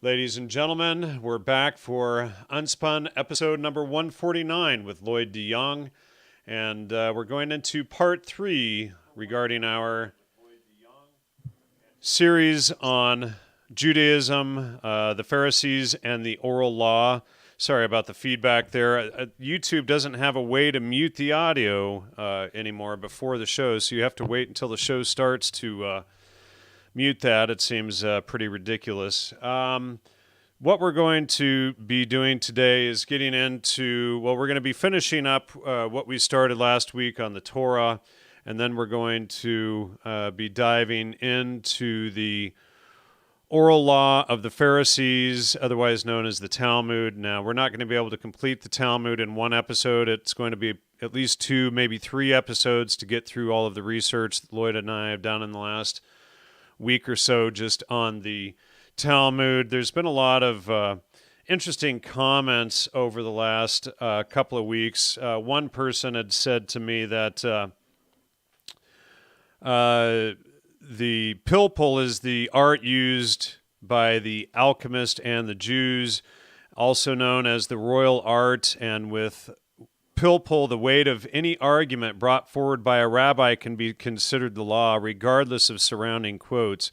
Ladies and gentlemen, we're back for UnSpun episode number 149 with Lloyd De Jongh, and we're going into part 3 regarding our series on Judaism, the Pharisees, and the oral law. Sorry about the feedback there. YouTube doesn't have a way to mute the audio anymore before the show, so you have to wait until the show starts to mute that. It seems pretty ridiculous. What we're going to be doing today is getting into, well, we're going to be finishing up what we started last week on the Torah, and then we're going to be diving into the oral law of the Pharisees, otherwise known as the Talmud. Now, we're not going to be able to complete the Talmud in one episode. It's going to be at least 2, maybe 3 episodes to get through all of the research that Lloyd and I have done in the last week or so just on the Talmud. There's been a lot of interesting comments over the last couple of weeks. One person had said to me that the Pilpul is the art used by the alchemist and the Jews, also known as the royal art, and with Pilpul, the weight of any argument brought forward by a rabbi can be considered the law, regardless of surrounding quotes.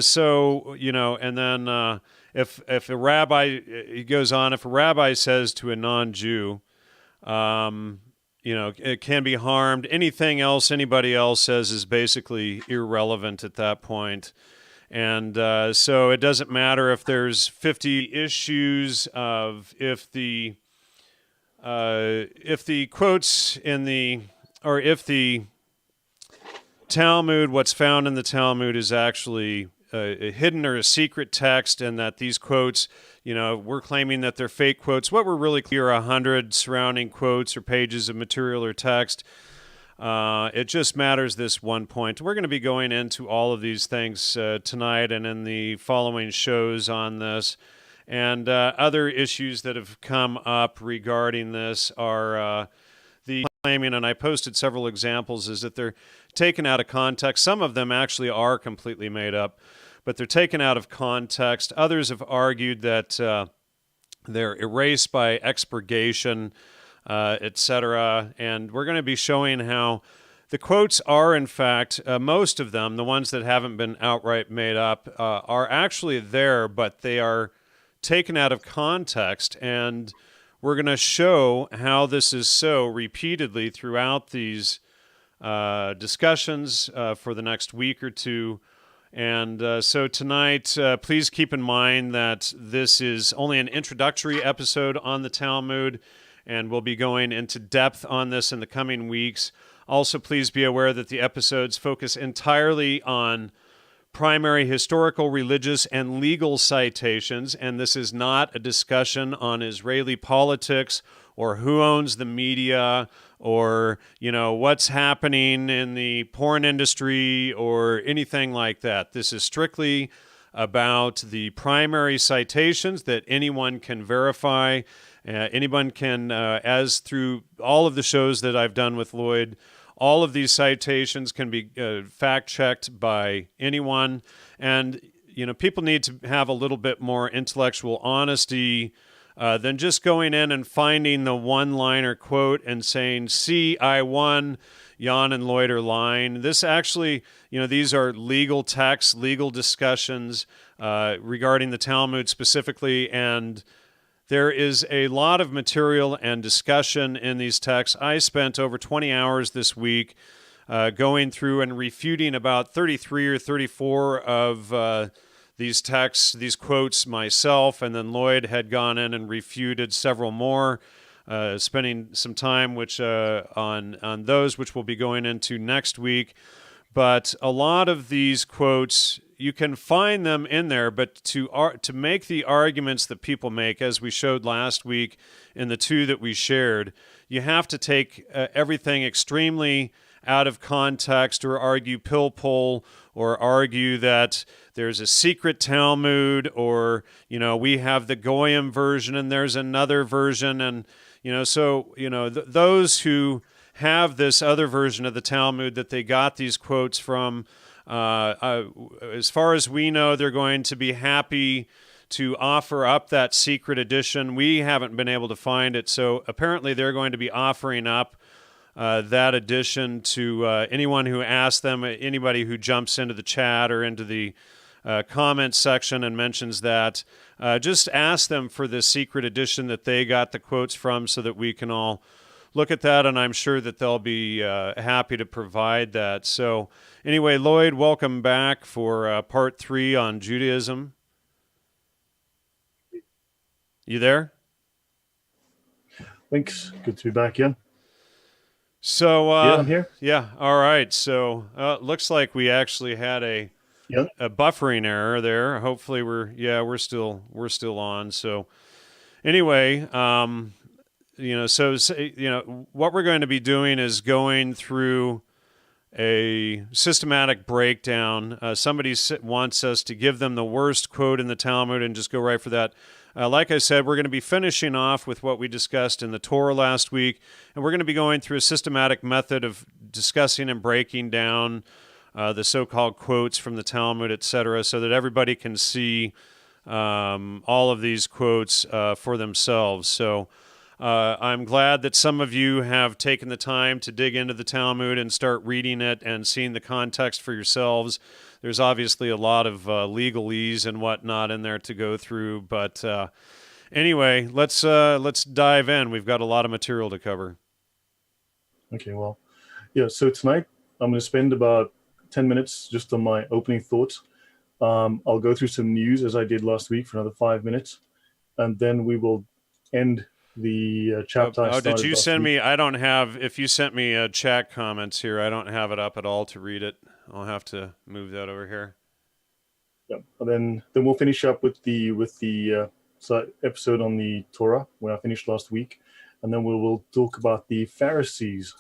So, you know, and then if a rabbi, he goes on, if a rabbi says to a non-Jew, you know, it can be harmed, anything else anybody else says is basically irrelevant at that point. And so it doesn't matter if there's 50 issues of if the quotes in the, or if the Talmud, what's found in the Talmud is actually a hidden or a secret text, and that these quotes, you know, we're claiming that they're fake quotes. What we're really clear, 100 surrounding quotes or pages of material or text. It just matters this one point. We're going to be going into all of these things tonight and in the following shows on this. And other issues that have come up regarding this are the claiming, and I posted several examples, is that they're taken out of context. Some of them actually are completely made up, but they're taken out of context. Others have argued that they're erased by expurgation, etc. And we're going to be showing how the quotes are, in fact, most of them, the ones that haven't been outright made up, are actually there, but they are taken out of context, and we're going to show how this is so repeatedly throughout these discussions for the next week or two. And so tonight, please keep in mind that this is only an introductory episode on the Talmud, and we'll be going into depth on this in the coming weeks. Also, please be aware that the episodes focus entirely on primary historical, religious, and legal citations, and this is not a discussion on Israeli politics or who owns the media or, you know, what's happening in the porn industry or anything like that. This is strictly about the primary citations that anyone can verify. Anyone can, as through all of the shows that I've done with Lloyd, all of these citations can be fact-checked by anyone, and you know, people need to have a little bit more intellectual honesty than just going in and finding the one-liner quote and saying, "See, I won, Jan and Lloyd are lying." This actually, you know, these are legal texts, legal discussions regarding the Talmud specifically, and there is a lot of material and discussion in these texts. I spent over 20 hours this week going through and refuting about 33 or 34 of these texts, these quotes myself, and then Lloyd had gone in and refuted several more, spending some time on those, which we'll be going into next week. But a lot of these quotes, you can find them in there, but to make the arguments that people make, as we showed last week in the 2 that we shared, you have to take everything extremely out of context, or argue Pilpul, or argue that there's a secret Talmud, or, you know, we have the Goyim version and there's another version, and, you know, so, you know, those who have this other version of the Talmud that they got these quotes from, as far as we know, they're going to be happy to offer up that secret edition. We haven't been able to find it, so apparently they're going to be offering up that edition to anyone who asks them, anybody who jumps into the chat or into the comment section and mentions that. Just ask them for this secret edition that they got the quotes from so that we can all look at that, and I'm sure that they'll be happy to provide that. So anyway, Lloyd, welcome back for part 3 on Judaism. You there? Thanks. Good to be back, yeah. So yeah, I'm here. Yeah, all right. So looks like we actually had a buffering error there. Hopefully we're still on. So anyway, what we're going to be doing is going through a systematic breakdown. Somebody wants us to give them the worst quote in the Talmud and just go right for that. Like I said, we're going to be finishing off with what we discussed in the Torah last week, and we're going to be going through a systematic method of discussing and breaking down the so-called quotes from the Talmud, etc., so that everybody can see all of these quotes for themselves. So I'm glad that some of you have taken the time to dig into the Talmud and start reading it and seeing the context for yourselves. There's obviously a lot of legalese and whatnot in there to go through, but anyway, let's dive in. We've got a lot of material to cover. Okay, well, yeah. So tonight I'm going to spend about 10 minutes just on my opening thoughts. I'll go through some news as I did last week for another 5 minutes, and then we will end the chapter. Did you send me? I don't have. If you sent me chat comments here, I don't have it up at all to read it. I'll have to move that over here. Yeah, and then we'll finish up with the episode on the Torah when I finished last week, and then we'll talk about the Pharisees.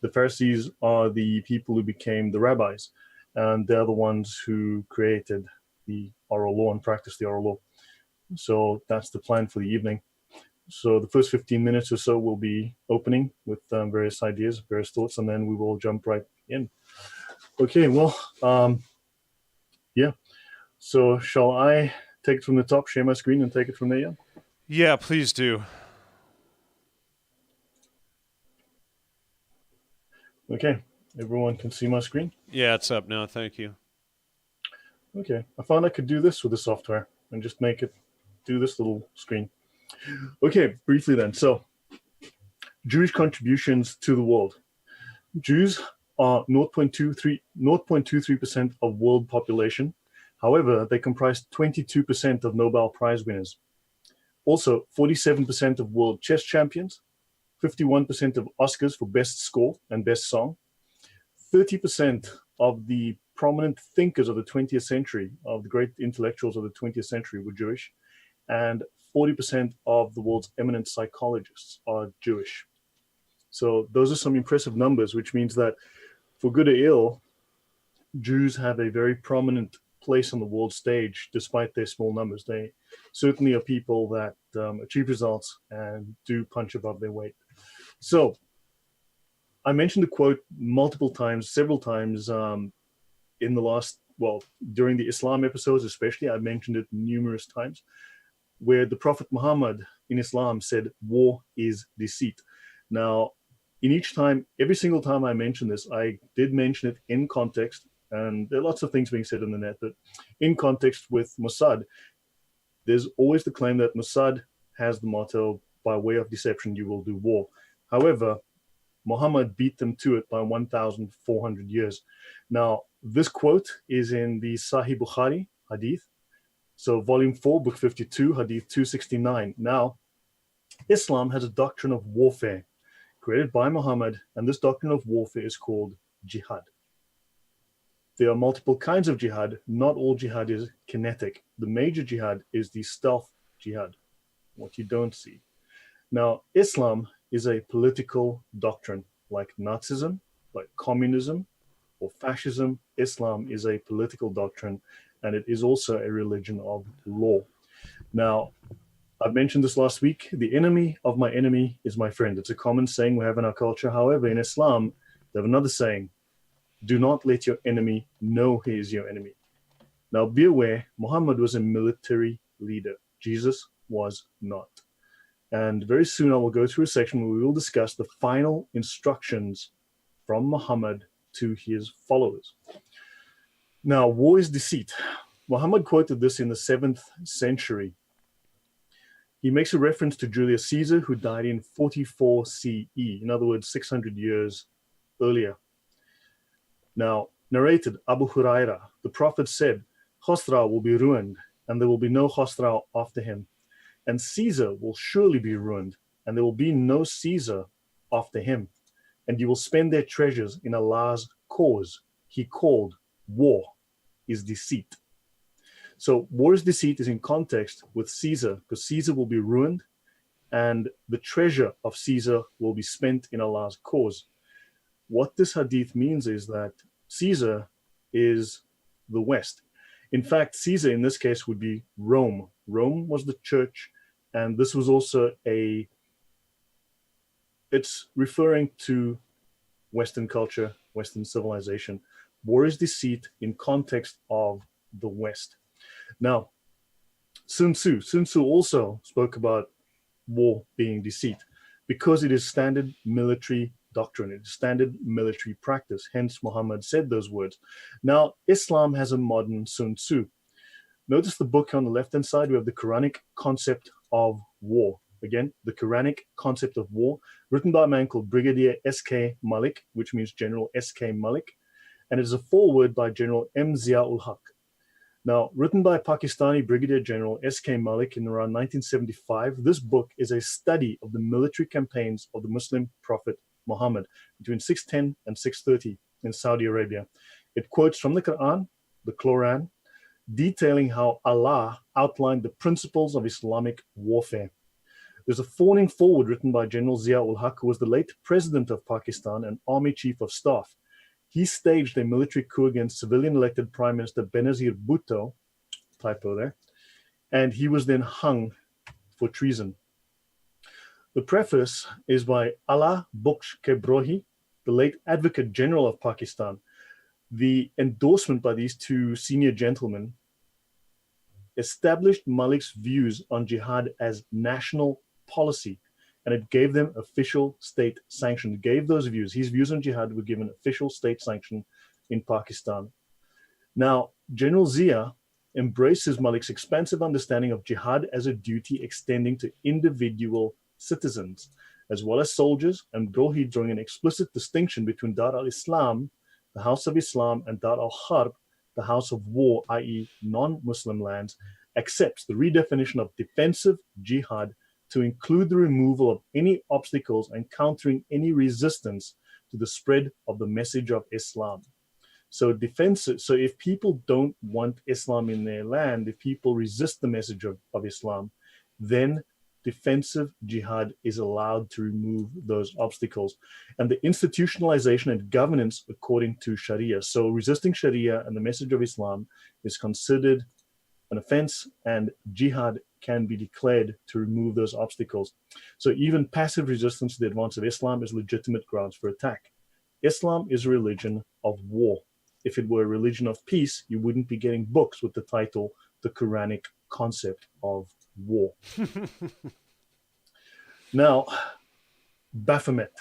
The Pharisees are the people who became the rabbis, and they're the ones who created the oral law and practiced the oral law. So that's the plan for the evening. So the first 15 minutes or so will be opening with various ideas, various thoughts, and then we will jump right in. Okay, well, yeah. So shall I take it from the top, share my screen, and take it from there? Yeah? Yeah, please do. Okay, everyone can see my screen? Yeah, it's up now. Thank you. Okay, I found I could do this with the software and just make it do this little screen. Okay, briefly then. So, Jewish contributions to the world. Jews are 0.23% of world population. However, they comprise 22% of Nobel Prize winners. Also, 47% of world chess champions, 51% of Oscars for best score and best song, 30% of the prominent thinkers of the 20th century, of the great intellectuals of the 20th century were Jewish, and 40% of the world's eminent psychologists are Jewish. So those are some impressive numbers, which means that for good or ill, Jews have a very prominent place on the world stage, despite their small numbers. They certainly are people that achieve results and do punch above their weight. So I mentioned the quote multiple times, several times in the last, during the Islam episodes especially, I mentioned it numerous times, where the Prophet Muhammad in Islam said, war is deceit. Now, in each time, every single time I mention this, I did mention it in context, and there are lots of things being said on the net, but in context with Mossad, there's always the claim that Mossad has the motto, by way of deception, you will do war. However, Muhammad beat them to it by 1,400 years. Now, this quote is in the Sahih Bukhari hadith. So volume 4, book 52, hadith 269. Now, Islam has a doctrine of warfare created by Muhammad, and this doctrine of warfare is called jihad. There are multiple kinds of jihad. Not all jihad is kinetic. The major jihad is the stealth jihad, what you don't see. Now, Islam is a political doctrine, like Nazism, like communism, or fascism. Islam is a political doctrine, and it is also a religion of law. Now, I mentioned this last week, the enemy of my enemy is my friend. It's a common saying we have in our culture. However, in Islam, they have another saying, do not let your enemy know he is your enemy. Now, be aware, Muhammad was a military leader. Jesus was not. And very soon I will go through a section where we will discuss the final instructions from Muhammad to his followers. Now, war is deceit. Muhammad quoted this in the 7th century. He makes a reference to Julius Caesar, who died in 44 CE, in other words, 600 years earlier. Now, narrated Abu Huraira, the Prophet said, Khosrau will be ruined, and there will be no Khosrau after him. And Caesar will surely be ruined, and there will be no Caesar after him. And you will spend their treasures in Allah's cause. He called war is deceit. So war is deceit is in context with Caesar, because Caesar will be ruined, and the treasure of Caesar will be spent in Allah's cause. What this hadith means is that Caesar is the West. In fact, Caesar in this case would be Rome. Rome was the church, and this was also it's referring to Western culture, Western civilization. War is deceit in context of the West. Now, Sun Tzu also spoke about war being deceit because it is standard military doctrine, it is standard military practice. Hence, Muhammad said those words. Now, Islam has a modern Sun Tzu. Notice the book on the left-hand side, we have the Quranic concept of war. Again, the Quranic concept of war, written by a man called Brigadier S.K. Malik, which means General S.K. Malik, and it is a foreword by General M. Zia-ul-Haq. Now, written by Pakistani Brigadier General S.K. Malik in around 1975, this book is a study of the military campaigns of the Muslim Prophet Muhammad between 610 and 630 in Saudi Arabia. It quotes from the Quran, the Quran, detailing how Allah outlined the principles of Islamic warfare. There's a fawning foreword written by General Zia-ul-Haq, who was the late president of Pakistan and army chief of staff. He staged a military coup against civilian-elected Prime Minister Benazir Bhutto, typo there, and he was then hung for treason. The preface is by Allah Bakhsh Kebrohi, the late Advocate General of Pakistan. The endorsement by these two senior gentlemen established Malik's views on jihad as national policy, and it gave them official state sanction. It gave those views, his views on jihad were given official state sanction in Pakistan. Now, General Zia embraces Malik's expansive understanding of jihad as a duty extending to individual citizens, as well as soldiers, and Brohi drawing an explicit distinction between Dar al-Islam, the house of Islam, and Dar al-Harb, the house of war, i.e. non-Muslim lands, accepts the redefinition of defensive jihad to include the removal of any obstacles and countering any resistance to the spread of the message of Islam. So if people don't want Islam in their land, if people resist the message of Islam, then defensive jihad is allowed to remove those obstacles. And the institutionalization and governance according to Sharia. So resisting Sharia and the message of Islam is considered an offense, and jihad can be declared to remove those obstacles. So even passive resistance to the advance of Islam is legitimate grounds for attack. Islam is a religion of war. If it were a religion of peace, you wouldn't be getting books with the title, The Quranic Concept of War. Now, Baphomet,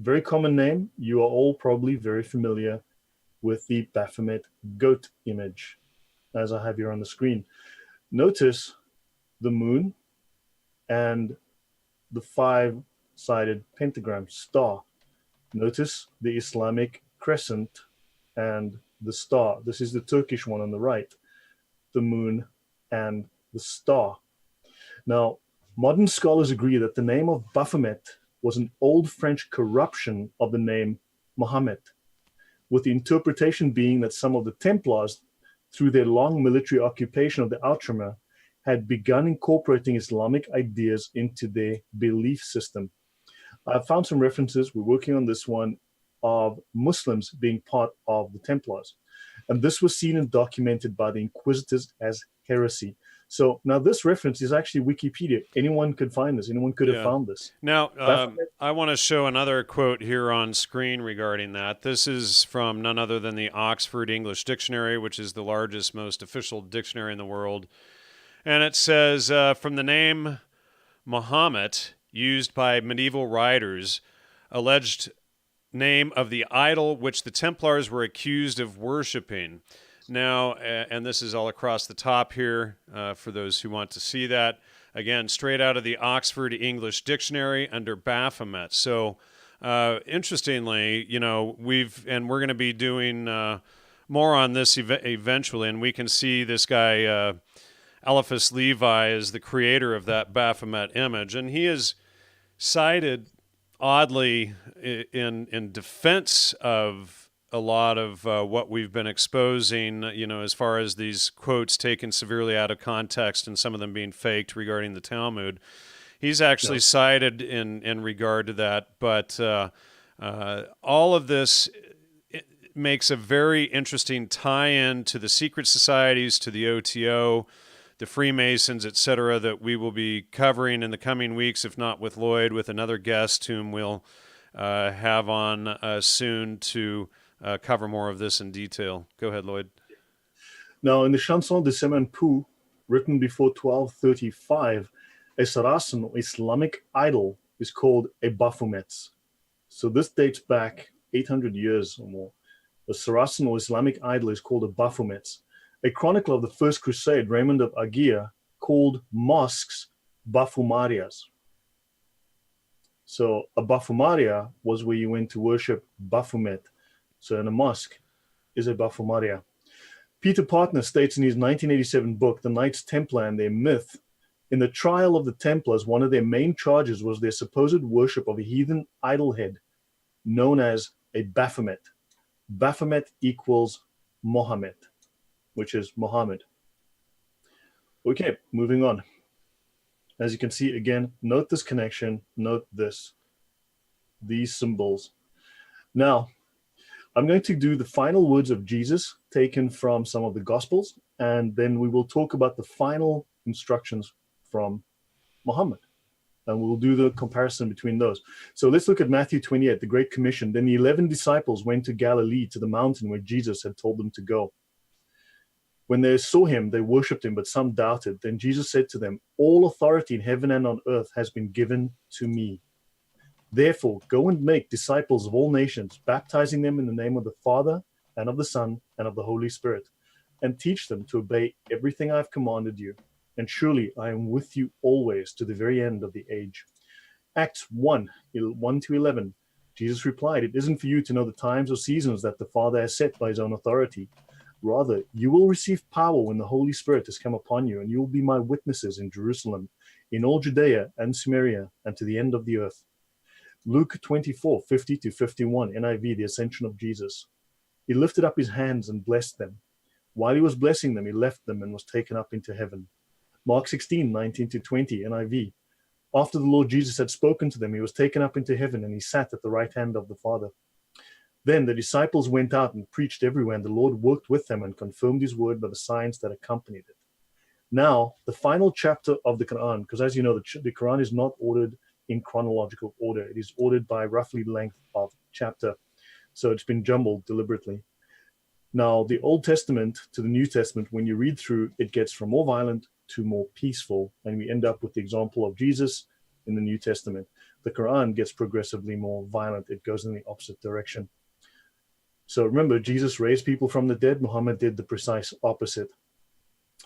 very common name. You are all probably very familiar with the Baphomet goat image, as I have here on the screen. Notice the moon and the five-sided pentagram star. Notice the Islamic crescent and the star. This is the Turkish one on the right, the moon and the star. Now, modern scholars agree that the name of Baphomet was an old French corruption of the name Mohammed, with the interpretation being that some of the Templars, through their long military occupation of the Outremer, had begun incorporating Islamic ideas into their belief system. I've found some references, we're working on this one, of Muslims being part of the Templars. And this was seen and documented by the Inquisitors as heresy. So now this reference is actually Wikipedia. Anyone could find this. Anyone could have found this. Now, I want to show another quote here on screen regarding that. This is from none other than the Oxford English Dictionary, which is the largest, most official dictionary in the world. And it says, from the name Muhammad, used by medieval writers, alleged name of the idol which the Templars were accused of worshiping. Now, and this is all across the top here for those who want to see that. Again, straight out of the Oxford English Dictionary under Baphomet. So, interestingly, we're going to be doing more on this eventually, and we can see this guy, Eliphas Levi, is the creator of that Baphomet image, and he is cited oddly in defense of a lot of what we've been exposing, as far as these quotes taken severely out of context and some of them being faked regarding the Talmud. He's actually cited in regard to that, but all of this makes a very interesting tie-in to the secret societies, to the OTO, the Freemasons, etc., that we will be covering in the coming weeks, if not with Lloyd, with another guest whom we'll have on soon to cover more of this in detail. Go ahead, Lloyd. Now, in the Chanson de Semaine Pou, written before 1235, a Saracen or Islamic idol is called a Baphomet. So this dates back 800 years or more. The Saracen or Islamic idol is called a Baphomet. A chronicler of the First Crusade, Raymond of Agia, called mosques Baphomarias. So a Baphomaria was where you went to worship Baphomet. So in a mosque is a Baphomaria. Peter Partner states in his 1987 book, The Knights Templar and Their Myth, in the trial of the Templars, one of their main charges was their supposed worship of a heathen idol head known as a Baphomet. Baphomet equals Mohammed, which is Muhammad. Okay, moving on. As you can see, again, note this connection, note this, these symbols. Now, I'm going to do the final words of Jesus taken from some of the Gospels, and then we will talk about the final instructions from Muhammad, and we'll do the comparison between those. So let's look at Matthew 28, the Great Commission. Then the 11 disciples went to Galilee, to the mountain where Jesus had told them to go. When they saw him, they worshipped him, but some doubted. Then Jesus said to them, all authority in heaven and on earth has been given to me. Therefore, go and make disciples of all nations, baptizing them in the name of the Father and of the Son and of the Holy Spirit, and teach them to obey everything I've commanded you. And surely I am with you always to the very end of the age. Acts 1:1-11. Jesus replied, it isn't for you to know the times or seasons that the Father has set by his own authority. Rather, you will receive power when the Holy Spirit has come upon you, and you will be my witnesses in Jerusalem, in all Judea and Samaria, and to the end of the earth. Luke 24:50-51, NIV, the ascension of Jesus. He lifted up his hands and blessed them. While he was blessing them, he left them and was taken up into heaven. Mark 16:19-20, NIV. After the Lord Jesus had spoken to them, he was taken up into heaven, and he sat at the right hand of the Father. Then the disciples went out and preached everywhere, and the Lord worked with them and confirmed his word by the signs that accompanied it. Now, the final chapter of the Quran, because as you know, the Quran is not ordered in chronological order. It is ordered by roughly length of chapter. So it's been jumbled deliberately. Now, the Old Testament to the New Testament, when you read through, it gets from more violent to more peaceful, and we end up with the example of Jesus in the New Testament. The Quran gets progressively more violent. It goes in the opposite direction. So remember, Jesus raised people from the dead. Muhammad did the precise opposite.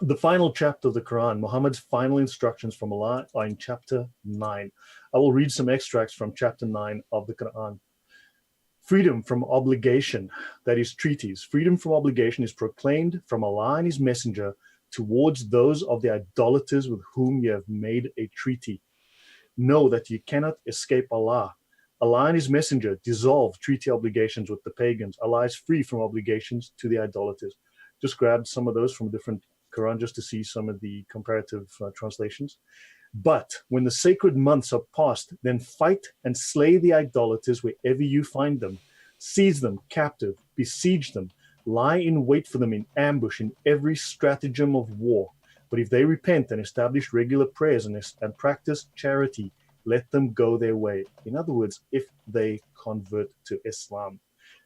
The final chapter of the Quran, Muhammad's final instructions from Allah, are in chapter 9. I will read some extracts from chapter 9 of the Quran. Freedom from obligation, that is treaties. Freedom from obligation is proclaimed from Allah and his messenger towards those of the idolaters with whom you have made a treaty. Know that you cannot escape Allah. Allah and his messenger dissolve treaty obligations with the pagans. Allah is free from obligations to the idolaters. Just grabbed some of those from different Quran just to see some of the comparative translations. But when the sacred months are past, then fight and slay the idolaters wherever you find them. Seize them captive, besiege them, lie in wait for them in ambush in every stratagem of war. But if they repent and establish regular prayers and practice charity, let them go their way. In other words, if they convert to Islam,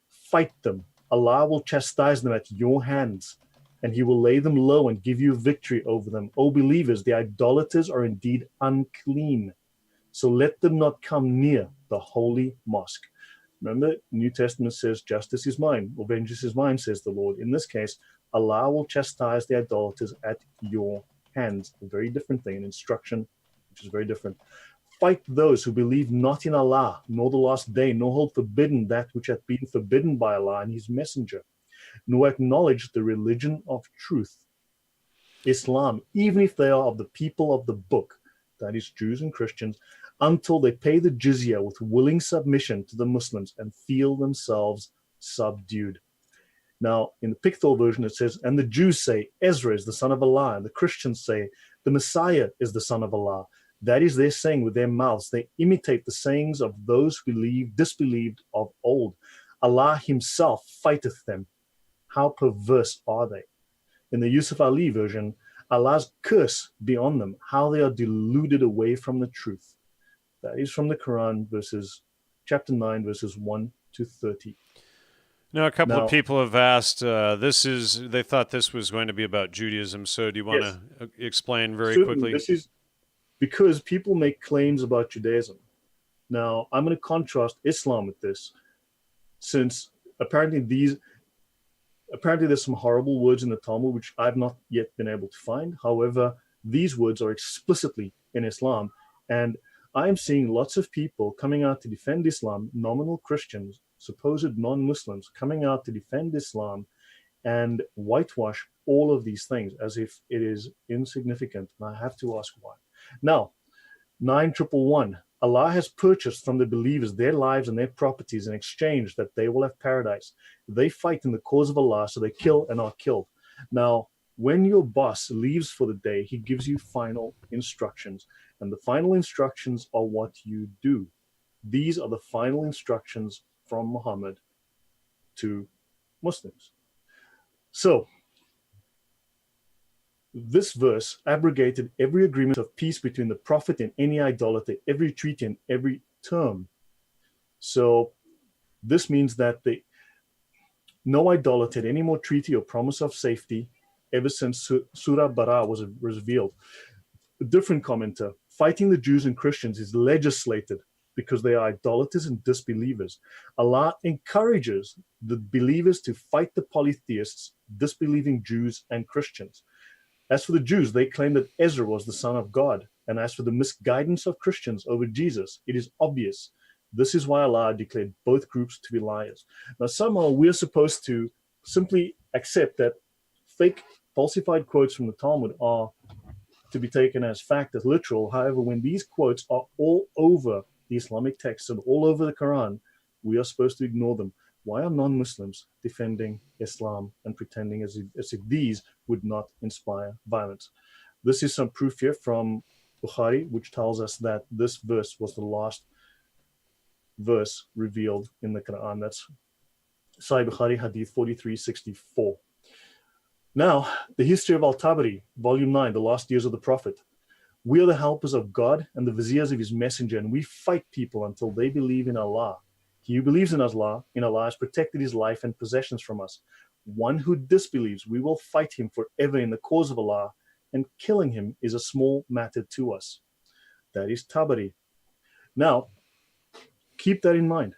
fight them. Allah will chastise them at your hands. and he will lay them low and give you victory over them. O believers, the idolaters are indeed unclean, so let them not come near the holy mosque. Remember, New Testament says, justice is mine, or vengeance is mine, says the Lord. In this case, Allah will chastise the idolaters at your hands. A very different thing, an instruction which is very different. Fight those who believe not in Allah, nor the last day, nor hold forbidden that which hath been forbidden by Allah and his messenger, nor acknowledge the religion of truth, Islam, even if they are of the people of the book, that is Jews and Christians, until they pay the jizya with willing submission to the Muslims and feel themselves subdued. Now, in the Pictorial version, it says, and the Jews say, Ezra is the son of Allah, and the Christians say, the Messiah is the son of Allah. That is their saying with their mouths. They imitate the sayings of those who disbelieved of old. Allah himself fighteth them. How perverse are they? In the Yusuf Ali version, Allah's curse be on them, how they are deluded away from the truth. That is from the Quran, chapter 9, verses 1 to 30. Now, a couple of people have asked, they thought this was going to be about Judaism, so do you want to explain very quickly? This is because people make claims about Judaism. Now, I'm going to contrast Islam with this, since apparently there's some horrible words in the Talmud which I've not yet been able to find. However, these words are explicitly in Islam, and I'm seeing lots of people coming out to defend Islam, nominal Christians, supposed non-Muslims, coming out to defend Islam and whitewash all of these things as if it is insignificant. And I have to ask why. Now, 9111, Allah has purchased from the believers their lives and their properties in exchange that they will have paradise. They fight in the cause of Allah, so they kill and are killed. Now, when your boss leaves for the day, he gives you final instructions. And the final instructions are what you do. These are the final instructions from Muhammad to Muslims. So, this verse abrogated every agreement of peace between the Prophet and any idolater, every treaty and every term. So, this means that no idolater had any more treaty or promise of safety ever since Surah Bara was revealed. A different commenter, fighting the Jews and Christians is legislated because they are idolaters and disbelievers. Allah encourages the believers to fight the polytheists, disbelieving Jews and Christians. As for the Jews, they claim that Ezra was the son of God. And as for the misguidance of Christians over Jesus, it is obvious. This is why Allah declared both groups to be liars. Now, somehow we're supposed to simply accept that fake, falsified quotes from the Talmud are to be taken as fact, as literal. However, when these quotes are all over the Islamic texts and all over the Quran, we are supposed to ignore them. Why are non-Muslims defending Islam and pretending as if these would not inspire violence? This is some proof here from Bukhari, which tells us that this verse was the last verse revealed in the Quran. That's Sahih Bukhari, Hadith 4364. Now, the history of Al-Tabari, Volume 9, The Last Years of the Prophet. We are the helpers of God and the viziers of his messenger, and we fight people until they believe in Allah. He who believes in Allah has protected his life and possessions from us. One who disbelieves, we will fight him forever in the cause of Allah, and killing him is a small matter to us. That is Tabari. Now, keep that in mind.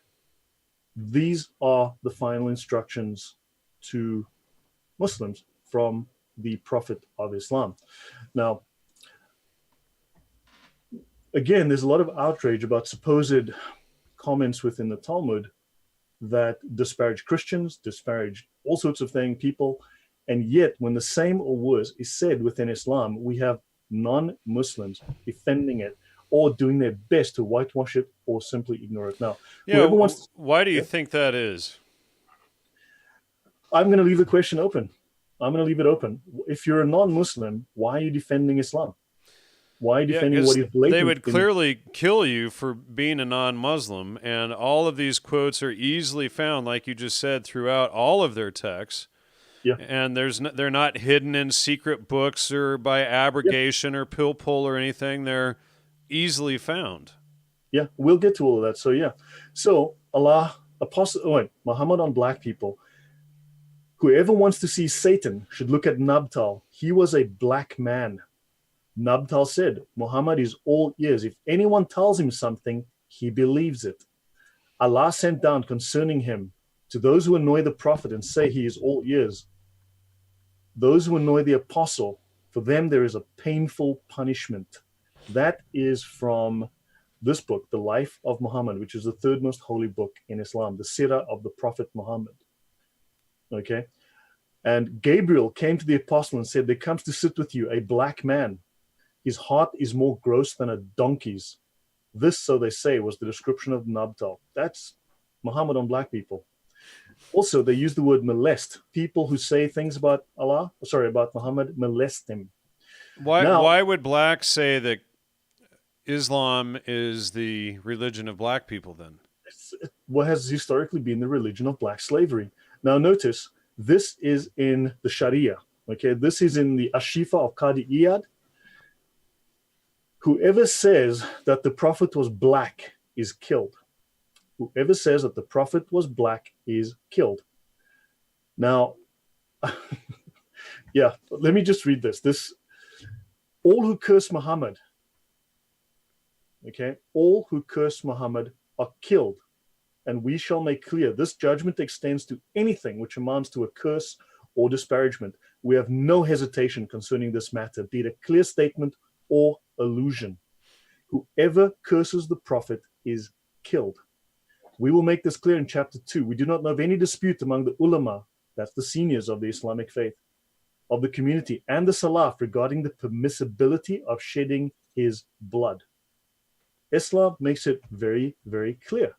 These are the final instructions to Muslims from the Prophet of Islam. Now, again, there's a lot of outrage about supposed comments within the Talmud that disparage Christians, disparage all sorts of people, and yet when the same or worse is said within Islam, we have non-Muslims defending it or doing their best to whitewash it or simply ignore it. Now, why do you think that is? I'm going to leave the question open. I'm going to leave it open. If you're a non-Muslim, why are you defending Islam? Why defending what is blatant? They would clearly kill you for being a non-Muslim, and all of these quotes are easily found, like you just said, throughout all of their texts. Yeah. And they're not hidden in secret books or by abrogation or Pilpul or anything. They're easily found. Yeah, we'll get to all of that. So, yeah. So, Muhammad on black people. Whoever wants to see Satan should look at Nabtal. He was a black man. Nabtal said, Muhammad is all ears. If anyone tells him something, he believes it. Allah sent down concerning him to those who annoy the Prophet and say he is all ears. Those who annoy the Apostle, for them there is a painful punishment. That is from this book, The Life of Muhammad, which is the third most holy book in Islam, the Sirah of the Prophet Muhammad. Okay? And Gabriel came to the Apostle and said, there comes to sit with you a black man. His heart is more gross than a donkey's. This, so they say, was the description of Nabtal. That's Muhammad on black people. Also, they use the word molest. People who say things about about Muhammad, molest him. Why would blacks say that Islam is the religion of black people then? What has historically been the religion of black slavery. Now notice, this is in the Sharia. Okay, this is in the Ashifa of Qadi Iyad. Whoever says that the Prophet was black is killed. Whoever says that the Prophet was black is killed. Now, yeah, let me just read this. All who curse Muhammad, okay, all who curse Muhammad are killed. And we shall make clear this judgment extends to anything which amounts to a curse or disparagement. We have no hesitation concerning this matter, be it a clear statement or allusion. Whoever curses the Prophet is killed. We will make this clear in chapter 2. We do not know of any dispute among the ulama, that's the seniors of the Islamic faith, of the community, and the Salaf regarding the permissibility of shedding his blood. Islam makes it very, very clear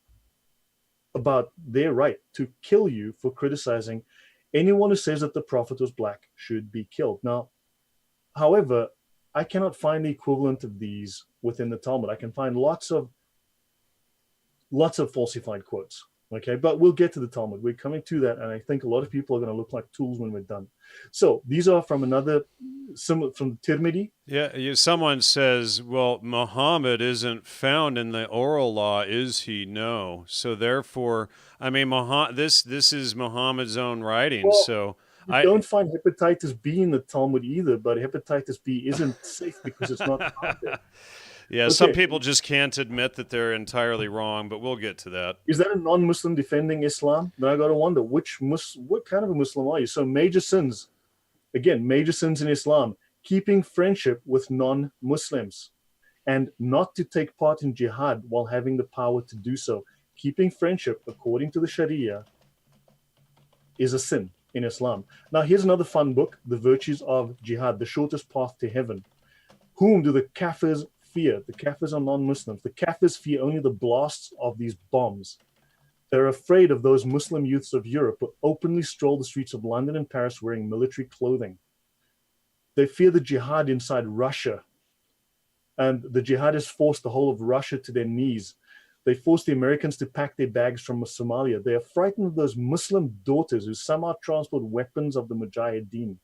about their right to kill you for criticizing. Anyone who says that the Prophet was black should be killed. Now, however, I cannot find the equivalent of these within the Talmud. I can find lots of falsified quotes. Okay, but we'll get to the Talmud. We're coming to that, and I think a lot of people are going to look like tools when we're done. So these are from from Tirmidhi. Yeah, someone says, well, Muhammad isn't found in the oral law, is he? No. So therefore, I mean, this is Muhammad's own writing. Well, so I don't find hepatitis B in the Talmud either, but hepatitis B isn't safe because it's not counted. Yeah, okay. Some people just can't admit that they're entirely wrong, but we'll get to that. Is that a non-Muslim defending Islam? Then I got to wonder, what kind of a Muslim are you? So major sins in Islam, keeping friendship with non-Muslims and not to take part in jihad while having the power to do so. Keeping friendship, according to the Sharia, is a sin in Islam. Now, here's another fun book, The Virtues of Jihad, The Shortest Path to Heaven. Whom do the Kafirs fear? The Kafirs are non-Muslims. The Kafirs fear only the blasts of these bombs. They're afraid of those Muslim youths of Europe who openly stroll the streets of London and Paris wearing military clothing. They fear the jihad inside Russia. And the jihadists forced the whole of Russia to their knees. They forced the Americans to pack their bags from Somalia. They are frightened of those Muslim daughters who somehow transport weapons of the Mujahideen.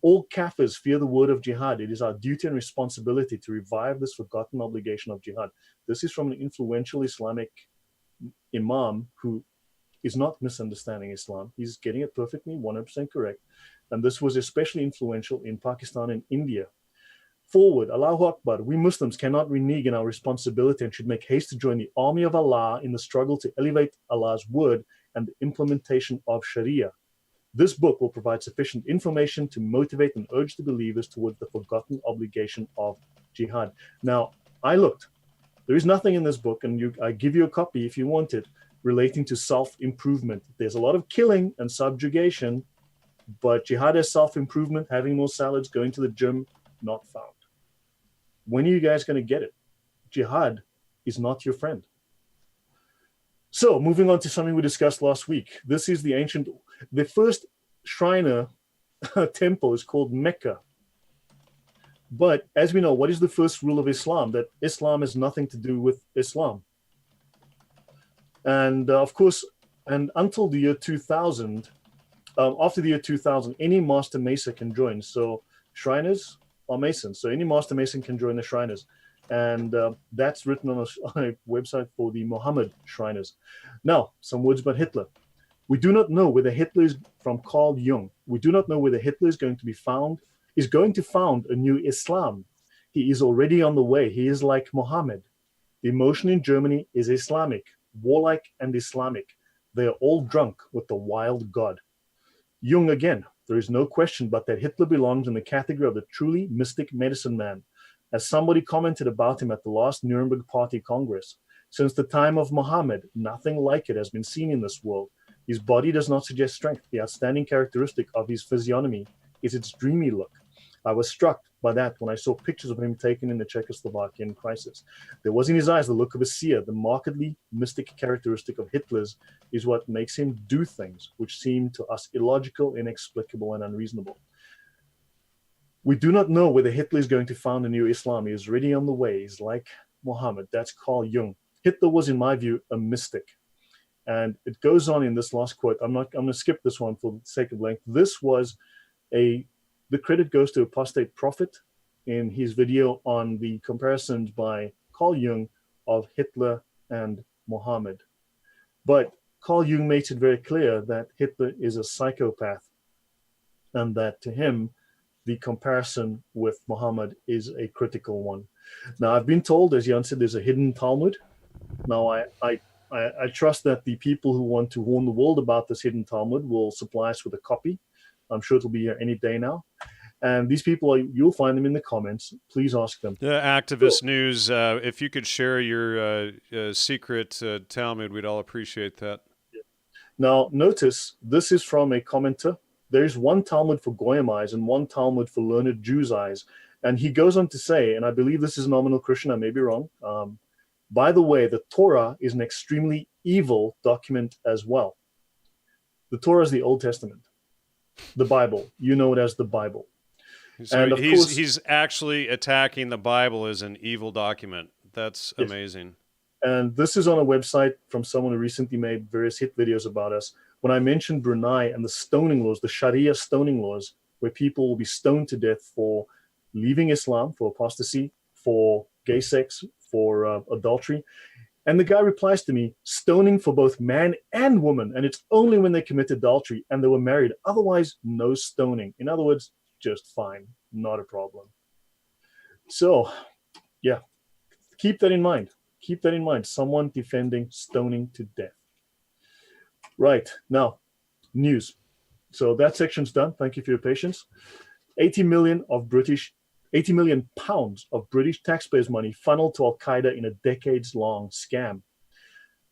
All Kafirs fear the word of jihad. It is our duty and responsibility to revive this forgotten obligation of jihad. This is from an influential Islamic imam who is not misunderstanding Islam. He's getting it perfectly, 100% correct. And this was especially influential in Pakistan and India. Forward, Allahu Akbar. We Muslims cannot renege in our responsibility and should make haste to join the army of Allah in the struggle to elevate Allah's word and the implementation of Sharia. This book will provide sufficient information to motivate and urge the believers towards the forgotten obligation of jihad. Now, I looked. There is nothing in this book, and I give you a copy if you want it, relating to self-improvement. There's a lot of killing and subjugation, but jihad as self-improvement, having more salads, going to the gym, not found. When are you guys going to get it? Jihad is not your friend. So, moving on to something we discussed last week. This is the first Shriner temple is called Mecca. But as we know, what is the first rule of Islam? That Islam has nothing to do with Islam. And of course, and until the year 2000, after the year 2000, any master mason can join. So Shriners are Masons. So any master mason can join the Shriners. And that's written on a website for the Muhammad Shriners. Now, some words about Hitler. We do not know whether Hitler is from Carl Jung. We do not know whether Hitler is going to found a new Islam. He is already on the way. He is like Muhammad. The emotion in Germany is Islamic, warlike and Islamic. They are all drunk with the wild god. Jung again. There is no question but that Hitler belongs in the category of the truly mystic medicine man. As somebody commented about him at the last Nuremberg Party Congress, since the time of Muhammad, nothing like it has been seen in this world. His body does not suggest strength. The outstanding characteristic of his physiognomy is its dreamy look. I was struck by that when I saw pictures of him taken in the Czechoslovakian crisis. There was in his eyes the look of a seer. The markedly mystic characteristic of Hitler's is what makes him do things which seem to us illogical, inexplicable, and unreasonable. We do not know whether Hitler is going to found a new Islam. He is already on the way. He's like Muhammad. That's Carl Jung. Hitler was, in my view, a mystic. And it goes on in this last quote. I'm going to skip this one for the sake of length. This was the credit goes to Apostate Prophet in his video on the comparisons by Carl Jung of Hitler and Muhammad. But Carl Jung makes it very clear that Hitler is a psychopath and that to him, the comparison with Muhammad is a critical one. Now, I've been told, as Jan said, there's a hidden Talmud. Now, I trust that the people who want to warn the world about this hidden Talmud will supply us with a copy. I'm sure it'll be here any day now. And these people, you'll find them in the comments. Please ask them. The Activist News, if you could share your secret Talmud, we'd all appreciate that. Now, notice, this is from a commenter. There's one Talmud for Goyim eyes and one Talmud for learned Jews' eyes. And he goes on to say, and I believe this is nominal Christian, I may be wrong. By the way, the Torah is an extremely evil document as well. The Torah is the Old Testament. The Bible, you know it as the Bible. So and of course, he's actually attacking the Bible as an evil document. That's yes. Amazing. And this is on a website from someone who recently made various hit videos about us. When I mentioned Brunei and the stoning laws, the Sharia stoning laws, where people will be stoned to death for leaving Islam, for apostasy, for gay sex, for adultery. And the guy replies to me, stoning for both man and woman. And it's only when they commit adultery and they were married. Otherwise, no stoning. In other words, just fine. Not a problem. So, yeah, keep that in mind. Keep that in mind. Someone defending stoning to death. Right. Now, news. So that section's done. Thank you for your patience. 80 million pounds of British taxpayers' money funneled to Al-Qaeda in a decades-long scam.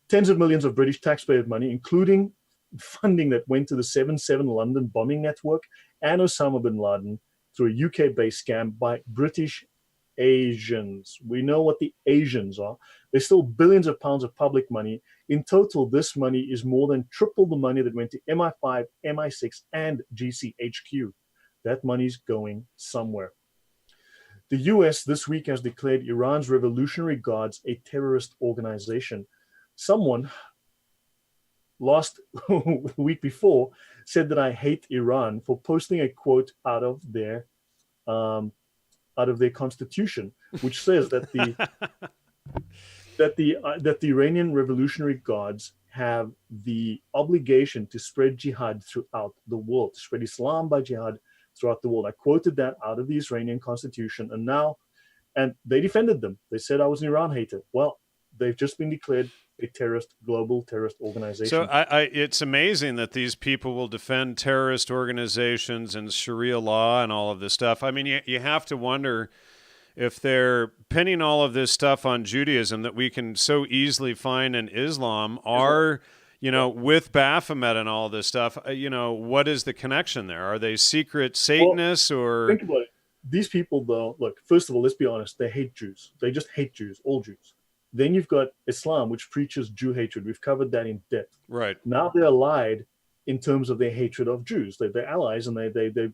Tens of millions of British taxpayers' money, including funding that went to the 7/7 London bombing network and Osama bin Laden through a UK-based scam by British Asians. We know what the Asians are. They stole billions of pounds of public money. In total, this money is more than triple the money that went to MI5, MI6, and GCHQ. That money's going somewhere. The US this week has declared Iran's Revolutionary Guards a terrorist organization. Someone last week before said that I hate Iran for posting a quote out of their constitution, which says that the Iranian Revolutionary Guards have the obligation to spread jihad throughout the world, to spread Islam by jihad throughout the world. I quoted that out of the Iranian constitution, and they defended them. They said I was an Iran hater. Well, they've just been declared a global terrorist organization. So it's amazing that these people will defend terrorist organizations and Sharia law and all of this stuff. I mean, you have to wonder if they're pinning all of this stuff on Judaism that we can so easily find in Islam, with Baphomet and all this stuff, what is the connection there? Are they secret Satanists or? Think about it. These people, though, look, first of all, let's be honest, they hate Jews. They just hate Jews, all Jews. Then you've got Islam, which preaches Jew hatred. We've covered that in depth. Right. Now they're allied in terms of their hatred of Jews. They're allies, and the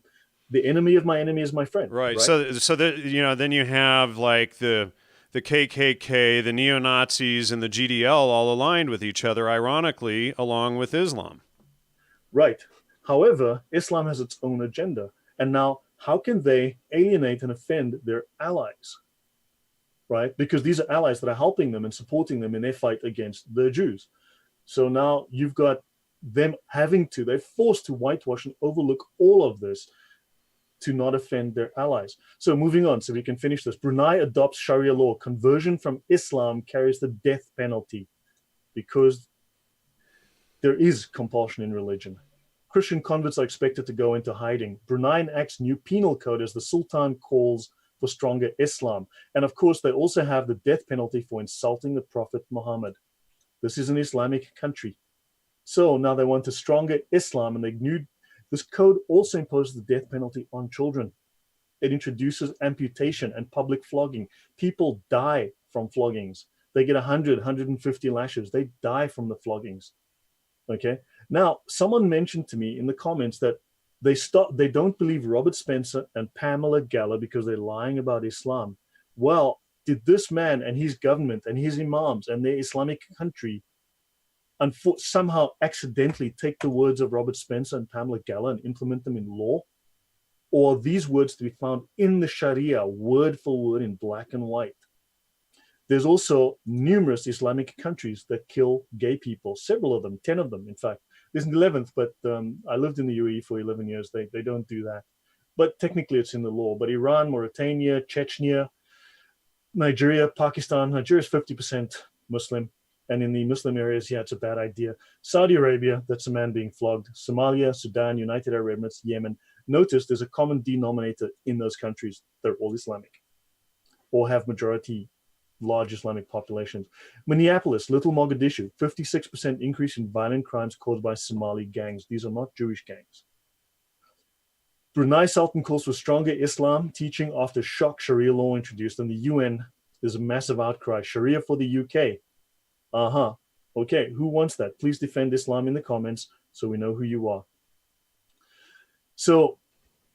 enemy of my enemy is my friend. Right. So then you have like the KKK, the neo-Nazis, and the GDL all aligned with each other, ironically, along with Islam. Right. However, Islam has its own agenda. And now, how can they alienate and offend their allies? Right? Because these are allies that are helping them and supporting them in their fight against the Jews. So now you've got they're forced to whitewash and overlook all of this to not offend their allies. So moving on, so we can finish this. Brunei adopts Sharia law. Conversion from Islam carries the death penalty because there is compulsion in religion. Christian converts are expected to go into hiding. Brunei enacts new penal code as the Sultan calls for stronger Islam. And of course, they also have the death penalty for insulting the Prophet Muhammad. This is an Islamic country. So now they want a stronger Islam, and this code also imposes the death penalty on children. It introduces amputation and public flogging. People die from floggings. They get 100, 150 lashes. They die from the floggings. Okay. Now, someone mentioned to me in the comments that they don't believe Robert Spencer and Pamela Geller because they're lying about Islam. Well, did this man and his government and his imams and their Islamic country somehow accidentally take the words of Robert Spencer and Pamela Geller and implement them in law? Or are these words to be found in the Sharia, word for word in black and white? There's also numerous Islamic countries that kill gay people, several of them, 10 of them, in fact. There's an 11th, but I lived in the UAE for 11 years. They don't do that. But technically it's in the law. But Iran, Mauritania, Chechnya, Nigeria, Pakistan, Nigeria is 50% Muslim. And in the Muslim areas, yeah, it's a bad idea. Saudi Arabia, that's a man being flogged. Somalia, Sudan, United Arab Emirates, Yemen. Notice there's a common denominator in those countries. They're all Islamic or have majority large Islamic populations. Minneapolis, Little Mogadishu, 56% increase in violent crimes caused by Somali gangs. These are not Jewish gangs. Brunei Sultan calls for stronger Islam teaching after shock Sharia law introduced. In the UN, there's a massive outcry. Sharia for the UK. Okay, who wants that? Please defend Islam in the comments so we know who you are. So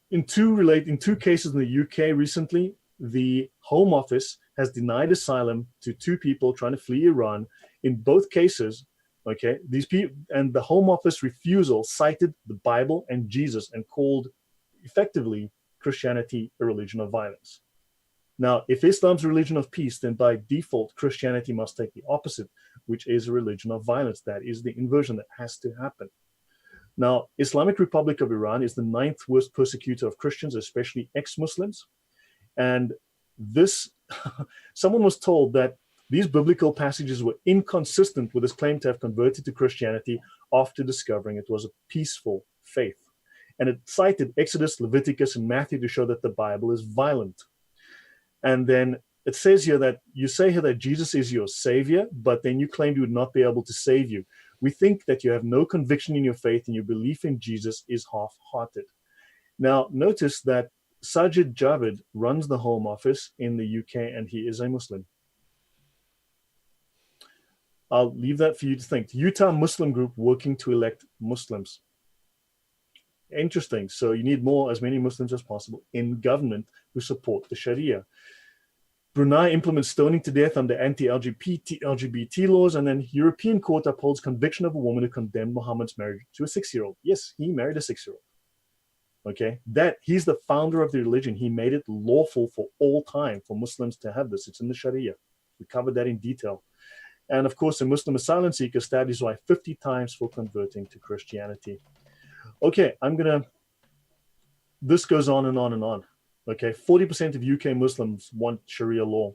in two cases in the UK recently, the Home Office has denied asylum to two people trying to flee Iran. In both cases, okay, these people and the Home Office refusal cited the Bible and Jesus and called effectively Christianity a religion of violence. Now, if Islam's a religion of peace, then by default, Christianity must take the opposite, which is a religion of violence. That is the inversion that has to happen. Now, Islamic Republic of Iran is the 9th worst persecutor of Christians, especially ex-Muslims. And this, someone was told that these biblical passages were inconsistent with his claim to have converted to Christianity after discovering it was a peaceful faith. And it cited Exodus, Leviticus, and Matthew to show that the Bible is violent. And then it says here that you say here that Jesus is your savior, but then you claim he would not be able to save you. We think that you have no conviction in your faith and your belief in Jesus is half-hearted. Now, notice that Sajid Javid runs the Home Office in the UK and he is a Muslim. I'll leave that for you to think. Utah Muslim Group working to elect Muslims. Interesting. So you need as many Muslims as possible in government who support the Sharia. Brunei implements stoning to death under anti-LGBT laws, and then European court upholds conviction of a woman who condemned Muhammad's marriage to a 6-year-old. Yes, he married a 6-year-old. Okay, he's the founder of the religion. He made it lawful for all time for Muslims to have this. It's in the Sharia. We covered that in detail. And of course, a Muslim asylum seeker stabbed his wife 50 times for converting to Christianity. Okay, this goes on and on and on. Okay, 40% of UK Muslims want Sharia law.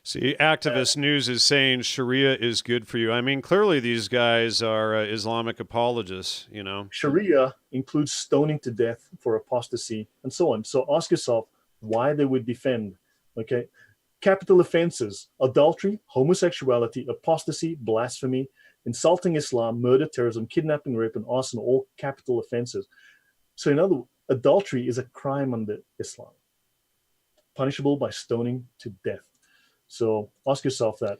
See, Activist News is saying Sharia is good for you. I mean, clearly these guys are Islamic apologists, you know. Sharia includes stoning to death for apostasy and so on. So ask yourself why they would defend, okay? Capital offenses: adultery, homosexuality, apostasy, blasphemy, insulting Islam, murder, terrorism, kidnapping, rape, and arson, all capital offenses. So in other words, adultery is a crime under Islam, punishable by stoning to death. So ask yourself that.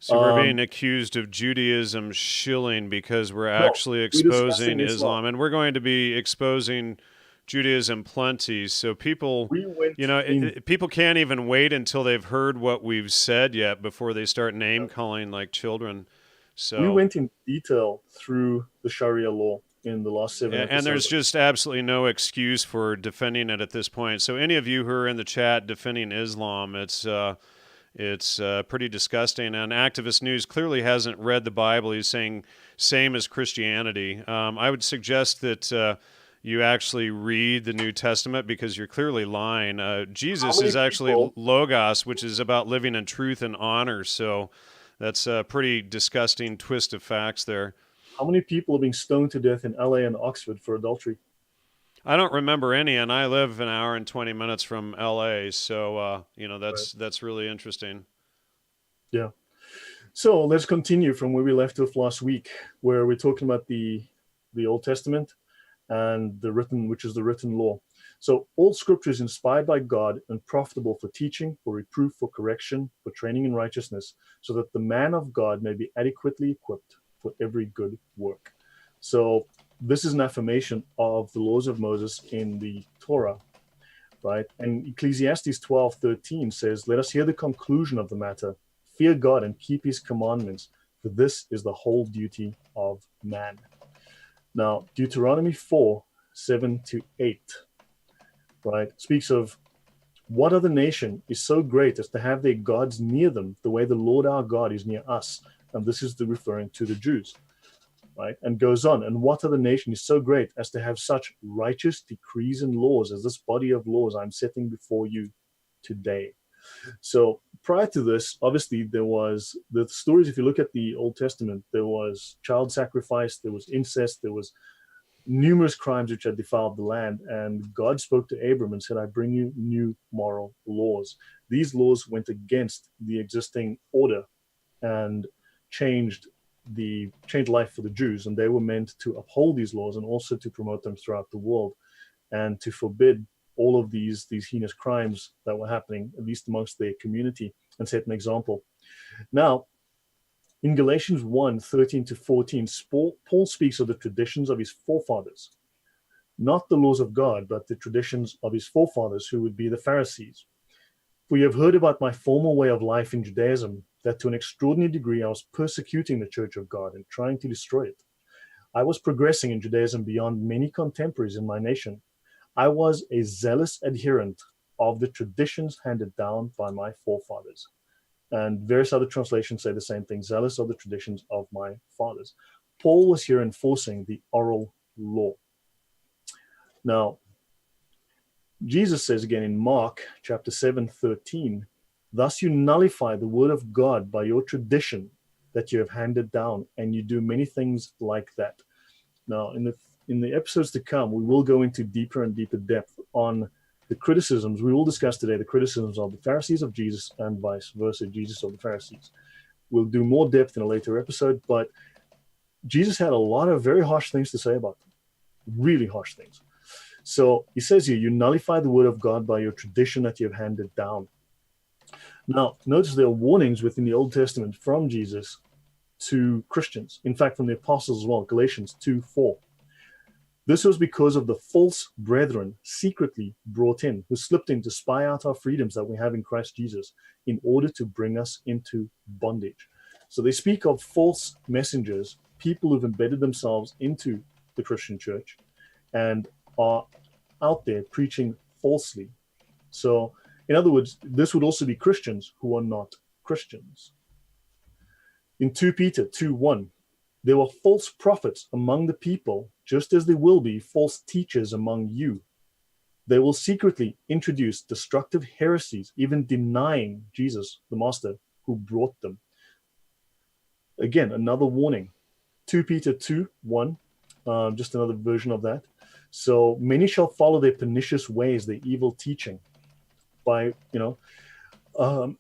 So we're being accused of Judaism shilling because we're actually exposing Islam, and we're going to be exposing Judaism plenty. So people, people can't even wait until they've heard what we've said yet before they start name calling like children. So we went in detail through the Sharia law in the last 7 episodes. And there's just absolutely no excuse for defending it at this point. So any of you who are in the chat defending Islam, it's It's pretty disgusting. And Activist News clearly hasn't read the Bible. He's saying same as Christianity. I would suggest that you actually read the New Testament because you're clearly lying. Jesus is actually Logos, which is about living in truth and honor. So that's a pretty disgusting twist of facts there. How many people are being stoned to death in LA and Oxford for adultery? I don't remember any, and I live an hour and 20 minutes from LA, so that's really interesting. Yeah. So let's continue from where we left off last week, where we're talking about the Old Testament and which is the written law. So all scripture is inspired by God and profitable for teaching, for reproof, for correction, for training in righteousness, so that the man of God may be adequately equipped for every good work. So this is an affirmation of the laws of Moses in the Torah, right? And Ecclesiastes 12:13 says, "Let us hear the conclusion of the matter. Fear God and keep his commandments, for this is the whole duty of man." Now, Deuteronomy 4:7-8, right, speaks of what other nation is so great as to have their gods near them the way the Lord our God is near us. And this is referring to the Jews. Right, and goes on, and what other nation is so great as to have such righteous decrees and laws as this body of laws I'm setting before you today? So prior to this, obviously, there was the stories. If you look at the Old Testament, there was child sacrifice, there was incest, there was numerous crimes which had defiled the land. And God spoke to Abram and said, I bring you new moral laws. These laws went against the existing order and changed life for the Jews, and they were meant to uphold these laws and also to promote them throughout the world and to forbid all of these heinous crimes that were happening, at least amongst their community, and set an example. Now, in Galatians 1:13-14, Paul speaks of the traditions of his forefathers, not the laws of God, but the traditions of his forefathers, who would be the Pharisees. For you have heard about my former way of life in Judaism, that to an extraordinary degree I was persecuting the church of God and trying to destroy it. I was progressing in Judaism beyond many contemporaries in my nation. I was a zealous adherent of the traditions handed down by my forefathers. And various other translations say the same thing, zealous of the traditions of my fathers. Paul was here enforcing the oral law. Now, Jesus says again in Mark chapter 7:13, thus you nullify the word of God by your tradition that you have handed down, and you do many things like that. Now, in the episodes to come, we will go into deeper and deeper depth on the criticisms. We will discuss today the criticisms of the Pharisees of Jesus and vice versa, Jesus of the Pharisees. We'll do more depth in a later episode, but Jesus had a lot of very harsh things to say about them, really harsh things. So he says here, you nullify the word of God by your tradition that you have handed down. Now, notice there are warnings within the Old Testament from Jesus to Christians. In fact, from the apostles as well, Galatians 2:4. This was because of the false brethren secretly brought in, who slipped in to spy out our freedoms that we have in Christ Jesus in order to bring us into bondage. So they speak of false messengers, people who've embedded themselves into the Christian church and are out there preaching falsely. So, in other words, this would also be Christians who are not Christians. In 2 Peter 2:1, there were false prophets among the people, just as there will be false teachers among you. They will secretly introduce destructive heresies, even denying Jesus, the Master, who brought them. Again, another warning. 2 Peter 2:1, just another version of that. So many shall follow their pernicious ways, their evil teaching. By,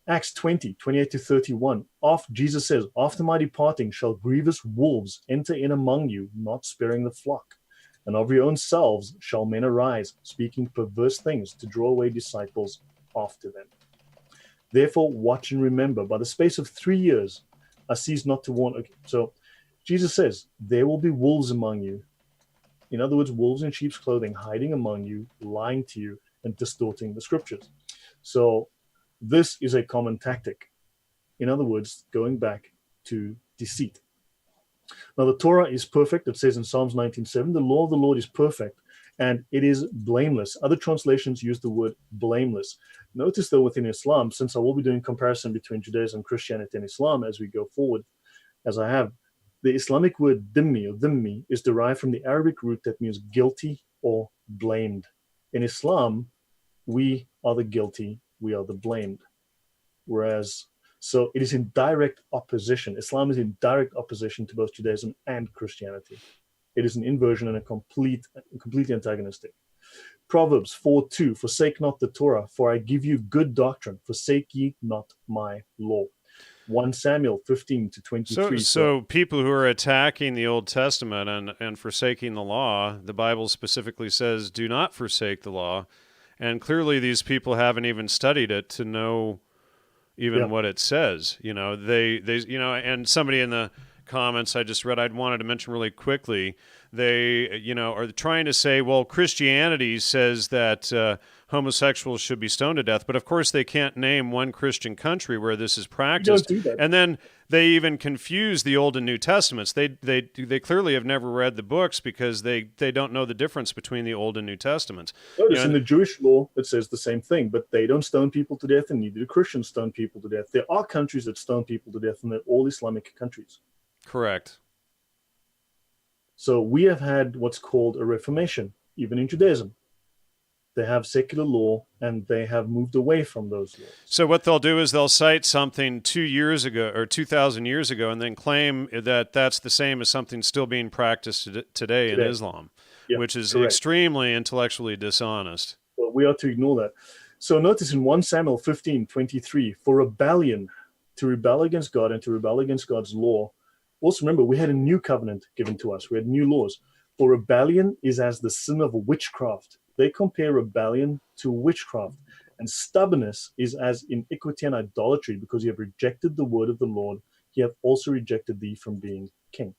Acts 20:28-31. Jesus says, after my departing shall grievous wolves enter in among you, not sparing the flock. And of your own selves shall men arise, speaking perverse things to draw away disciples after them. Therefore watch and remember, by the space of 3 years, I cease not to warn. Okay, so Jesus says, there will be wolves among you. In other words, wolves in sheep's clothing, hiding among you, lying to you, and distorting the scriptures. So this is a common tactic. In other words, going back to deceit. Now, the Torah is perfect. It says in Psalms 19:7, the law of the Lord is perfect, and it is blameless. Other translations use the word blameless. Notice though within Islam, since I will be doing comparison between Judaism, Christianity, and Islam as we go forward, as I have, the Islamic word dhimmi is derived from the Arabic root that means guilty or blamed. In Islam, we are the guilty, we are the blamed. Whereas, so it is in direct opposition. Islam is in direct opposition to both Judaism and Christianity. It is an inversion and completely antagonistic. Proverbs 4:2, forsake not the Torah, for I give you good doctrine, forsake ye not my law. 1 Samuel 15-23. So people who are attacking the Old Testament and forsaking the law, the Bible specifically says, do not forsake the law. And clearly these people haven't even studied it to know even what it says. They and somebody in the comments I just read, I'd wanted to mention really quickly, they, are trying to say, well, Christianity says that homosexuals should be stoned to death, but of course they can't name one Christian country where this is practiced. Don't do that. And then they even confuse the Old and New Testaments. They clearly have never read the books because they don't know the difference between the Old and New Testaments. Notice in the Jewish law it says the same thing, but they don't stone people to death, and neither do Christians stone people to death. There are countries that stone people to death, and they're all Islamic countries. Correct. So we have had what's called a reformation, even in Judaism. They have secular law, and they have moved away from those laws. So what they'll do is they'll cite something 2 years ago or 2,000 years ago and then claim that that's the same as something still being practiced today in Islam, which is extremely intellectually dishonest. Well, we are to ignore that. So notice in 1 Samuel 15:23, for rebellion, to rebel against God and to rebel against God's law. Also remember, we had a new covenant given to us. We had new laws. For rebellion is as the sin of witchcraft. They compare rebellion to witchcraft. And stubbornness is as iniquity and idolatry, because you have rejected the word of the Lord. He hath also rejected thee from being king.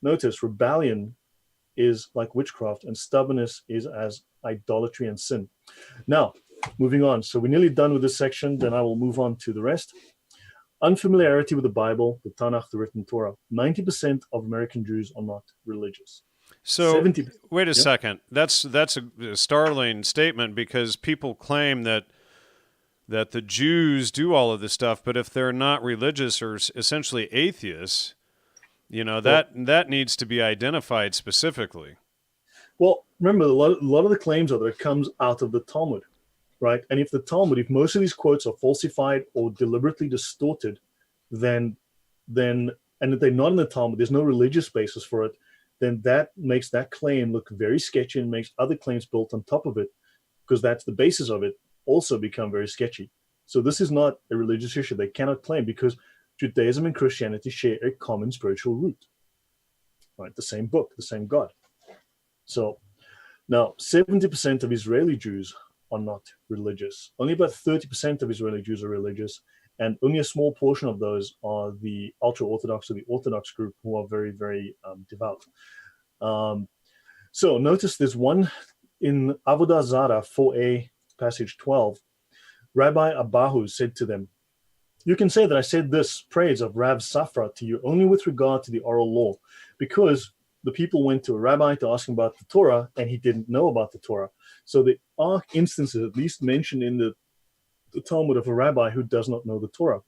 Notice, rebellion is like witchcraft, and stubbornness is as idolatry and sin. Now, moving on. So we're nearly done with this section. Then I will move on to the rest. Unfamiliarity with the Bible, the Tanakh, the written Torah. 90% of American Jews are not religious. So 70%. Wait a second. That's a startling statement, because people claim that the Jews do all of this stuff, but if they're not religious or essentially atheists, that needs to be identified specifically. Well, remember, a lot of the claims are that it comes out of the Talmud, right? And if most of these quotes are falsified or deliberately distorted, then and if they're not in the Talmud, there's no religious basis for it, then that makes that claim look very sketchy and makes other claims built on top of it, because that's the basis of it, also become very sketchy. So this is not a religious issue. They cannot claim, because Judaism and Christianity share a common spiritual root, right? The same book, the same God. So now 70% of Israeli Jews are not religious. Only about 30% of Israeli Jews are religious, and only a small portion of those are the ultra-Orthodox or the Orthodox group, who are very, very devout. So notice there's one in Avodah Zarah 4a, passage 12. Rabbi Abahu said to them, you can say that I said this praise of Rav Safra to you only with regard to the oral law, because the people went to a rabbi to ask him about the Torah, and he didn't know about the Torah. So there are instances, at least mentioned in the Talmud, of a rabbi who does not know the Torah.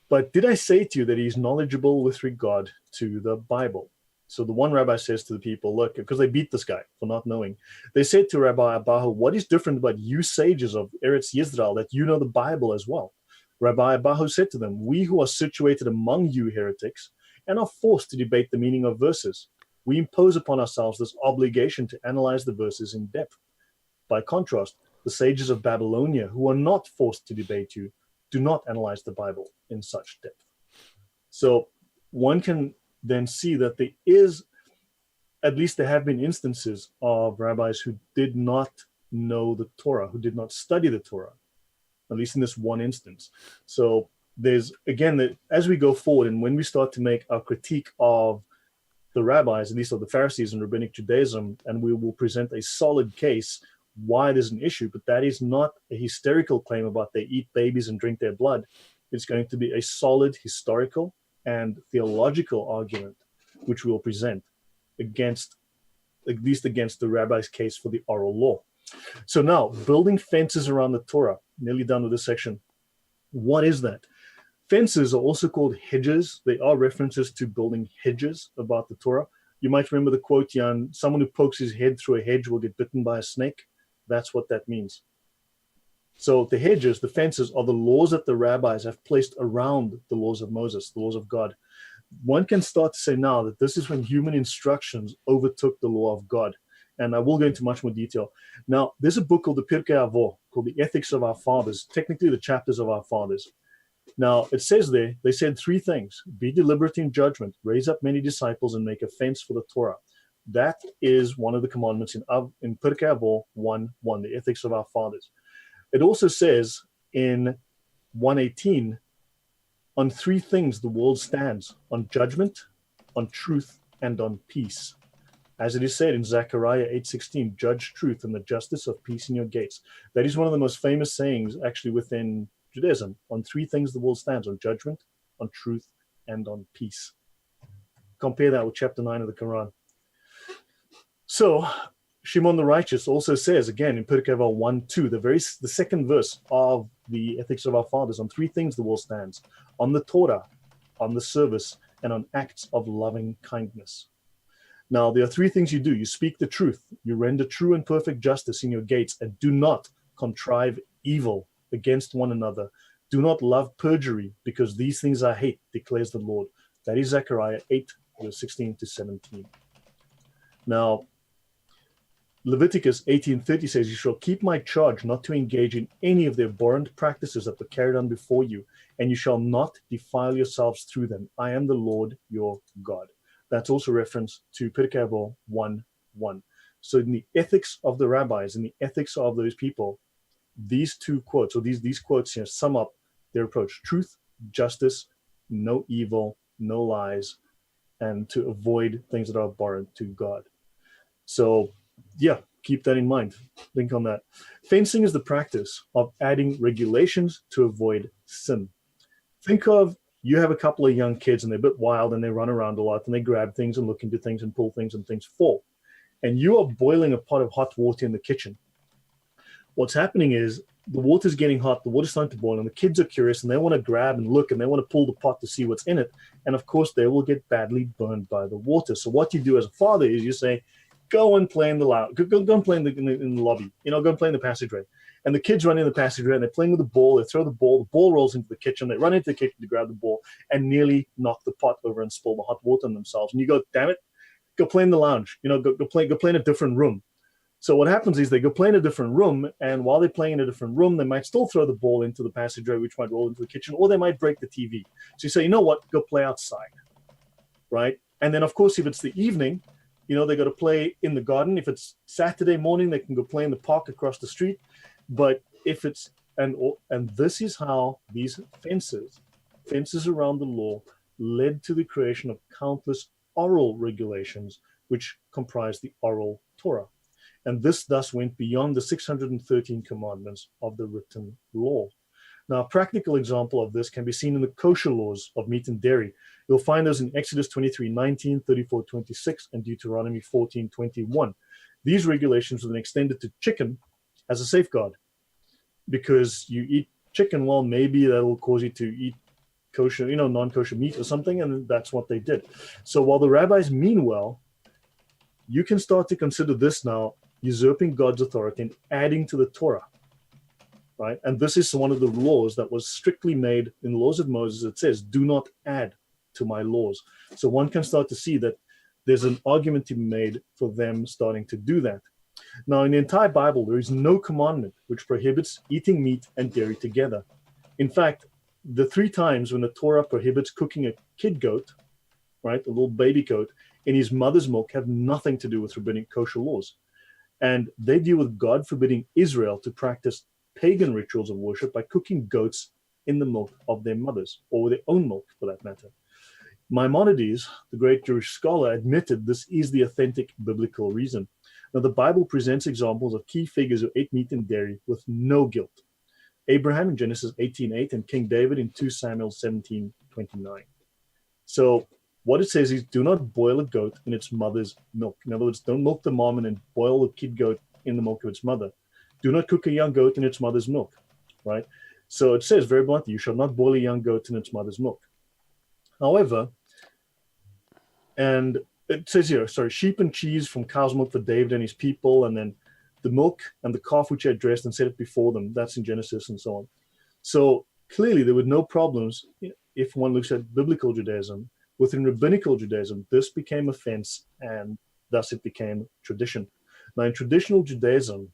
But did I say to you that he's knowledgeable with regard to the Bible? So the one rabbi says to the people, look, because they beat this guy for not knowing, they said to Rabbi Abahu, what is different about you sages of Eretz Yisrael that you know the Bible as well? Rabbi Abahu said to them, we who are situated among you heretics and are forced to debate the meaning of verses, we impose upon ourselves this obligation to analyze the verses in depth. By contrast, the sages of Babylonia, who are not forced to debate you, do not analyze the Bible in such depth. So one can then see that there is, at least there have been instances of rabbis who did not know the Torah, who did not study the Torah, at least in this one instance. So there's, again, as we go forward and when we start to make our critique of the rabbis, at least of the Pharisees and rabbinic Judaism, and we will present a solid case why there's an issue, but that is not a hysterical claim about they eat babies and drink their blood. It's going to be a solid historical and theological argument, which we will present against, at least against the rabbi's case for the oral law. So now, building fences around the Torah. Nearly done with this section. What is that? Fences are also called hedges. They are references to building hedges about the Torah. You might remember the quote, Jan, someone who pokes his head through a hedge will get bitten by a snake. That's what that means. So the hedges, the fences, are the laws that the rabbis have placed around the laws of Moses, the laws of God. One can start to say now that this is when human instructions overtook the law of God. And I will go into much more detail. Now, there's a book called the Pirkei Avot, called The Ethics of Our Fathers, technically the chapters of our fathers. Now, it says there, they said three things: be deliberate in judgment, raise up many disciples, and make a fence for the Torah. That is one of the commandments in Pirkei Avot 1:1, the ethics of our fathers. It also says in 1:18, on three things the world stands: on judgment, on truth, and on peace. As it is said in Zechariah 8:16, judge truth and the justice of peace in your gates. That is one of the most famous sayings actually within Judaism. On three things the world stands: on judgment, on truth, and on peace. Compare that with chapter 9 of the Quran. So Shimon the Righteous also says, again in Pirkei Avot 1:2, the second verse of the ethics of our fathers, on three things the world stands: on the Torah, on the service, and on acts of loving kindness. Now, there are three things you do. You speak the truth, you render true and perfect justice in your gates, and do not contrive evil against one another. Do not love perjury, because these things I hate, declares the Lord. That is Zechariah 8, verse 16 to 17. Now, Leviticus 18:30 says, you shall keep my charge not to engage in any of the abhorrent practices that were carried on before you, and you shall not defile yourselves through them. I am the Lord your God. That's also reference to Pirkei Avot 1:1. So in the ethics of the rabbis, in the ethics of those people, these two quotes, or these quotes here, sum up their approach: truth, justice, no evil, no lies, and to avoid things that are abhorrent to God. So yeah, keep that in mind. Think on that. Fencing is the practice of adding regulations to avoid sin. Think of, you have a couple of young kids and they're a bit wild and they run around a lot and they grab things and look into things and pull things and things fall. And you are boiling a pot of hot water in the kitchen. What's happening is the water's getting hot, the water's starting to boil, and the kids are curious and they want to grab and look and they want to pull the pot to see what's in it. And of course, they will get badly burned by the water. So what you do as a father is you say, go and play in the lounge, go and play in the lobby, go and play in the passageway. And the kids run in the passageway and they're playing with the ball. They throw the ball rolls into the kitchen. They run into the kitchen to grab the ball and nearly knock the pot over and spill the hot water on themselves. And you go, damn it, go play in the lounge. Go play in a different room. So what happens is they go play in a different room, and while they're playing in a different room, they might still throw the ball into the passageway, which might roll into the kitchen, or they might break the TV. So you say, you know what, go play outside, right? And then, of course, if it's the evening, they got to play in the garden. If it's Saturday morning, they can go play in the park across the street. But if it's, and this is how these fences around the law led to the creation of countless oral regulations, which comprise the oral Torah. And this thus went beyond the 613 commandments of the written law. Now, a practical example of this can be seen in the kosher laws of meat and dairy. You'll find those in Exodus 23:19, 34:26, and Deuteronomy 14:21. These regulations were then extended to chicken as a safeguard. Because you eat chicken, well, maybe that'll cause you to eat kosher, non-kosher meat or something, and that's what they did. So while the rabbis mean well, you can start to consider this now usurping God's authority and adding to the Torah, right? And this is one of the laws that was strictly made in the laws of Moses. It says, do not add to my laws. So one can start to see that there's an argument to be made for them starting to do that. Now, in the entire Bible, there is no commandment which prohibits eating meat and dairy together. In fact, the three times when the Torah prohibits cooking a kid goat, right, a little baby goat, in his mother's milk have nothing to do with rabbinic kosher laws. And they deal with God forbidding Israel to practice pagan rituals of worship by cooking goats in the milk of their mothers, or their own milk for that matter. Maimonides, the great Jewish scholar, admitted this is the authentic biblical reason. Now, the Bible presents examples of key figures who ate meat and dairy with no guilt. Abraham in Genesis 18:8 and King David in 2 Samuel 17:29. So what it says is, do not boil a goat in its mother's milk. In other words, don't milk the mom and then boil the kid goat in the milk of its mother. Do not cook a young goat in its mother's milk, right? So it says very bluntly, you shall not boil a young goat in its mother's milk. However, and it says here, sorry, sheep and cheese from cow's milk for David and his people, and then the milk and the calf which he had dressed and set it before them. That's in Genesis and so on. So clearly there were no problems if one looks at biblical Judaism. Within rabbinical Judaism, this became offense, and thus it became tradition. Now, in traditional Judaism,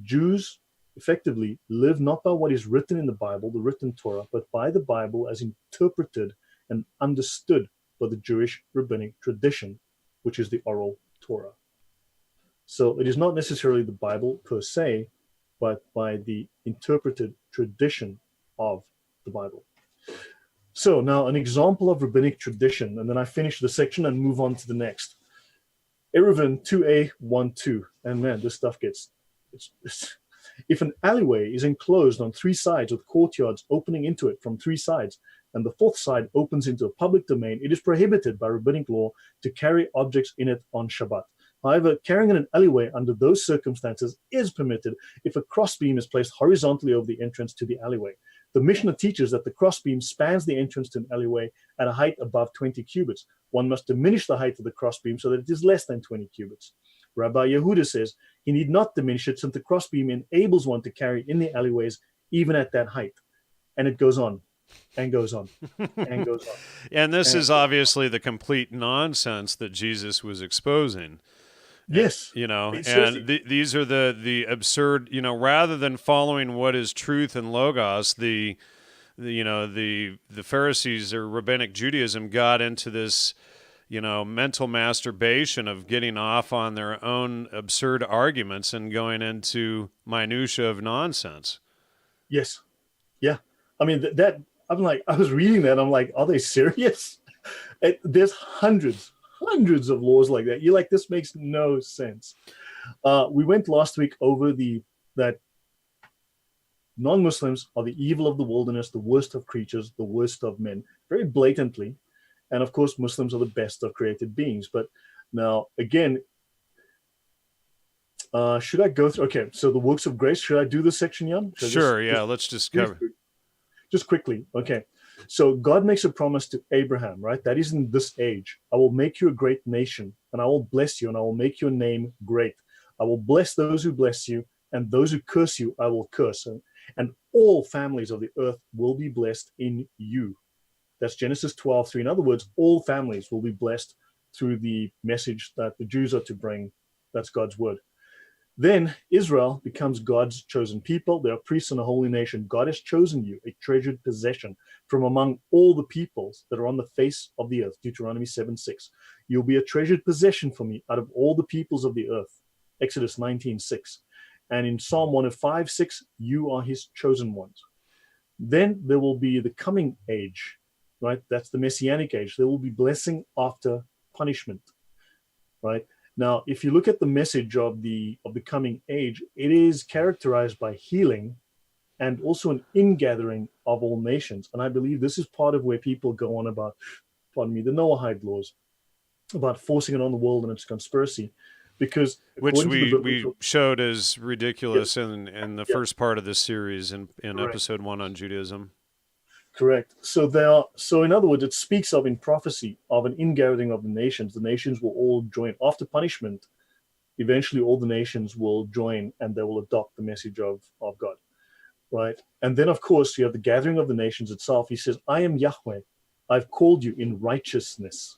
Jews effectively live not by what is written in the Bible, the written Torah, but by the Bible as interpreted and understood by the Jewish rabbinic tradition, which is the oral Torah. So it is not necessarily the Bible per se, but by the interpreted tradition of the Bible. So now an example of rabbinic tradition, and then I finish the section and move on to the next. Eruvin 2a12, and man, this stuff gets, if an alleyway is enclosed on 3 sides with courtyards opening into it from 3 sides, and the 4th side opens into a public domain, it is prohibited by rabbinic law to carry objects in it on Shabbat. However, carrying in an alleyway under those circumstances is permitted if a crossbeam is placed horizontally over the entrance to the alleyway. The Mishnah teaches that the crossbeam spans the entrance to an alleyway at a height above 20 cubits. One must diminish the height of the crossbeam so that it is less than 20 cubits. Rabbi Yehuda says he need not diminish it since the crossbeam enables one to carry in the alleyways even at that height. And it goes on and goes on and goes on. And this is obviously the complete nonsense that Jesus was exposing. Yes. These are the absurd, rather than following what is truth and logos, the Pharisees or rabbinic Judaism got into this, mental masturbation of getting off on their own absurd arguments and going into minutia of nonsense. Yes. Yeah. I mean, I was reading that. I'm like, are they serious? There's hundreds of laws like that. You're like, this makes no sense. We went last week over that non-Muslims are the evil of the wilderness, the worst of creatures, the worst of men, very blatantly. And of course, Muslims are the best of created beings. But now, again, should I go through? Okay, so the works of grace. Should I do this section, Jan? Sure, let's just cover. Just quickly, okay. So God makes a promise to Abraham, right? That is in this age. I will make you a great nation, and I will bless you, and I will make your name great. I will bless those who bless you, and those who curse you, I will curse. And all families of the earth will be blessed in you. That's Genesis 12:3. In other words, all families will be blessed through the message that the Jews are to bring. That's God's word. Then Israel becomes God's chosen people. They are priests and a holy nation. God has chosen you, a treasured possession from among all the peoples that are on the face of the earth. Deuteronomy 7:6. You'll be a treasured possession for me out of all the peoples of the earth. Exodus 19:6. And in Psalm 105:6, you are his chosen ones. Then there will be the coming age, right? That's the messianic age. There will be blessing after punishment, right? Now, if you look at the message of the coming age, it is characterized by healing and also an ingathering of all nations. And I believe this is part of where people go on about, the Noahide laws, about forcing it on the world and its conspiracy. Because which we showed as ridiculous in the first part of this series in episode 1 on Judaism. Correct. So in other words, it speaks of in prophecy of an ingathering of the nations. The nations will all join after punishment. Eventually, all the nations will join and they will adopt the message of God, right? And then, of course, you have the gathering of the nations itself. He says, "I am Yahweh. I've called you in righteousness,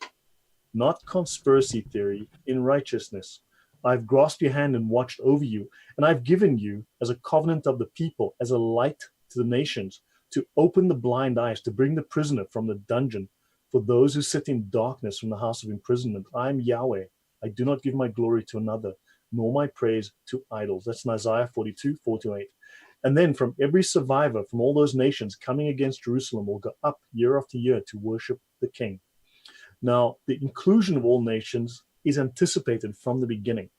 not conspiracy theory. In righteousness, I've grasped your hand and watched over you, and I've given you as a covenant of the people, as a light to the nations." To open the blind eyes, to bring the prisoner from the dungeon, for those who sit in darkness from the house of imprisonment. I am Yahweh. I do not give my glory to another, nor my praise to idols. That's in Isaiah 42:4-8. And then from every survivor from all those nations coming against Jerusalem will go up year after year to worship the King. Now, the inclusion of all nations is anticipated from the beginning,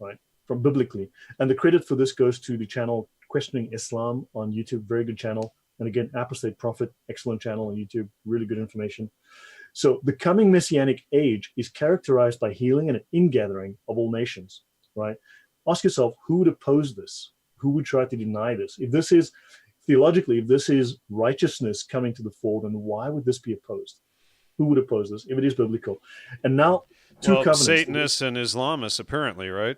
right? From biblically. And the credit for this goes to the channel Questioning Islam on YouTube, very good channel. And again, Apostate Prophet, excellent channel on YouTube, really good information. So the coming messianic age is characterized by healing and an ingathering of all nations, right? Ask yourself, who would oppose this? who would try to deny this? If this is, theologically, if this is righteousness coming to the fore, then why would this be opposed? Who would oppose this if it is biblical? And now, two covenants. Satanists and Islamists, apparently, right?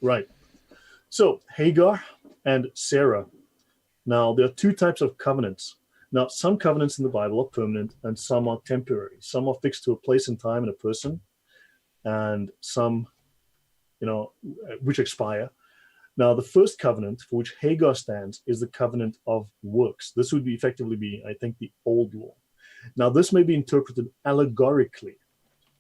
Right. So, Hagar and Sarah. Now, there are two types of covenants. Now, some covenants in the Bible are permanent and some are temporary. Some are fixed to a place and time and a person, and some, which expire. Now, the first covenant for which Hagar stands is the covenant of works. This would effectively be, I think, the old law. Now, this may be interpreted allegorically.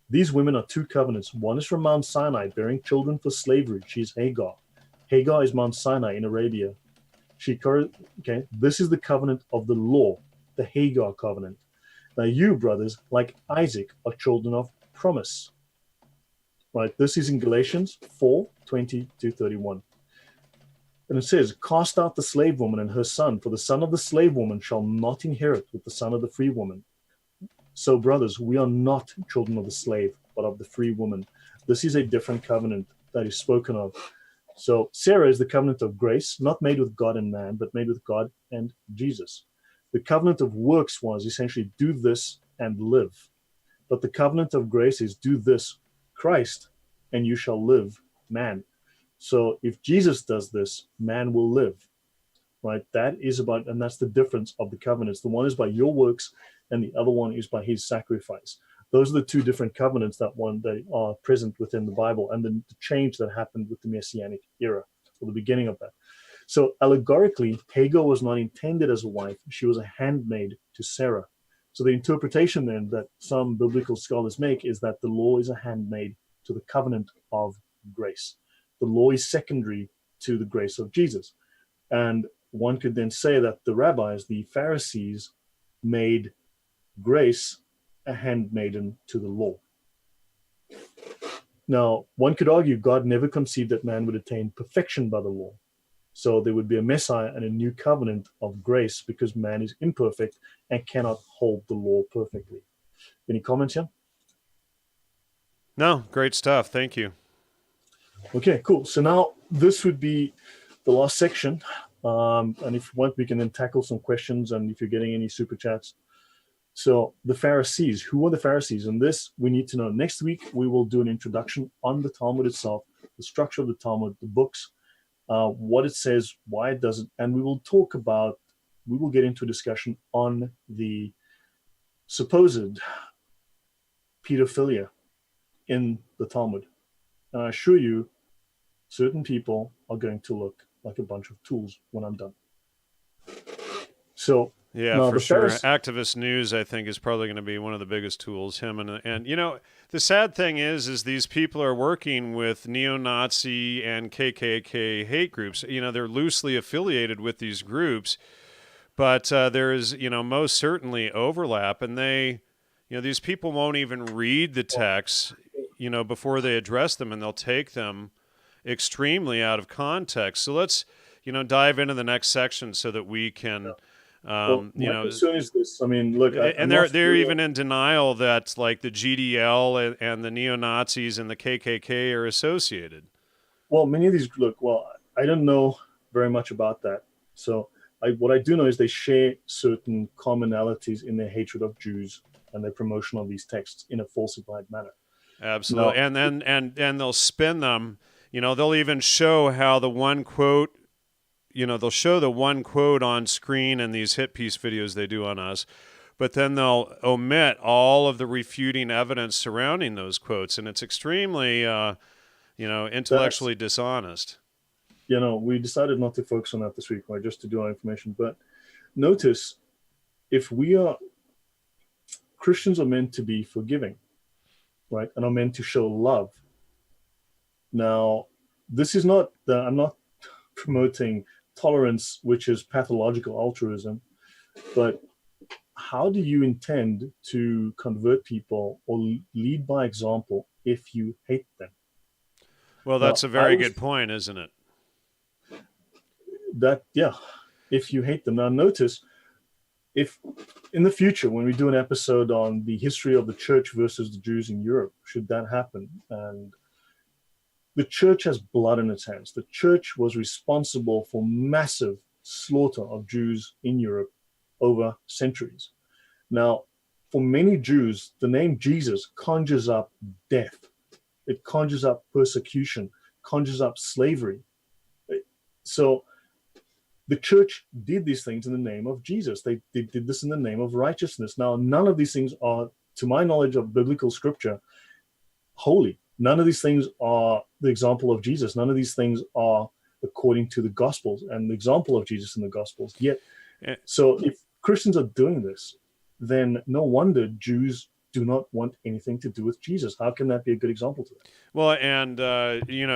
These women are two covenants. One is from Mount Sinai, bearing children for slavery. She's Hagar. Hagar is Mount Sinai in Arabia. This is the covenant of the law, the Hagar covenant. Now, you, brothers, like Isaac, are children of promise. Right? This is in Galatians 4:20-31. And it says, cast out the slave woman and her son, for the son of the slave woman shall not inherit with the son of the free woman. So, brothers, we are not children of the slave, but of the free woman. This is a different covenant that is spoken of. So, Sarah is the covenant of grace, not made with God and man, but made with God and Jesus. The covenant of works was essentially do this and live. But the covenant of grace is do this, Christ, and you shall live, man. So if Jesus does this, man will live, right? That is about, and that's the difference of the covenants. The one is by your works, and the other one is by his sacrifice. Those are the two different covenants that are present within the Bible, and the change that happened with the Messianic era, or the beginning of that. So allegorically, Hagar was not intended as a wife. She was a handmaid to Sarah. So the interpretation then that some biblical scholars make is that the law is a handmaid to the covenant of grace. The law is secondary to the grace of Jesus. And one could then say that the rabbis, the Pharisees, made grace a handmaiden to the law. Now, one could argue God never conceived that man would attain perfection by the law. So there would be a Messiah and a new covenant of grace because man is imperfect and cannot hold the law perfectly. Any comments here? No, great stuff. Thank you. Okay, cool. So now this would be the last section. And if you want, we can then tackle some questions and if you're getting any super chats. So the Pharisees, who are the Pharisees? And this we need to know. Next week, we will do an introduction on the Talmud itself, the structure of the Talmud, the books, what it says, why it doesn't. And we will get into a discussion on the supposed pedophilia in the Talmud. And I assure you, certain people are going to look like a bunch of tools when I'm done. So yeah, for sure. Activist News, I think, is probably going to be one of the biggest tools. Him and the sad thing is these people are working with neo-Nazi and KKK hate groups. They're loosely affiliated with these groups, but there is most certainly overlap, and these people won't even read the texts before they address them, and they'll take them extremely out of context. So let's dive into the next section so that we can. My concern is this. I mean, look, and they're even in denial that like the GDL and the neo-Nazis and the KKK are associated. Well, many of these I don't know very much about that. So what I do know is they share certain commonalities in their hatred of Jews and their promotion of these texts in a falsified manner. Absolutely, and they'll spin them. They'll even show how the one quote. They'll show the one quote on screen in these hit piece videos they do on us, but then they'll omit all of the refuting evidence surrounding those quotes, and it's extremely, intellectually dishonest. We decided not to focus on that this week, right, just to do our information. But notice, Christians are meant to be forgiving, right, and are meant to show love. Now, this is not, I'm not promoting tolerance, which is pathological altruism, but how do you intend to convert people or lead by example if you hate them? Well, that's a very good point, isn't it? If you hate them. Now notice, if in the future, when we do an episode on the history of the church versus the Jews in Europe, should that happen, and the church has blood in its hands. The church was responsible for massive slaughter of Jews in Europe over centuries. Now, for many Jews, the name Jesus conjures up death. It conjures up persecution, conjures up slavery. So the church did these things in the name of Jesus. They did this in the name of righteousness. Now, none of these things are, to my knowledge of biblical scripture, holy. None of these things are the example of Jesus. None of these things are according to the Gospels and the example of Jesus in the Gospels. Yet, so if Christians are doing this, then no wonder Jews do not want anything to do with Jesus. How can that be a good example to them? Well, and,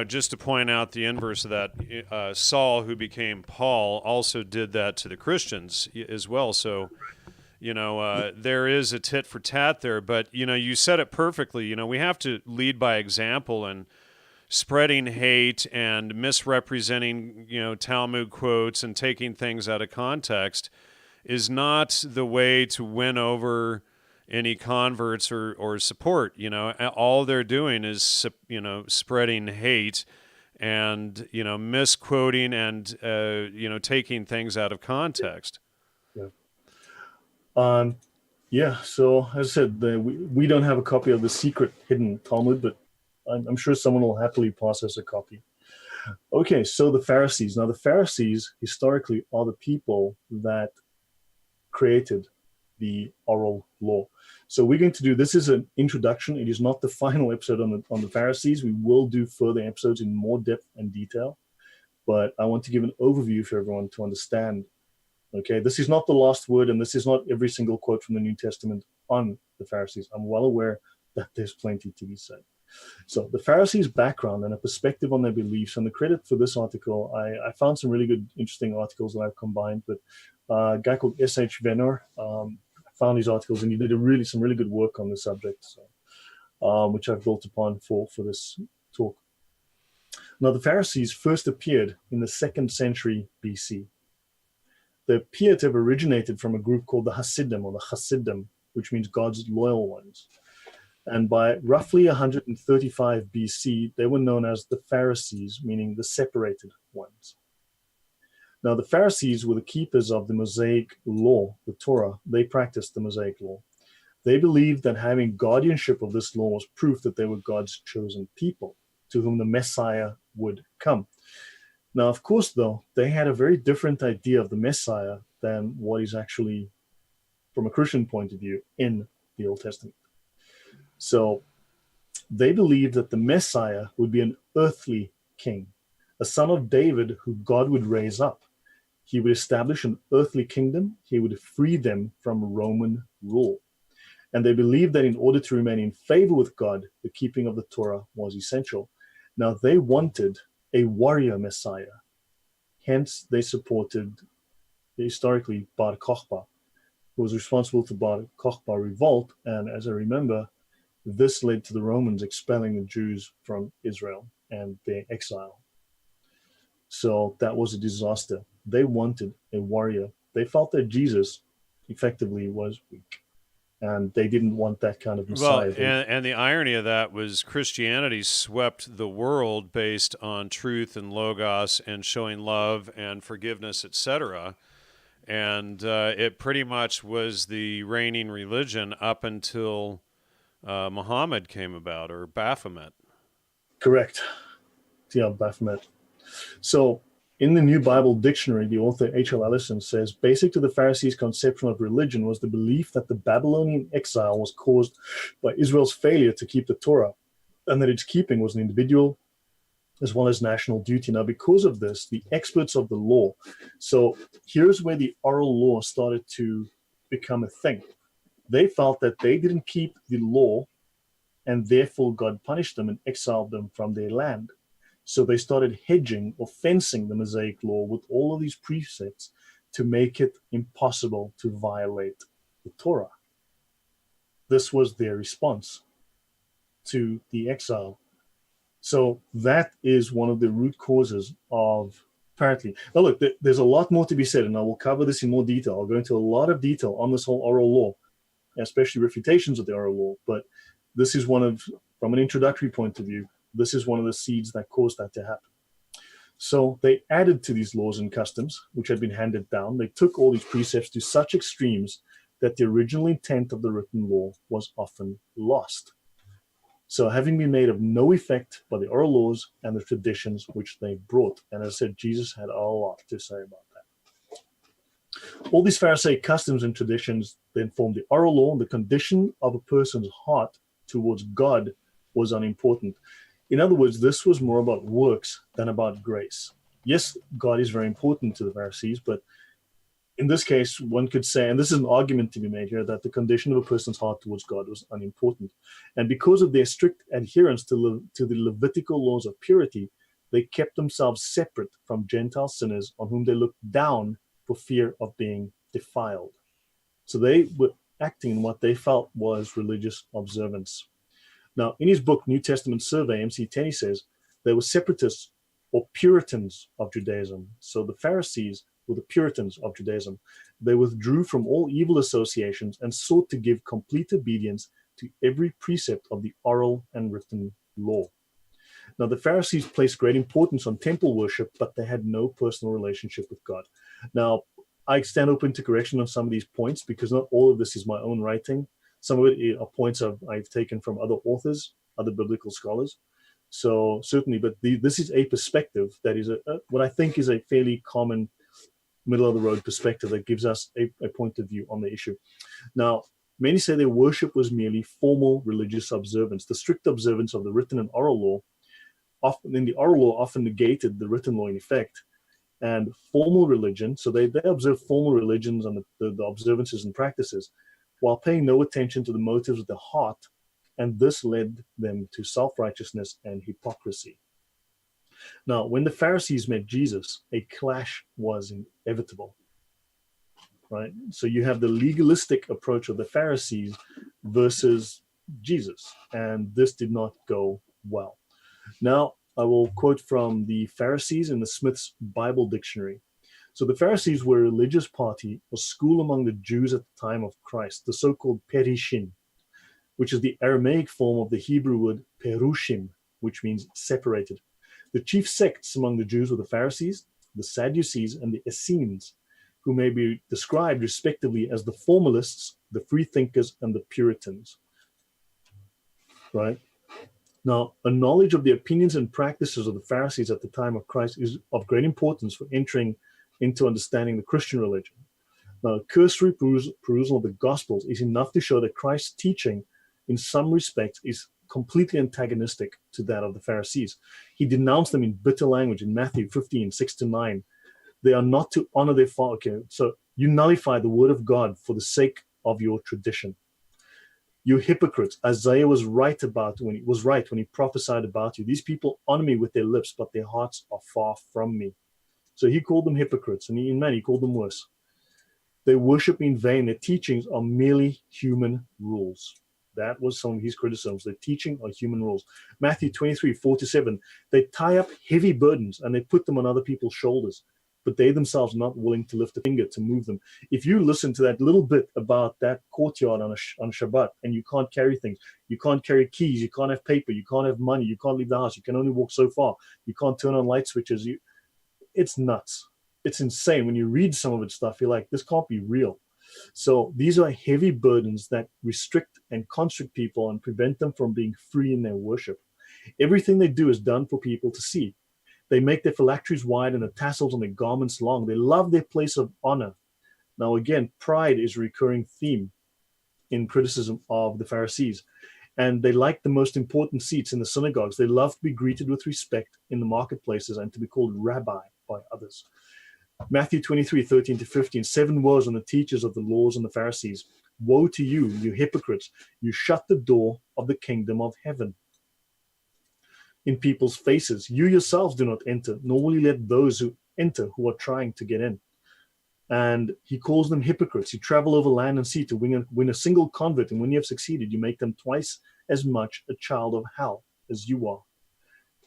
just to point out the inverse of that, Saul, who became Paul, also did that to the Christians as well. So, there is a tit for tat there. But, you said it perfectly. We have to lead by example, and spreading hate and misrepresenting, Talmud quotes and taking things out of context is not the way to win over any converts or support. All they're doing is, spreading hate and, misquoting and, taking things out of context. Yeah. So as I said, we don't have a copy of the secret hidden Talmud, but I'm sure someone will happily pass us a copy. Okay, so the Pharisees. Now, the Pharisees historically are the people that created the oral law. So we're going to do, this is an introduction. It is not the final episode on the Pharisees. We will do further episodes in more depth and detail, but I want to give an overview for everyone to understand. Okay, this is not the last word, and this is not every single quote from the New Testament on the Pharisees. I'm well aware that there's plenty to be said. So the Pharisees' background and a perspective on their beliefs, and the credit for this article, I found some really good, interesting articles that I've combined with a guy called S.H. Venor. I found these articles, and he did some really good work on the subject, so, which I've built upon for this talk. Now, the Pharisees first appeared in the 2nd century BC. They appear to have originated from a group called the Hasidim, or the Hasidim, which means God's loyal ones. And by roughly 135 BC, they were known as the Pharisees, meaning the separated ones. Now, the Pharisees were the keepers of the Mosaic law, the Torah. They practiced the Mosaic law. They believed that having guardianship of this law was proof that they were God's chosen people, to whom the Messiah would come. Now, of course, though, they had a very different idea of the Messiah than what is actually, from a Christian point of view, in the Old Testament. So they believed that the Messiah would be an earthly king, a son of David who God would raise up. He would establish an earthly kingdom. He would free them from Roman rule. And they believed that in order to remain in favor with God, the keeping of the Torah was essential. Now, they wanted a warrior Messiah. Hence, they supported, historically, Bar Kokhba, who was responsible for Bar Kokhba revolt. And as I remember, this led to the Romans expelling the Jews from Israel and their exile. So that was a disaster. They wanted a warrior. They felt that Jesus effectively was weak, and they didn't want that kind of Messiah. Well, and the irony of that was Christianity swept the world based on truth and logos and showing love and forgiveness, etc. And it pretty much was the reigning religion up until Muhammad came about, or Baphomet. Correct. Yeah, Baphomet. So in the New Bible Dictionary, the author H.L. Ellison says, basic to the Pharisees' conception of religion was the belief that the Babylonian exile was caused by Israel's failure to keep the Torah, and that its keeping was an individual as well as national duty. Now, because of this, the experts of the law, so here's where the oral law started to become a thing. They felt that they didn't keep the law, and therefore God punished them and exiled them from their land. So they started hedging or fencing the Mosaic law with all of these precepts to make it impossible to violate the Torah. This was their response to the exile. So that is one of the root causes of, apparently. Now look, there's a lot more to be said, and I will cover this in more detail. I'll go into a lot of detail on this whole oral law, especially refutations of the oral law. But this is one of, from an introductory point of view, this is one of the seeds that caused that to happen. So they added to these laws and customs, which had been handed down. They took all these precepts to such extremes that the original intent of the written law was often lost. So having been made of no effect by the oral laws and the traditions which they brought. And as I said, Jesus had a lot to say about that. All these Pharisaic customs and traditions then formed the oral law. The condition of a person's heart towards God was unimportant. In other words, this was more about works than about grace. Yes, God is very important to the Pharisees, but in this case, one could say, and this is an argument to be made here, that the condition of a person's heart towards God was unimportant. And because of their strict adherence to the Levitical laws of purity, they kept themselves separate from Gentile sinners on whom they looked down for fear of being defiled. So they were acting in what they felt was religious observance. Now, in his book, New Testament Survey, MC Tenney says, they were separatists or Puritans of Judaism. So the Pharisees were the Puritans of Judaism. They withdrew from all evil associations and sought to give complete obedience to every precept of the oral and written law. Now, the Pharisees placed great importance on temple worship, but they had no personal relationship with God. Now, I stand open to correction on some of these points because not all of this is my own writing. Some of it are points I've taken from other authors, other biblical scholars. So certainly, but this is a perspective that is what I think is a fairly common middle of the road perspective that gives us a point of view on the issue. Now, many say their worship was merely formal religious observance. The strict observance of the written and oral law, the oral law often negated the written law in effect. And formal religion, so they observe formal religions and the observances and practices, while paying no attention to the motives of the heart, and this led them to self-righteousness and hypocrisy. Now, when the Pharisees met Jesus, a clash was inevitable, right? So you have the legalistic approach of the Pharisees versus Jesus, and this did not go well. Now, I will quote from the Pharisees in the Smith's Bible Dictionary. So the Pharisees were a religious party or school among the Jews at the time of Christ, the so-called Perishim, which is the Aramaic form of the Hebrew word Perushim, which means separated. The chief sects among the Jews were the Pharisees, the Sadducees, and the Essenes, who may be described respectively as the formalists, the freethinkers, and the Puritans. Right? Now, a knowledge of the opinions and practices of the Pharisees at the time of Christ is of great importance for entering into understanding the Christian religion. Now, a cursory perusal of the Gospels is enough to show that Christ's teaching, in some respects, is completely antagonistic to that of the Pharisees. He denounced them in bitter language in Matthew 15, 6-9. They are not to honor their father. Okay, so you nullify the word of God for the sake of your tradition. You hypocrites, Isaiah was right when he prophesied about you. These people honor me with their lips, but their hearts are far from me. So he called them hypocrites, and he called them worse. They worship in vain. Their teachings are merely human rules. That was some of his criticisms. Their teaching are human rules. Matthew 23, 4-7, they tie up heavy burdens and they put them on other people's shoulders, but they themselves are not willing to lift a finger to move them. If you listen to that little bit about that courtyard on Shabbat, and you can't carry things, you can't carry keys, you can't have paper, you can't have money, you can't leave the house, you can only walk so far, you can't turn on light switches, it's nuts. It's insane. When you read some of its stuff, you're like, this can't be real. So these are heavy burdens that restrict and constrict people and prevent them from being free in their worship. Everything they do is done for people to see. They make their phylacteries wide and the tassels on their garments long. They love their place of honor. Now, again, pride is a recurring theme in criticism of the Pharisees. And they like the most important seats in the synagogues. They love to be greeted with respect in the marketplaces and to be called rabbi by others. Matthew 23, 13-15, 7 woes on the teachers of the laws and the Pharisees. Woe to you, you hypocrites! You shut the door of the kingdom of heaven in people's faces. You yourselves do not enter, nor will you let those who enter who are trying to get in. And he calls them hypocrites. You travel over land and sea to win a single convert, and when you have succeeded, you make them twice as much a child of hell as you are.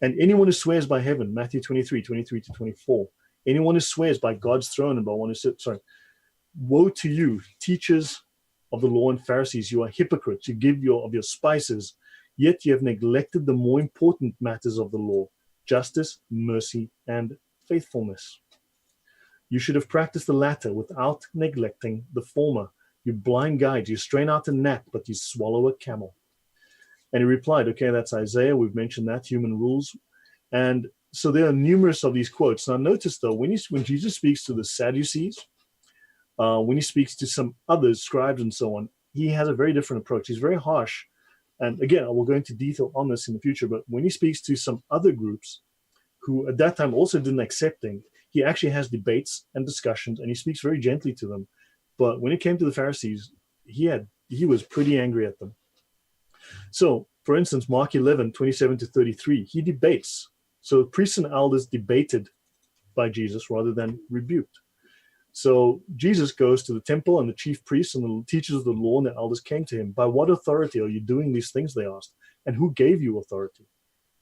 And anyone who swears by heaven, Matthew 23, 23-24, anyone who swears by God's throne and by one who sits, woe to you, teachers of the law and Pharisees, you are hypocrites. You give of your spices, Yet you have neglected the more important matters of the law: justice, mercy, and faithfulness. You should have practiced the latter without neglecting the former. You blind guides, you strain out a gnat, but you swallow a camel. And he replied, okay, that's Isaiah. We've mentioned that, human rules. And so there are numerous of these quotes. Now notice though, when Jesus speaks to the Sadducees, when he speaks to some others, scribes and so on, he has a very different approach. He's very harsh. And again, I will go into detail on this in the future, but when he speaks to some other groups who at that time also didn't accept him, he actually has debates and discussions, and he speaks very gently to them. But when it came to the Pharisees, he was pretty angry at them. So, for instance, Mark 11, 27 to 33, he debates. So priests and elders debated by Jesus rather than rebuked. So Jesus goes to the temple, and the chief priests and the teachers of the law and the elders came to him. By what authority are you doing these things, they asked. And who gave you authority?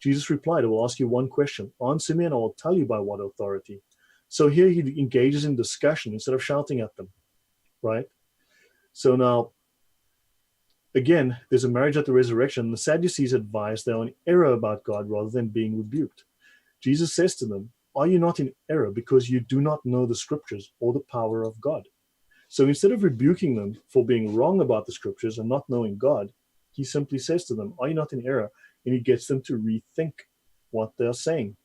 Jesus replied, I will ask you one question. Answer me and I will tell you by what authority. So here he engages in discussion instead of shouting at them, right? So now, again, there's a marriage at the resurrection. The Sadducees advise they're in error about God rather than being rebuked. Jesus says to them, are you not in error because you do not know the scriptures or the power of God? So instead of rebuking them for being wrong about the scriptures and not knowing God, he simply says to them, are you not in error? And he gets them to rethink what they're saying,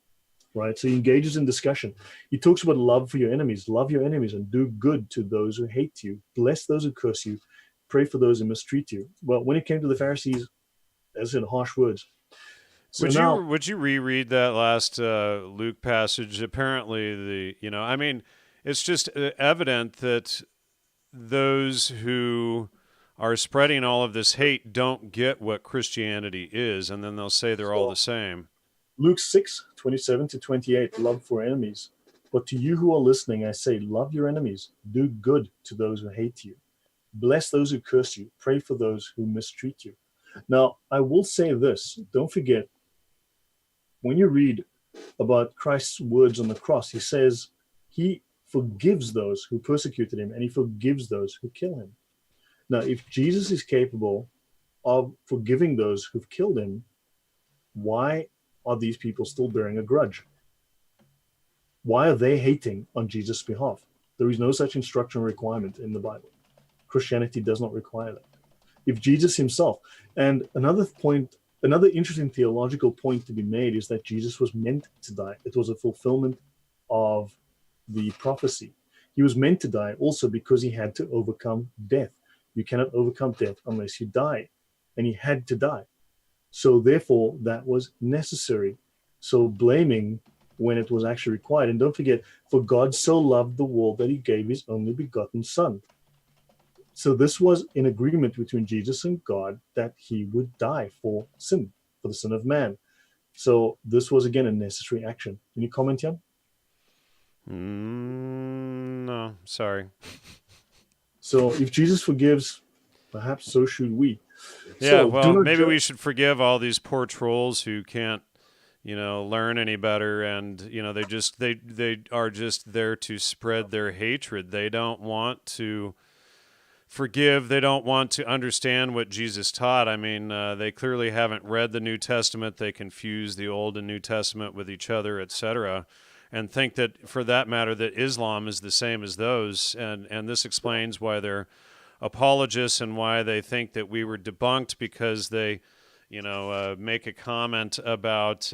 right? So he engages in discussion. He talks about love for your enemies. Love your enemies and do good to those who hate you. Bless those who curse you. Pray for those who mistreat you. Well, when it came to the Pharisees, as in harsh words. So would you reread that last Luke passage? Apparently, it's just evident that those who are spreading all of this hate don't get what Christianity is, and then they'll say they're all the same. Luke 6, 27 to 28, love for enemies. But to you who are listening, I say, love your enemies. Do good to those who hate you. Bless those who curse you. Pray for those who mistreat you. Now, I will say this. Don't forget, when you read about Christ's words on the cross, he says he forgives those who persecuted him and he forgives those who kill him. Now, if Jesus is capable of forgiving those who've killed him, why are these people still bearing a grudge? Why are they hating on Jesus' behalf? There is no such instruction or requirement in the Bible. Christianity does not require that. If Jesus himself, and another interesting theological point to be made is that Jesus was meant to die. It was a fulfillment of the prophecy. He was meant to die also because he had to overcome death. You cannot overcome death unless you die. And he had to die. So therefore, that was necessary. So blaming when it was actually required. And don't forget, for God so loved the world that he gave his only begotten son. So this was in agreement between Jesus and God that he would die for sin, for the sin of man. So this was, again, a necessary action. Any comment, Jan? No, sorry. So if Jesus forgives, perhaps so should we. Yeah, so, well, maybe we should forgive all these poor trolls who can't, learn any better, and they are just there to spread their hatred. They don't want to forgive. They don't want to understand what Jesus taught. I mean, they clearly haven't read the New Testament. They confuse the Old and New Testament with each other, etc., and think that, for that matter, that Islam is the same as those. And this explains why they're apologists and why they think that we were debunked, because they, make a comment about,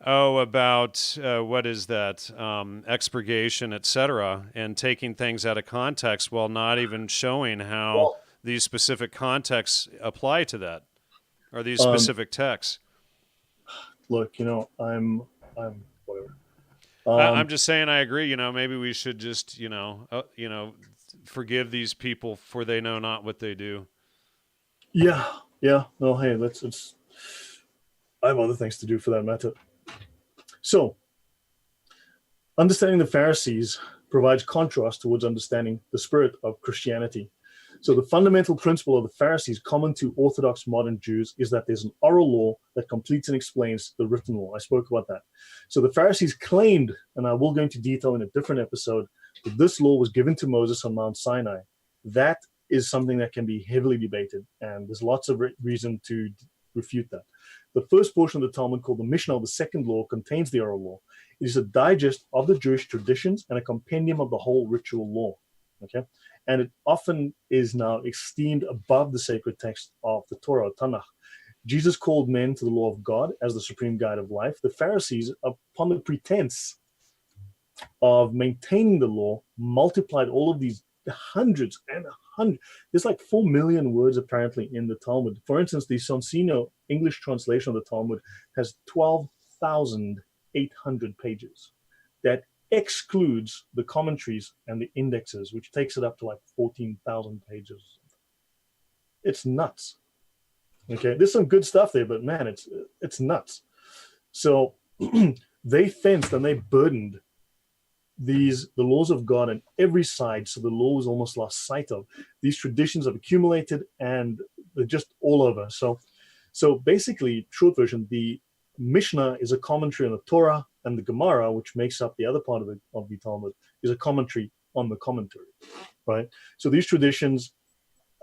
what is that, expurgation, etc., and taking things out of context while not even showing how these specific contexts apply to that, or these specific texts. Look, I'm whatever. I'm just saying, I agree. Maybe we should just, forgive these people, for they know not what they do. Yeah. No, hey, I have other things to do for that matter. So, understanding the Pharisees provides contrast towards understanding the spirit of Christianity. So the fundamental principle of the Pharisees, common to Orthodox modern Jews, is that there's an oral law that completes and explains the written law. I spoke about that. So the Pharisees claimed, and I will go into detail in a different episode, that this law was given to Moses on Mount Sinai. That is something that can be heavily debated, and there's lots of reason to refute that. The first portion of the Talmud, called the Mishnah, the second law, contains the oral law. It is a digest of the Jewish traditions and a compendium of the whole ritual law. Okay, and it often is now esteemed above the sacred text of the Torah, Tanakh. Jesus called men to the law of God as the supreme guide of life. The Pharisees, upon the pretense of maintaining the law, multiplied all of these hundreds and hundreds. There's like 4 million words apparently in the Talmud. For instance, the Sonsino English translation of the Talmud has 12,800 pages. That excludes the commentaries and the indexes, which takes it up to like 14,000 pages. It's nuts. Okay, there's some good stuff there, but man, it's nuts. So they fenced and they burdened the laws of God on every side, so the law was almost lost sight of. These traditions have accumulated and they're just all over. So basically, short version, the Mishnah is a commentary on the Torah, and the Gemara, which makes up the other part of the Talmud, is a commentary on the commentary, right? So these traditions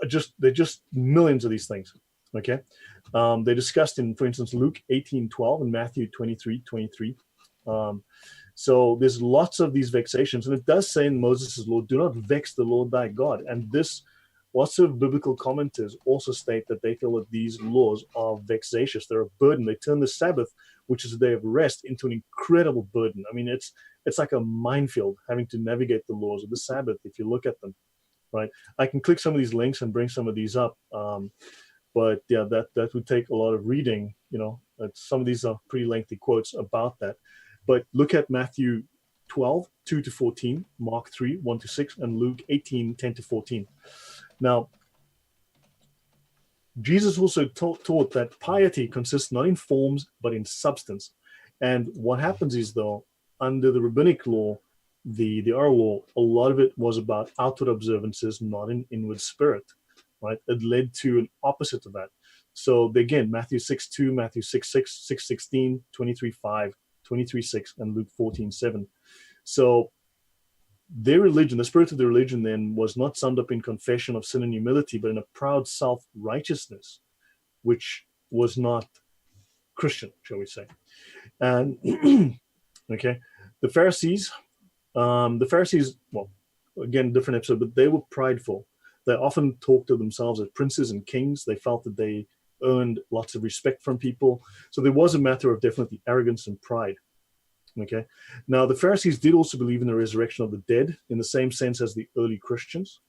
are they're just millions of these things. Okay, they're discussed in, for instance, Luke 18:12 and Matthew 23:23. So there's lots of these vexations, and it does say in Moses' law, do not vex the Lord thy God. And this, lots of biblical commenters also state that they feel that these laws are vexatious. They're a burden. They turn the Sabbath, which is a day of rest, into an incredible burden. I mean, it's like a minefield having to navigate the laws of the Sabbath if you look at them, right? I can click some of these links and bring some of these up. But yeah, that would take a lot of reading. Some of these are pretty lengthy quotes about that. But look at Matthew 12, 2-14, Mark 3, 1-6, and Luke 18, 10-14. Now, Jesus also taught that piety consists not in forms, but in substance. And what happens is, though, under the rabbinic law, the oral law, a lot of it was about outward observances, not an inward spirit, right? It led to an opposite of that. So again, Matthew 6:2, Matthew 6:6, 6:16, 23:5, 23:6, and Luke 14:7. So their religion, the spirit of the religion then, was not summed up in confession of sin and humility, but in a proud self-righteousness, which was not Christian, shall we say. And okay, the Pharisees, well, again, different episode, but they were prideful. They often talked to themselves as princes and kings. They felt that they earned lots of respect from people. So there was a matter of definitely arrogance and pride. Okay. Now, the Pharisees did also believe in the resurrection of the dead in the same sense as the early Christians.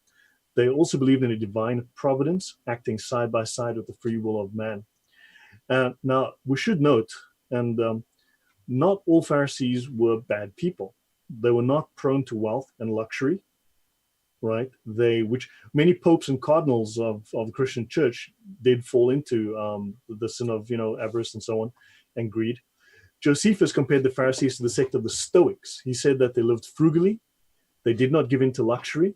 They also believed in a divine providence acting side by side with the free will of man. Now, we should note, and not all Pharisees were bad people. They were not prone to wealth and luxury, right? Which many popes and cardinals of the Christian church did fall into the sin of, avarice and so on, and greed. Josephus compared the Pharisees to the sect of the Stoics. He said that they lived frugally, they did not give in to luxury,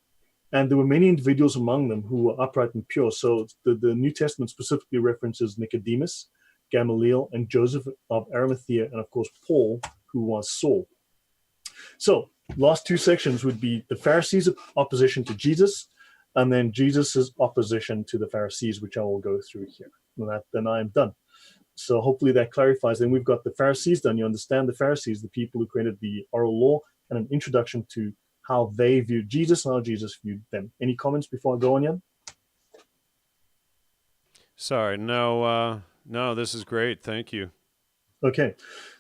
and there were many individuals among them who were upright and pure. So the New Testament specifically references Nicodemus, Gamaliel, and Joseph of Arimathea, and of course Paul, who was Saul. So last two sections would be the Pharisees' opposition to Jesus, and then Jesus's opposition to the Pharisees, which I will go through here. And then I am done. So hopefully that clarifies. Then we've got the Pharisees done. You understand the Pharisees, the people who created the oral law, and an introduction to how they viewed Jesus and how Jesus viewed them. Any comments before I go on, Jan? Sorry, no, this is great. Thank you. Okay,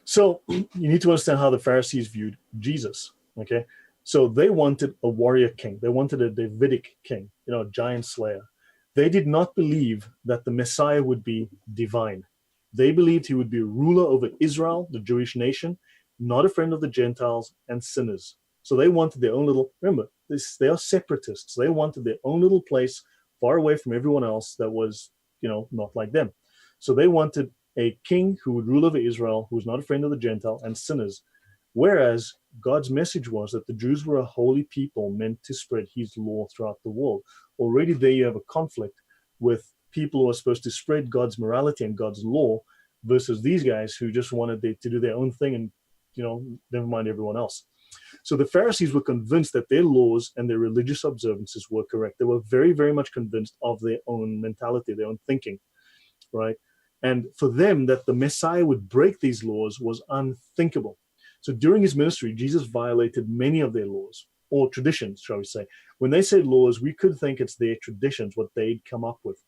so you need to understand how the Pharisees viewed Jesus. Okay, so they wanted a warrior king. They wanted a Davidic king, a giant slayer. They did not believe that the Messiah would be divine. They believed he would be a ruler over Israel, the Jewish nation, not a friend of the Gentiles and sinners. So they wanted their own little, remember, they are separatists. They wanted their own little place far away from everyone else that was, not like them. So they wanted a king who would rule over Israel, who was not a friend of the Gentile and sinners. Whereas God's message was that the Jews were a holy people meant to spread his law throughout the world. Already there you have a conflict with people who are supposed to spread God's morality and God's law versus these guys who just wanted to do their own thing and, never mind everyone else. So the Pharisees were convinced that their laws and their religious observances were correct. They were very, very much convinced of their own mentality, their own thinking, right? And for them, that the Messiah would break these laws was unthinkable. So during his ministry, Jesus violated many of their laws, or traditions, shall we say. When they said laws, we could think it's their traditions, what they'd come up with.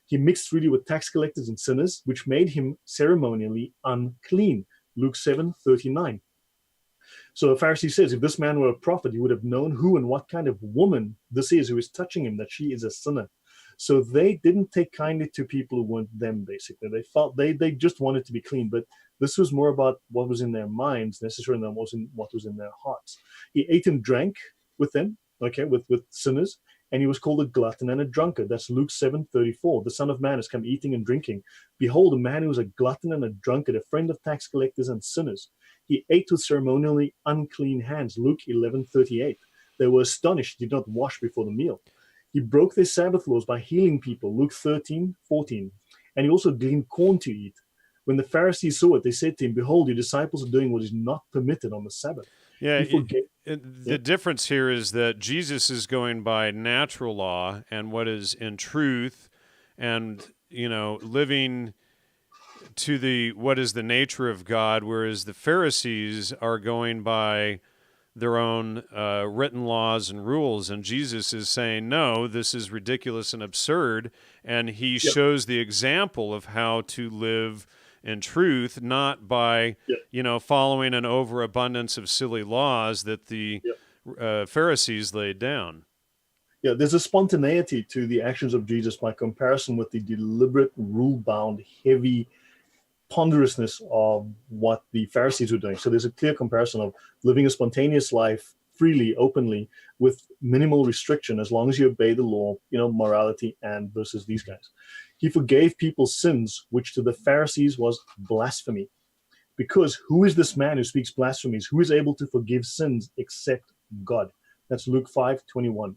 He mixed freely with tax collectors and sinners, which made him ceremonially unclean. Luke 7:39. So a Pharisee says, if this man were a prophet, he would have known who and what kind of woman this is who is touching him, that she is a sinner. So they didn't take kindly to people who weren't them, basically. They felt they just wanted to be clean, but this was more about what was in their minds necessarily than what was in their hearts. He ate and drank with them, okay, with sinners, and he was called a glutton and a drunkard. That's Luke 7:34. The Son of Man has come eating and drinking. Behold, a man who was a glutton and a drunkard, a friend of tax collectors and sinners. He ate with ceremonially unclean hands. Luke 11:38. They were astonished, did not wash before the meal. He broke their Sabbath laws by healing people. Luke 13:14. And he also gleaned corn to eat. When the Pharisees saw it, they said to him, behold, your disciples are doing what is not permitted on the Sabbath. Yeah, the difference here is that Jesus is going by natural law and what is in truth, and living to what is the nature of God, whereas the Pharisees are going by their own written laws and rules, and Jesus is saying, no, this is ridiculous and absurd, and he shows the example of how to live in truth, not by following an overabundance of silly laws that the Pharisees laid down. Yeah, there's a spontaneity to the actions of Jesus by comparison with the deliberate, rule-bound, heavy ponderousness of what the Pharisees were doing. So there's a clear comparison of living a spontaneous life freely, openly, with minimal restriction, as long as you obey the law, morality, and versus these guys. He forgave people's sins, which to the Pharisees was blasphemy. Because who is this man who speaks blasphemies? Who is able to forgive sins except God? That's Luke 5:21.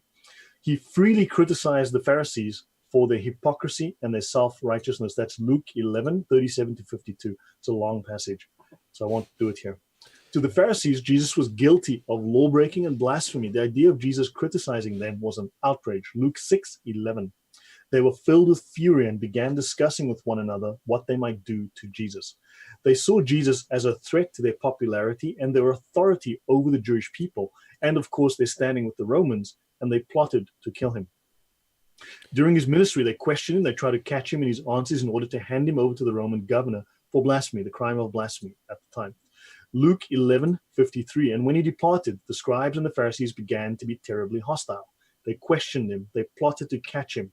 He freely criticized the Pharisees for their hypocrisy and their self-righteousness. That's Luke 11:37-52. It's a long passage, so I won't do it here. To the Pharisees, Jesus was guilty of law-breaking and blasphemy. The idea of Jesus criticizing them was an outrage. Luke 6:11. They were filled with fury and began discussing with one another what they might do to Jesus. They saw Jesus as a threat to their popularity and their authority over the Jewish people, and of course their standing with the Romans, and they plotted to kill him. During his ministry, they questioned him, they tried to catch him in his answers in order to hand him over to the Roman governor for blasphemy, the crime of blasphemy at the time. Luke 11:53, and when he departed, the scribes and the Pharisees began to be terribly hostile. They questioned him, they plotted to catch him,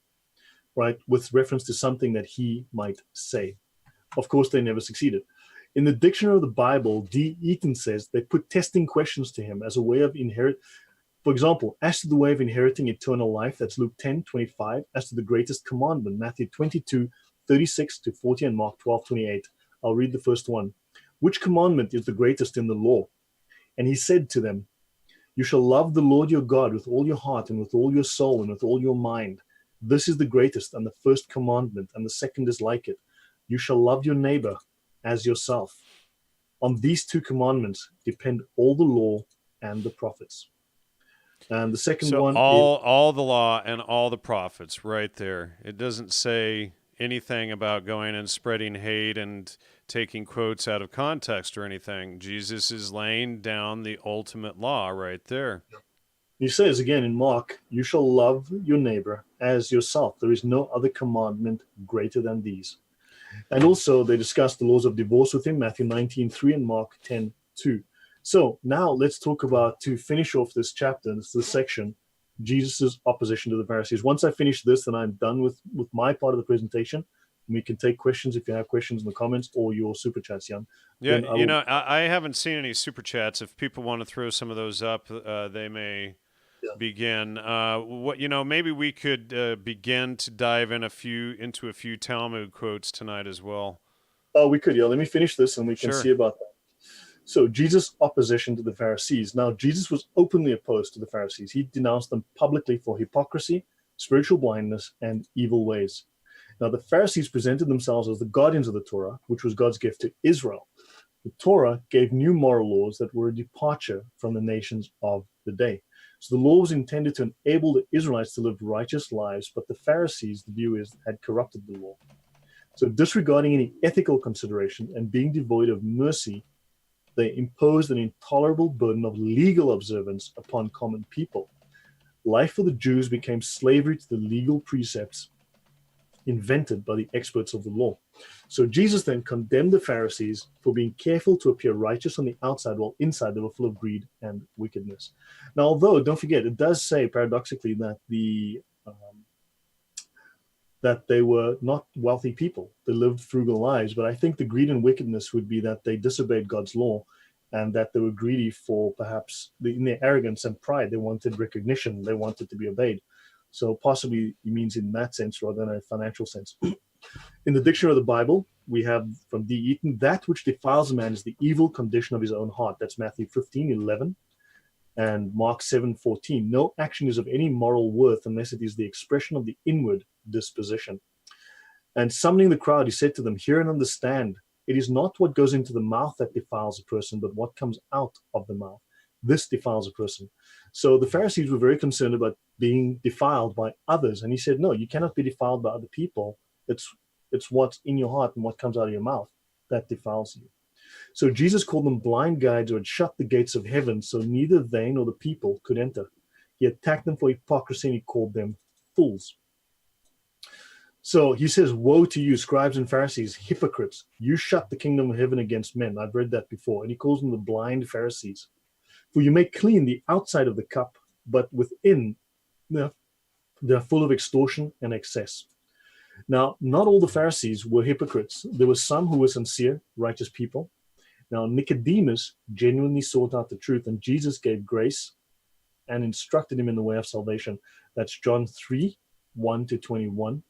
right, with reference to something that he might say. Of course, they never succeeded. In the Dictionary of the Bible, D. Eaton says they put testing questions to him as a way of for example, as to the way of inheriting eternal life, that's Luke 10:25, as to the greatest commandment, Matthew 22:36-40 and Mark 12:28. I'll read the first one. Which commandment is the greatest in the law? And he said to them, you shall love the Lord your God with all your heart and with all your soul and with all your mind. This is the greatest and the first commandment, and the second is like it. You shall love your neighbor as yourself. On these two commandments depend all the law and the prophets. And the second one all the law and all the prophets, right there. It doesn't say anything about going and spreading hate and taking quotes out of context or anything. Jesus is laying down the ultimate law right there. He says again in Mark, you shall love your neighbor as yourself. There is no other commandment greater than these. And also they discuss the laws of divorce with him, Matthew 19:3 and Mark 10:2. So now let's talk about, to finish off this chapter, this section, Jesus' opposition to the Pharisees. Once I finish this, then I'm done with my part of the presentation. We can take questions if you have questions in the comments or your super chats, Jan. Yeah, I haven't seen any super chats. If people want to throw some of those up, they may begin. Maybe we could begin to dive into a few Talmud quotes tonight as well. Oh, we could, yeah. Let me finish this and we can see about that. So Jesus' opposition to the Pharisees. Now, Jesus was openly opposed to the Pharisees. He denounced them publicly for hypocrisy, spiritual blindness, and evil ways. Now, the Pharisees presented themselves as the guardians of the Torah, which was God's gift to Israel. The Torah gave new moral laws that were a departure from the nations of the day. So the law was intended to enable the Israelites to live righteous lives, but the Pharisees, the view is, had corrupted the law. So disregarding any ethical consideration and being devoid of mercy, they imposed an intolerable burden of legal observance upon common people. Life for the Jews became slavery to the legal precepts invented by the experts of the law. So Jesus then condemned the Pharisees for being careful to appear righteous on the outside, while inside they were full of greed and wickedness. Now, although, don't forget, it does say paradoxically that that they were not wealthy people. They lived frugal lives, but I think the greed and wickedness would be that they disobeyed God's law, and that they were greedy for perhaps in their arrogance and pride. They wanted recognition. They wanted to be obeyed. So possibly he means in that sense rather than a financial sense. In the dictionary of the Bible, we have from D. Eaton, that which defiles a man is the evil condition of his own heart. That's Matthew 15:11 and Mark 7:14. No action is of any moral worth unless it is the expression of the inward disposition. And summoning the crowd, he said to them, hear and understand. It is not what goes into the mouth that defiles a person, but what comes out of the mouth. This defiles a person. So the Pharisees were very concerned about being defiled by others. And he said, no, you cannot be defiled by other people. It's what's in your heart and what comes out of your mouth that defiles you. So Jesus called them blind guides who had shut the gates of heaven, so neither they nor the people could enter. He attacked them for hypocrisy and he called them fools. So he says, woe to you, scribes and Pharisees, hypocrites. You shut the kingdom of heaven against men. I've read that before. And he calls them the blind Pharisees. For you make clean the outside of the cup, but within they're full of extortion and excess. Now, not all the Pharisees were hypocrites. There were some who were sincere, righteous people. Now, Nicodemus genuinely sought out the truth, and Jesus gave grace and instructed him in the way of salvation. That's John 3:1-21.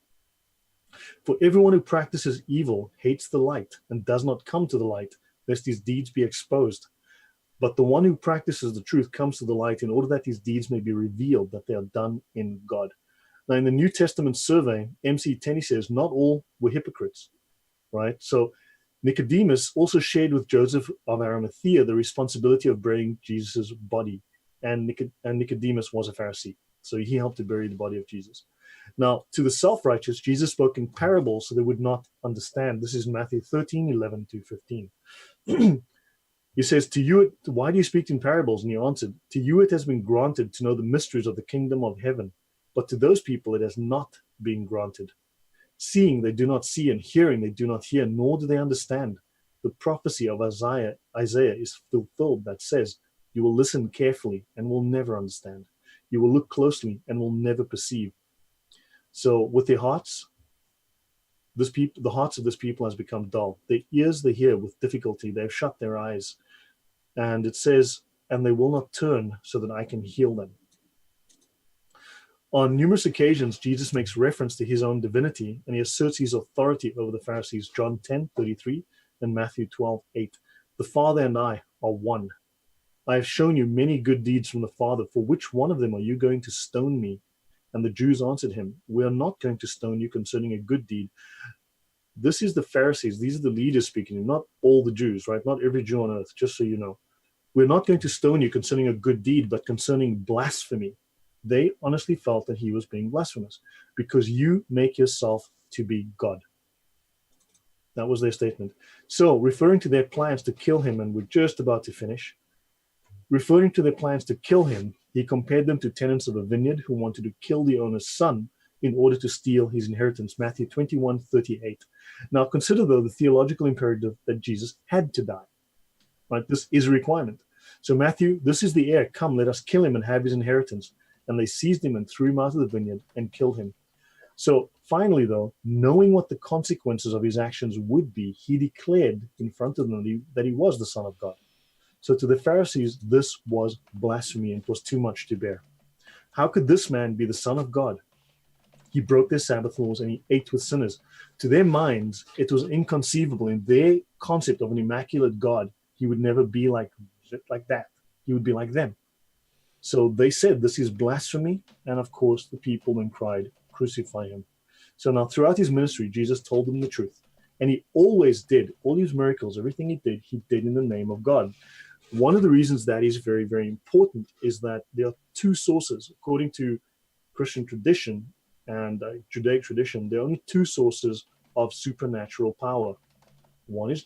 For everyone who practices evil hates the light and does not come to the light, lest his deeds be exposed. But the one who practices the truth comes to the light in order that his deeds may be revealed, that they are done in God. Now, in the New Testament survey, MC Tenney says not all were hypocrites, right? So Nicodemus also shared with Joseph of Arimathea the responsibility of burying Jesus' body, and Nicodemus was a Pharisee, so he helped to bury the body of Jesus. Now, to the self-righteous, Jesus spoke in parables so they would not understand. This is Matthew 13:11-15. He says, to you, why do you speak in parables? And he answered, to you it has been granted to know the mysteries of the kingdom of heaven, but to those people it has not been granted. Seeing they do not see, and hearing they do not hear, nor do they understand. The prophecy of Isaiah is fulfilled that says, you will listen carefully and will never understand. You will look closely and will never perceive. So with their hearts, the hearts of this people has become dull. Their ears they hear with difficulty. They have shut their eyes. And it says, and they will not turn so that I can heal them. On numerous occasions, Jesus makes reference to his own divinity, and he asserts his authority over the Pharisees. John 10:33 and Matthew 12:8. The Father and I are one. I have shown you many good deeds from the Father. For which one of them are you going to stone me? And the Jews answered him, we are not going to stone you concerning a good deed. This is the Pharisees. These are the leaders speaking, not all the Jews, right? Not every Jew on earth, just so you know. We're not going to stone you concerning a good deed, but concerning blasphemy. They honestly felt that he was being blasphemous because you make yourself to be God. That was their statement. So, referring to their plans to kill him, and we're just about to finish, referring to their plans to kill him, he compared them to tenants of a vineyard who wanted to kill the owner's son in order to steal his inheritance. Matthew 21:38. Now, consider, though, the theological imperative that Jesus had to die. Right? This is a requirement. So, Matthew, this is the heir. Come, let us kill him and have his inheritance. And they seized him and threw him out of the vineyard and killed him. So, finally, though, knowing what the consequences of his actions would be, he declared in front of them that he was the Son of God. So to the Pharisees, this was blasphemy and it was too much to bear. How could this man be the Son of God? He broke their Sabbath laws and he ate with sinners. To their minds, it was inconceivable. In their concept of an immaculate God, he would never be like that. He would be like them. So they said, this is blasphemy. And of course, the people then cried, crucify him. So now throughout his ministry, Jesus told them the truth. And he always did. All his miracles, everything he did in the name of God. One of the reasons that is very, very important is that there are two sources. According to Christian tradition and Judaic tradition, there are only two sources of supernatural power. One is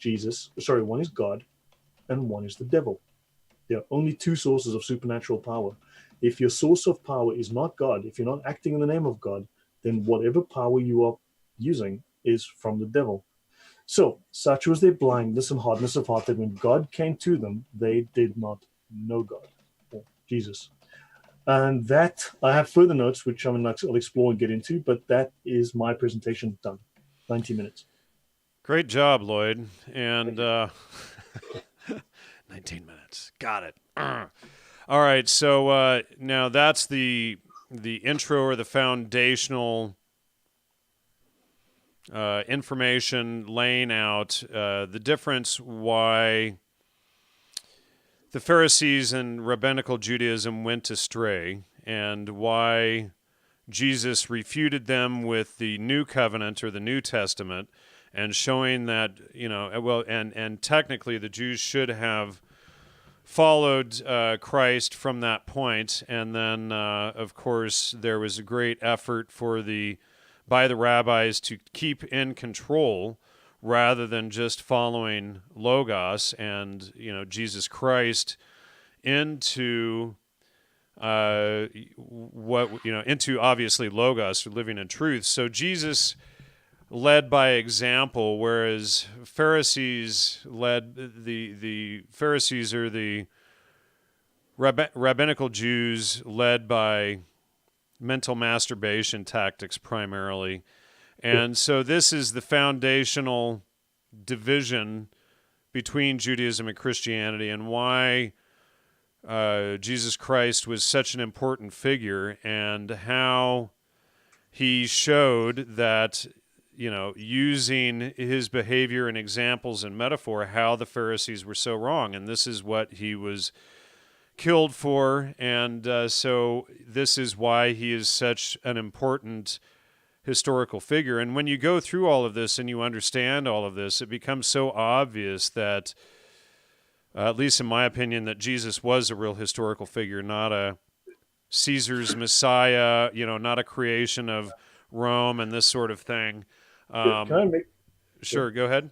one is God, and one is the devil. There are only two sources of supernatural power. If your source of power is not God, if you're not acting in the name of God, then whatever power you are using is from the devil. So, such was their blindness and hardness of heart that when God came to them, they did not know God or Jesus. And that, I have further notes, which I'll explore and get into, but that is my presentation done. 90 minutes. Great job, Lloyd. And 19 minutes. Got it. All right. So now that's the intro or the foundational information laying out the difference why the Pharisees and rabbinical Judaism went astray and why Jesus refuted them with the New Covenant or the New Testament, and showing that, and technically the Jews should have followed Christ from that point. And then, of course, there was a great effort by the rabbis to keep in control rather than just following Logos and, Jesus Christ into into obviously Logos, living in truth. So Jesus led by example, whereas Pharisees the Pharisees are the rabbinical Jews led by mental masturbation tactics primarily. And so this is the foundational division between Judaism and Christianity, and why Jesus Christ was such an important figure, and how he showed that, using his behavior and examples and metaphor, how the Pharisees were so wrong. And this is what he was killed for. And so this is why he is such an important historical figure. And when you go through all of this and you understand all of this, it becomes so obvious that, at least in my opinion, that Jesus was a real historical figure, not a Caesar's Messiah, not a creation of Rome and this sort of thing. Can I make? Sure, go ahead.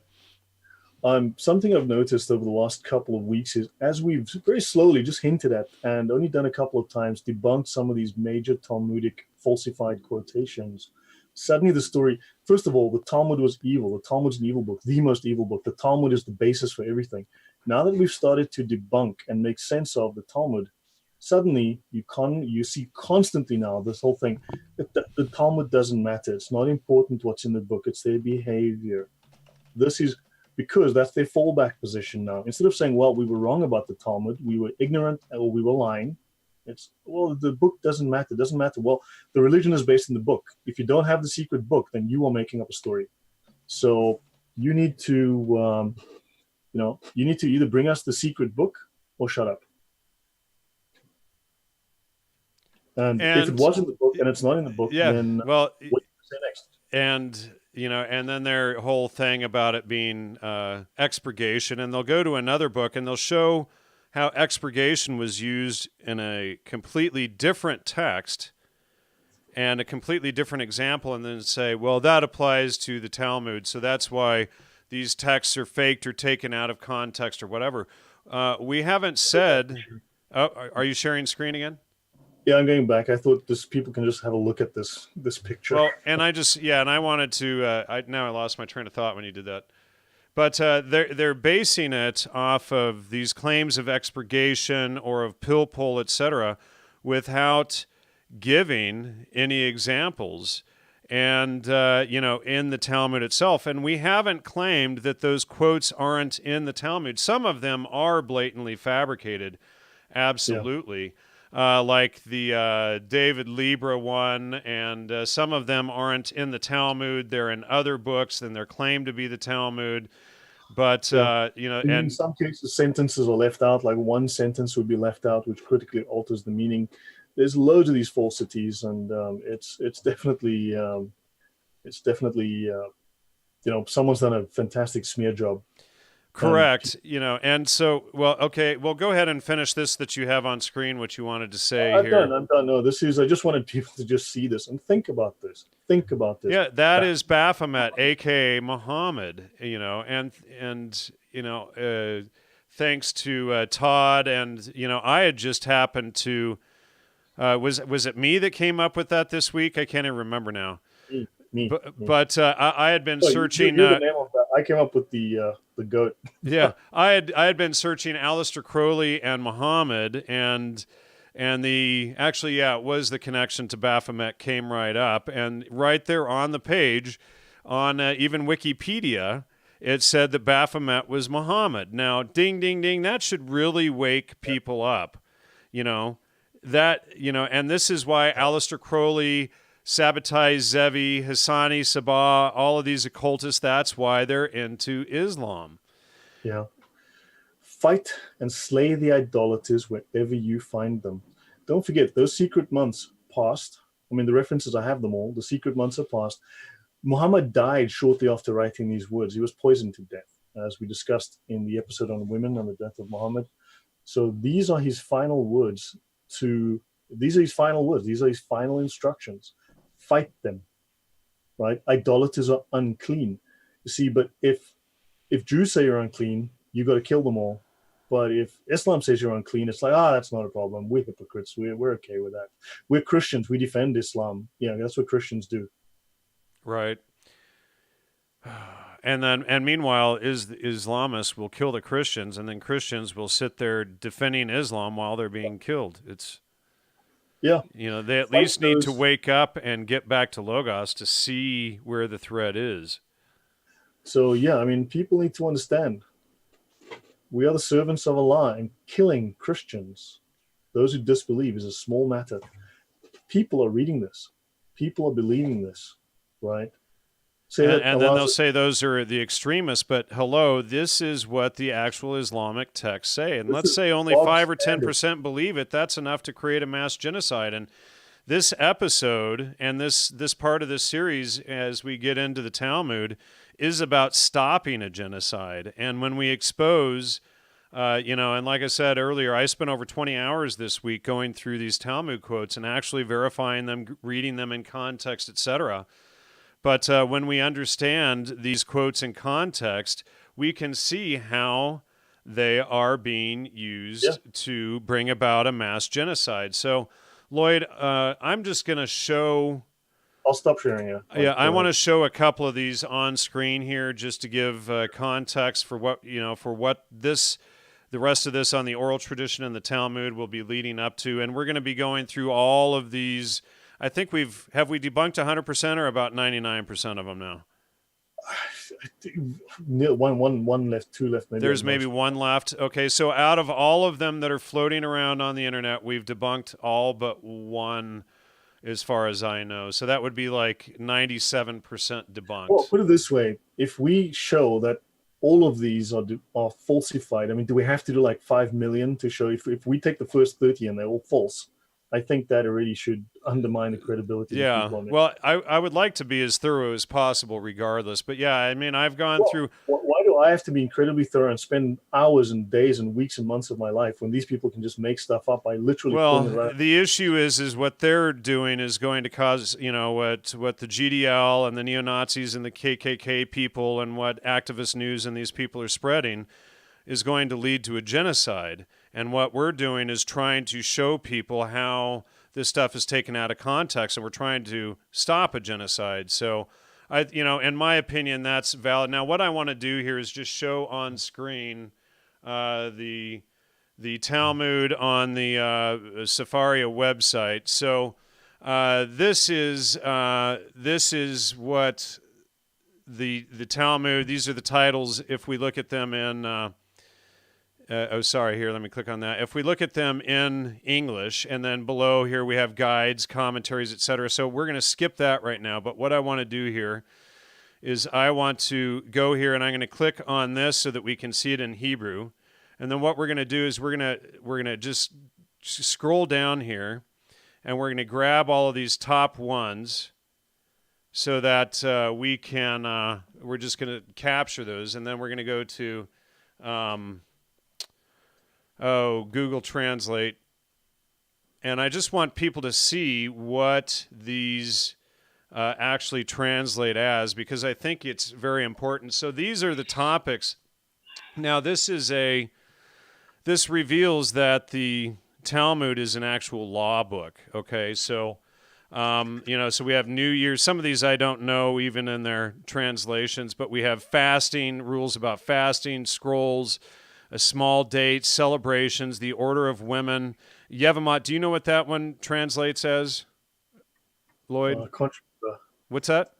Something I've noticed over the last couple of weeks is, as we've very slowly just hinted at and only done a couple of times, debunked some of these major Talmudic falsified quotations, suddenly the story, first of all, the Talmud was evil. The Talmud's an evil book, the most evil book. The Talmud is the basis for everything. Now that we've started to debunk and make sense of the Talmud, suddenly you see constantly now this whole thing that the Talmud doesn't matter. It's not important what's in the book. It's their behavior. This is because that's their fallback position now. Instead of saying, well, we were wrong about the Talmud, we were ignorant, or we were lying, it's, well, the book doesn't matter. It doesn't matter. Well, the religion is based in the book. If you don't have the secret book, then you are making up a story. So you need to, you need to either bring us the secret book or shut up. And if it was in the book and it's not in the book, then well, what do you say next? And and then their whole thing about it being expurgation, and they'll go to another book and they'll show how expurgation was used in a completely different text and a completely different example, and then say, well, that applies to the Talmud, so that's why these texts are faked or taken out of context or whatever. We haven't said... Oh, are you sharing screen again? Yeah, I'm going back. I thought people can just have a look at this picture. Well, and I wanted to. Now I lost my train of thought when you did that. But they're basing it off of these claims of expurgation or of Pilpul, etc., without giving any examples, and in the Talmud itself. And we haven't claimed that those quotes aren't in the Talmud. Some of them are blatantly fabricated, absolutely. Yeah. Like the David Libra one, and some of them aren't in the Talmud. They're in other books, and they're claimed to be the Talmud. But, and in some cases, sentences are left out. Like one sentence would be left out, which critically alters the meaning. There's loads of these falsities, and it's definitely someone's done a fantastic smear job. Correct. And so, well, okay, well, go ahead and finish this that you have on screen, what you wanted to say I'm here. done. No, I just wanted people to just see this and think about this. Yeah, that is Baphomet, aka Muhammad. Thanks to Todd, and I had just happened to. Was it me that came up with that this week? I can't even remember now. Me. But I had been searching. You're the name of that. I came up with the goat. Yeah, I had been searching Aleister Crowley and Muhammad, and it was the connection to Baphomet came right up, and right there on the page, on even Wikipedia, it said that Baphomet was Muhammad. Now, ding, ding, ding, that should really wake people up, and this is why Aleister Crowley, Sabbatai Zevi, Hassani Sabah, all of these occultists, that's why they're into Islam. Yeah. Fight and slay the idolaters wherever you find them. Don't forget, those secret months passed. I mean, the references, I have them all. The secret months are past. Muhammad died shortly after writing these words. He was poisoned to death, as we discussed in the episode on women and the death of Muhammad. So these are his final words. These are his final instructions. Fight them, right? Idolaters are unclean. You see, but if Jews say you're unclean, you got to kill them all. But if Islam says you're unclean, it's like, that's not a problem. We're hypocrites. We're okay with that. We're Christians. We defend Islam. That's what Christians do. Right. And meanwhile, Islamists will kill the Christians, and then Christians will sit there defending Islam while they're being killed. They at least need to wake up and get back to Logos to see where the thread is. So, people need to understand we are the servants of Allah, and killing Christians, those who disbelieve, is a small matter. People are reading this. People are believing this, right? And then they'll say those are the extremists, but hello, this is what the actual Islamic texts say. And let's say only 5 or 10% believe it. That's enough to create a mass genocide. And this episode and this part of this series, as we get into the Talmud, is about stopping a genocide. And when we expose, and like I said earlier, I spent over 20 hours this week going through these Talmud quotes and actually verifying them, reading them in context, etc. But when we understand these quotes in context, we can see how they are being used to bring about a mass genocide. So, Lloyd, I'm just going to show... I'll stop sharing it. I want to show a couple of these on screen here just to give context for what the rest of this on the oral tradition and the Talmud will be leading up to. And we're going to be going through all of these. I think have we debunked 100% or about 99% of them now? One left, two left. There's maybe one left. Okay, so out of all of them that are floating around on the internet, we've debunked all but one, as far as I know. So that would be like 97% debunked. Well, put it this way: if we show that all of these are falsified, I mean, do we have to do like 5 million to show? If we take the first 30 and they're all false, I think that already should undermine the credibility of people on it. Well, I would like to be as thorough as possible regardless. But yeah, I mean, I've gone through... Why do I have to be incredibly thorough and spend hours and days and weeks and months of my life when these people can just make stuff up? I literally... Well, the issue is what they're doing is going to cause, what the GDL and the neo-Nazis and the KKK people and what activist news and these people are spreading is going to lead to a genocide. And what we're doing is trying to show people how this stuff is taken out of context, and we're trying to stop a genocide. So, in my opinion, that's valid. Now, what I want to do here is just show on screen the Talmud on the Safaria website. So, this is what the Talmud. These are the titles. If we look at them in here, let me click on that. If we look at them in English, and then below here we have guides, commentaries, etc. So we're going to skip that right now. But what I want to do here is I want to go here, and I'm going to click on this so that we can see it in Hebrew. And then what we're going to do is we're going to just scroll down here, and we're going to grab all of these top ones so that we can, we're just going to capture those, and then we're going to go to Google Translate. And I just want people to see what these actually translate as, because I think it's very important. So these are the topics. Now, this reveals that the Talmud is an actual law book. Okay, so so we have New Year's. Some of these I don't know even in their translations, but we have fasting, rules about fasting, scrolls, a small date, celebrations, the order of women. Yevamot, do you know what that one translates as, Lloyd? I can't remember. What's that?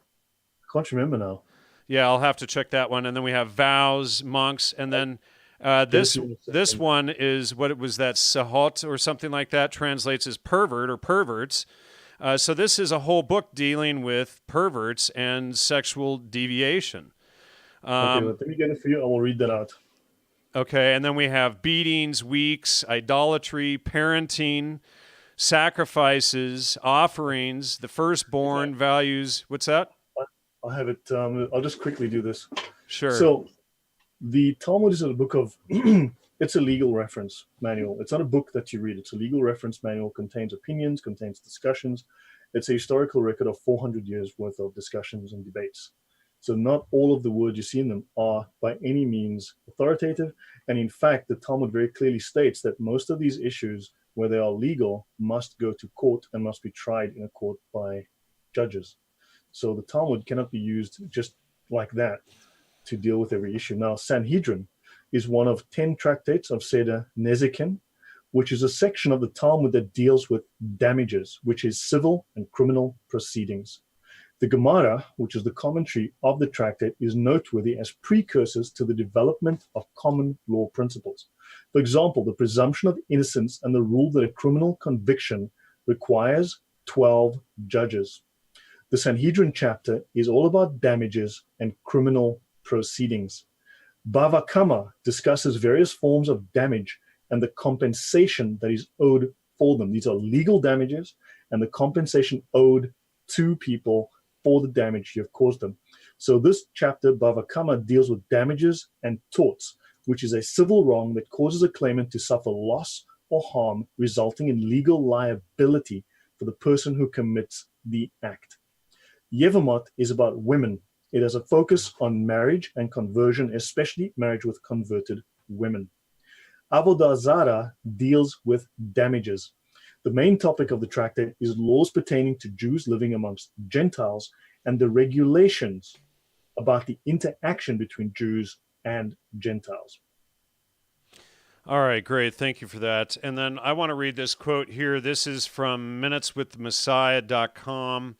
I can't remember now. Yeah, I'll have to check that one. And then we have vows, monks, and then this one is what it was, that sahot or something like that, translates as pervert or perverts. So this is a whole book dealing with perverts and sexual deviation. Okay, let me get it for you. I will read that out. Okay, and then we have beatings, weeks, idolatry, parenting, sacrifices, offerings, the firstborn, values. What's that? I have it. I'll just quickly do this. Sure. So the Talmud is a book of, it's a legal reference manual. It's not a book that you read. It's a legal reference manual, contains opinions, contains discussions. It's a historical record of 400 years worth of discussions and debates. So not all of the words you see in them are by any means authoritative. And in fact, the Talmud very clearly states that most of these issues, where they are legal, must go to court and must be tried in a court by judges. So the Talmud cannot be used just like that to deal with every issue. Now, Sanhedrin is one of 10 tractates of Seder Nezikin, which is a section of the Talmud that deals with damages, which is civil and criminal proceedings. The Gemara, which is the commentary of the tractate, is noteworthy as precursors to the development of common law principles. For example, the presumption of innocence and the rule that a criminal conviction requires 12 judges. The Sanhedrin chapter is all about damages and criminal proceedings. Bava Kama discusses various forms of damage and the compensation that is owed for them. These are legal damages and the compensation owed to people for the damage you have caused them. So this chapter, Bava Kama, deals with damages and torts, which is a civil wrong that causes a claimant to suffer loss or harm, resulting in legal liability for the person who commits the act. Yevamot is about women. It has a focus on marriage and conversion, especially marriage with converted women. Avodah Zarah deals with damages. The main topic of the tractate is laws pertaining to Jews living amongst Gentiles and the regulations about the interaction between Jews and Gentiles. All right, great. Thank you for that. And then I want to read this quote here. This is from minuteswithmessiah.com.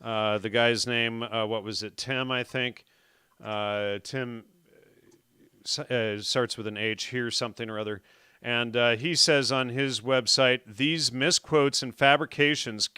The guy's name, what was it? Tim, I think. Tim starts with an H here, something or other. And he says on his website, these misquotes and fabrications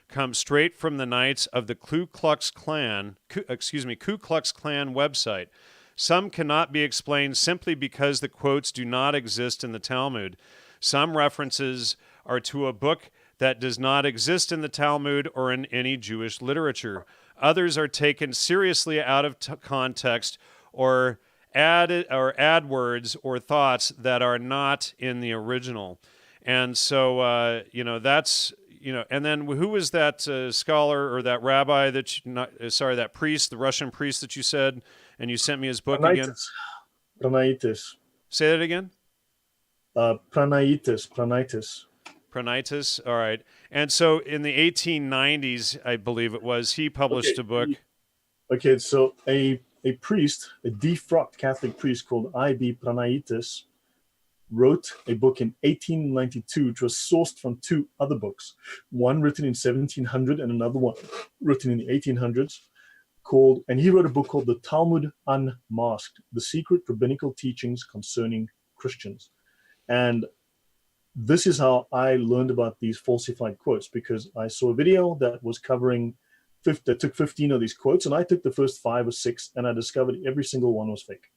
come straight from the Knights of the Ku Klux Klan website. Some cannot be explained simply because the quotes do not exist in the Talmud. Some references are to a book that does not exist in the Talmud or in any Jewish literature. Others are taken seriously out of context or add words or thoughts that are not in the original. And so, that's, and then who was that scholar or that rabbi that priest, the Russian priest that you said, and you sent me his book again? Pranaitis. Say that again? Pranaitis. All right. And so in the 1890s, I believe it was, he published a book. Okay, so a priest, a defrocked Catholic priest called I.B. Pranaitis, wrote a book in 1892, which was sourced from two other books, one written in 1700 and another one written in the 1800s, and he wrote a book called The Talmud Unmasked, The Secret Rabbinical Teachings Concerning Christians. And this is how I learned about these falsified quotes, because I saw a video that was covering that took 15 of these quotes, and I took the first 5 or 6, and I discovered every single one was fake.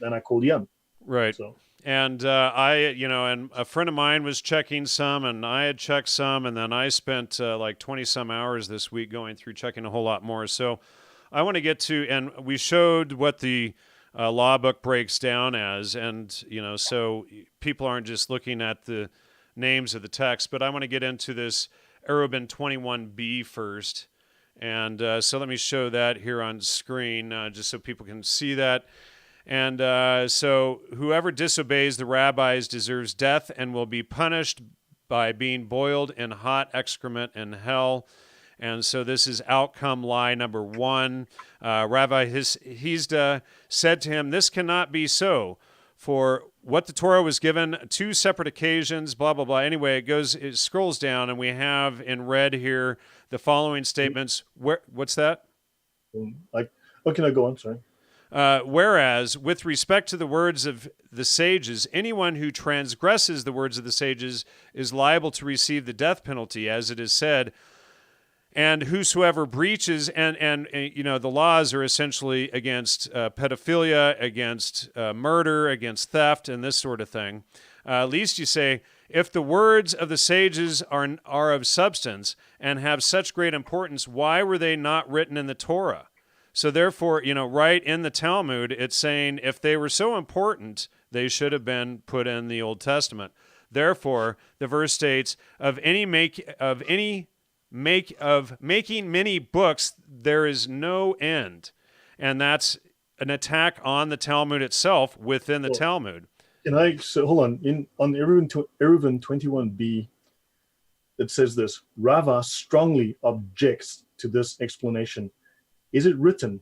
Then I called Jan. Right. So. And and a friend of mine was checking some, and I had checked some, and then I spent like 20 some hours this week going through checking a whole lot more. So I want to get to, and we showed what the law book breaks down as. And, so people aren't just looking at the names of the text, but I want to get into this Erubin 21b first. And so let me show that here on screen just so people can see that. And so whoever disobeys the rabbis deserves death and will be punished by being boiled in hot excrement in hell. And so this is outcome lie number 1. Rabbi Hizda said to him, "This cannot be so. For what the Torah was given 2 separate occasions, blah, blah, blah." Anyway, it scrolls down, and we have in red here the following statements. What's that? Can I go on? Sorry. Whereas, with respect to the words of the sages, anyone who transgresses the words of the sages is liable to receive the death penalty, as it is said. And whosoever breaches, and the laws are essentially against pedophilia, against murder, against theft, and this sort of thing. At least you say, if the words of the sages are of substance and have such great importance, why were they not written in the Torah? So therefore, right in the Talmud, it's saying if they were so important, they should have been put in the Old Testament. Therefore, the verse states, of making many books, there is no end. And that's an attack on the Talmud itself within the Talmud. Hold on. On Eruvin 21b, it says this: Rava strongly objects to this explanation. Is it written?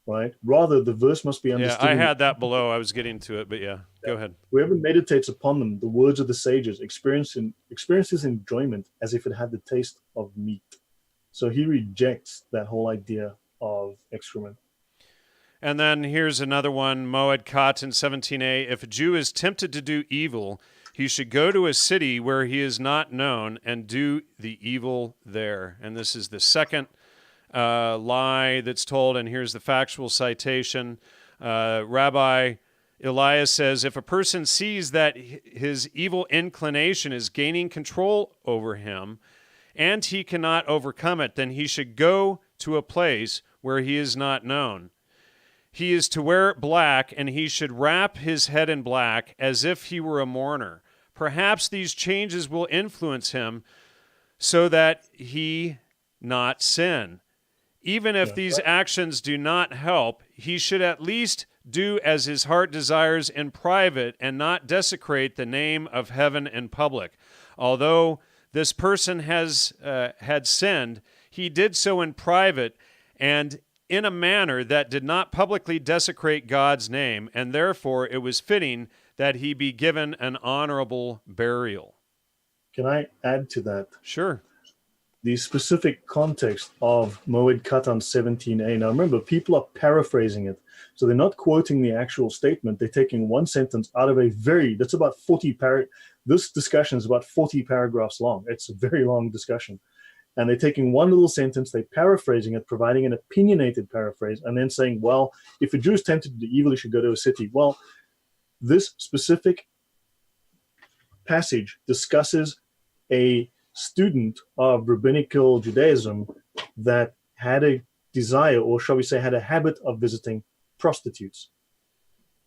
Right? Rather, the verse must be understood. Yeah, I had that below. I was getting to it, but go ahead. Whoever meditates upon them, the words of the sages, experiences enjoyment as if it had the taste of meat. So he rejects that whole idea of excrement. And then here's another one, Moed Katan 17a. If a Jew is tempted to do evil, he should go to a city where he is not known and do the evil there. And this is the second lie that's told, and here's the factual citation. Rabbi Elias says, if a person sees that his evil inclination is gaining control over him and he cannot overcome it, then he should go to a place where he is not known. He is to wear black, and he should wrap his head in black as if he were a mourner. Perhaps these changes will influence him so that he not sin. Even if these actions do not help, he should at least do as his heart desires in private and not desecrate the name of heaven in public. Although this person had sinned, he did so in private and in a manner that did not publicly desecrate God's name, and therefore it was fitting that he be given an honorable burial. Can I add to that? Sure. The specific context of Moed Katan 17a. Now remember, people are paraphrasing it. So they're not quoting the actual statement. They're taking one sentence out of that's about 40 this discussion is about 40 paragraphs long. It's a very long discussion. And they're taking one little sentence, they're paraphrasing it, providing an opinionated paraphrase, and then saying, well, if a Jew is tempted to do evil, he should go to a city. Well, this specific passage discusses a student of rabbinical Judaism that had a desire, or shall we say, had a habit of visiting prostitutes.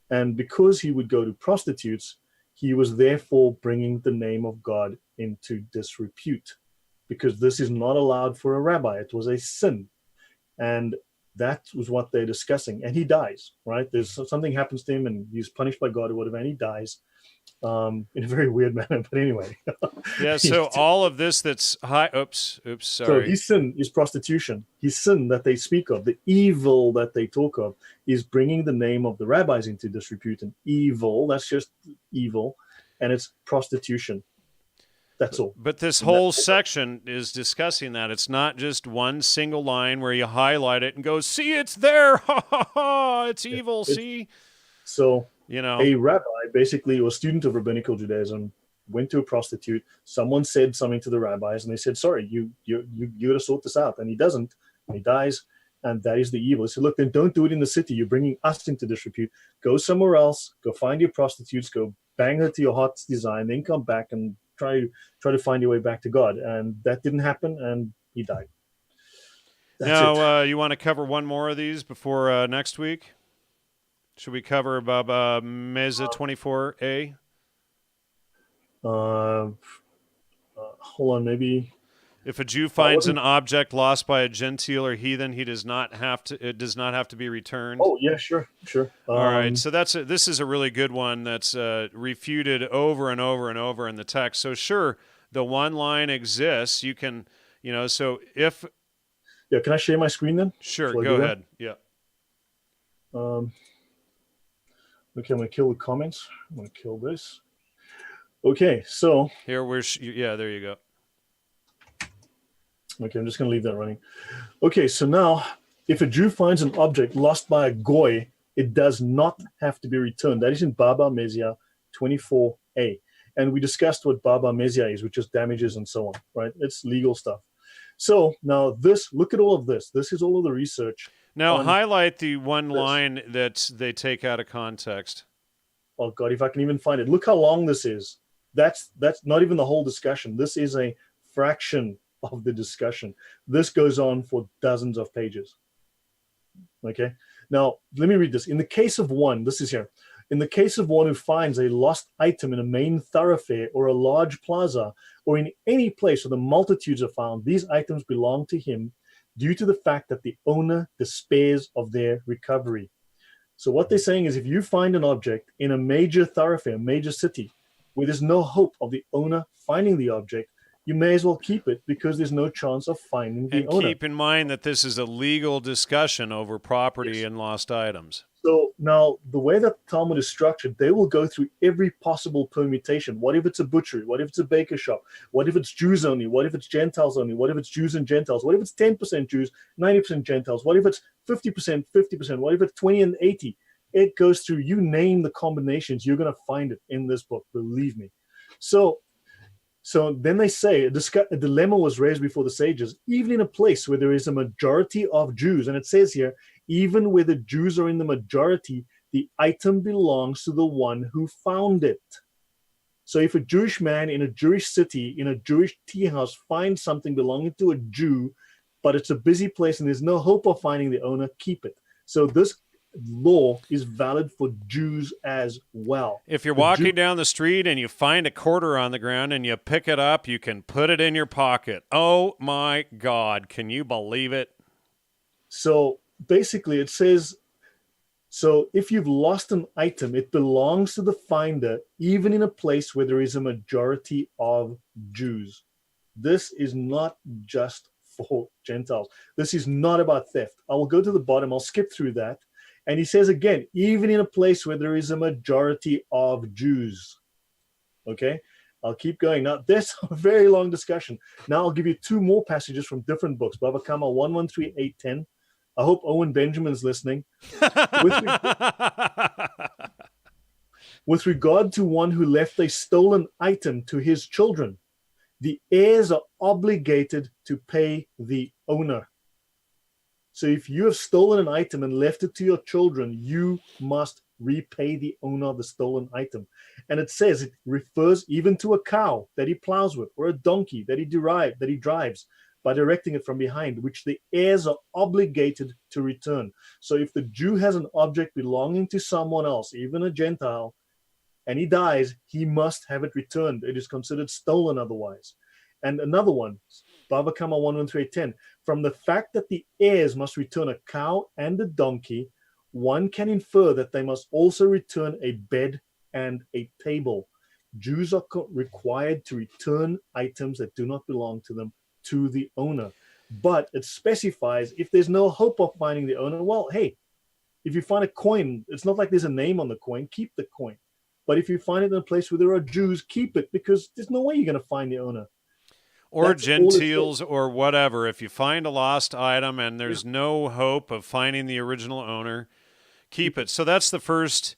And because he would go to prostitutes, he was therefore bringing the name of God into disrepute, because this is not allowed for a rabbi. It was a sin. And that was what they're discussing. And he dies, right? There's something happens to him and he's punished by God or whatever, and he dies in a very weird manner. But anyway. Yeah, so all of this that's oops, sorry. So his sin is prostitution. His sin that they speak of, the evil that they talk of, is bringing the name of the rabbis into disrepute. And evil, that's just evil, and it's prostitution. That's all. But this whole section is discussing that. It's not just one single line where you highlight it and go, see, it's there. Ha, ha, ha. It's evil, see? So, a rabbi, basically, or a student of rabbinical Judaism, went to a prostitute. Someone said something to the rabbis, and they said, sorry, you got to sort this out. And he doesn't, and he dies, and that is the evil. He said, look, then don't do it in the city. You're bringing us into disrepute. Go somewhere else. Go find your prostitutes. Go bang her to your heart's design. Then come back and try to find your way back to God. And that didn't happen, and he died. Now, you want to cover one more of these before next week? Should we cover Baba Meza 24a? Hold on, maybe. If a Jew finds an object lost by a Gentile or heathen, he does not have to. It does not have to be returned. Oh yeah, sure. All right, so this is a really good one that's refuted over and over and over in the text. So sure, the one line exists. You can, so if can I share my screen then? Sure, go ahead. Yeah. Okay, I'm gonna kill the comments. I'm gonna kill this. Okay, so here there you go. Okay, I'm just going to leave that running. Okay, so now, if a Jew finds an object lost by a goy, it does not have to be returned. That is in Baba Mezia 24a. And we discussed what Baba Mezia is, which is damages and so on, right? It's legal stuff. So now look at all of this. This is all of the research. Now highlight the one line that they take out of context. Oh God, if I can even find it. Look how long this is. That's not even the whole discussion. This is a fraction of the discussion. This goes on for dozens of pages. Okay, now let me read this. In the case of one, this is here. In the case of one who finds a lost item in a main thoroughfare or a large plaza or in any place where the multitudes are found, these items belong to him due to the fact that the owner despairs of their recovery. So what they're saying is if you find an object in a major thoroughfare, major city, where there's no hope of the owner finding the object, you may as well keep it because there's no chance of finding the owner. And keep in mind that this is a legal discussion over property and lost items. So now the way that Talmud is structured, they will go through every possible permutation. What if it's a butchery? What if it's a baker shop? What if it's Jews only? What if it's Gentiles only? What if it's Jews and Gentiles? What if it's 10% Jews, 90% Gentiles? What if it's 50%, 50%? What if it's 20 and 80? It goes through, you name the combinations, you're going to find it in this book, believe me. So then they say a dilemma was raised before the sages, even in a place where there is a majority of Jews. And it says here, even where the Jews are in the majority, the item belongs to the one who found it. So if a Jewish man in a Jewish city, in a Jewish tea house, finds something belonging to a Jew, but it's a busy place and there's no hope of finding the owner, keep it. So this law is valid for Jews as well. If you're walking down the street and you find a quarter on the ground and you pick it up, you can put it in your pocket. Oh my God, can you believe it? So basically it says, so if you've lost an item, it belongs to the finder, even in a place where there is a majority of Jews. This is not just for Gentiles. This is not about theft. I will go to the bottom. I'll skip through that. And he says again, even in a place where there is a majority of Jews. Okay, I'll keep going. Now, there's a very long discussion. Now, I'll give you two more passages from different books. Bava Kama 113.8.10. I hope Owen Benjamin's listening. With regard to one who left a stolen item to his children, the heirs are obligated to pay the owner. So if you have stolen an item and left it to your children, you must repay the owner of the stolen item. And it says it refers even to a cow that he plows with or a donkey that he drives by directing it from behind, which the heirs are obligated to return. So if the Jew has an object belonging to someone else, even a Gentile, and he dies, he must have it returned. It is considered stolen otherwise. And another one, Bava Kama 113.10, from the fact that the heirs must return a cow and a donkey, one can infer that they must also return a bed and a table. Jews are required to return items that do not belong to them to the owner. But it specifies if there's no hope of finding the owner, well, hey, if you find a coin, it's not like there's a name on the coin, keep the coin. But if you find it in a place where there are Jews, keep it, because there's no way you're going to find the owner. Or that's Gentiles or whatever. If you find a lost item and there's no hope of finding the original owner, keep it. So that's the first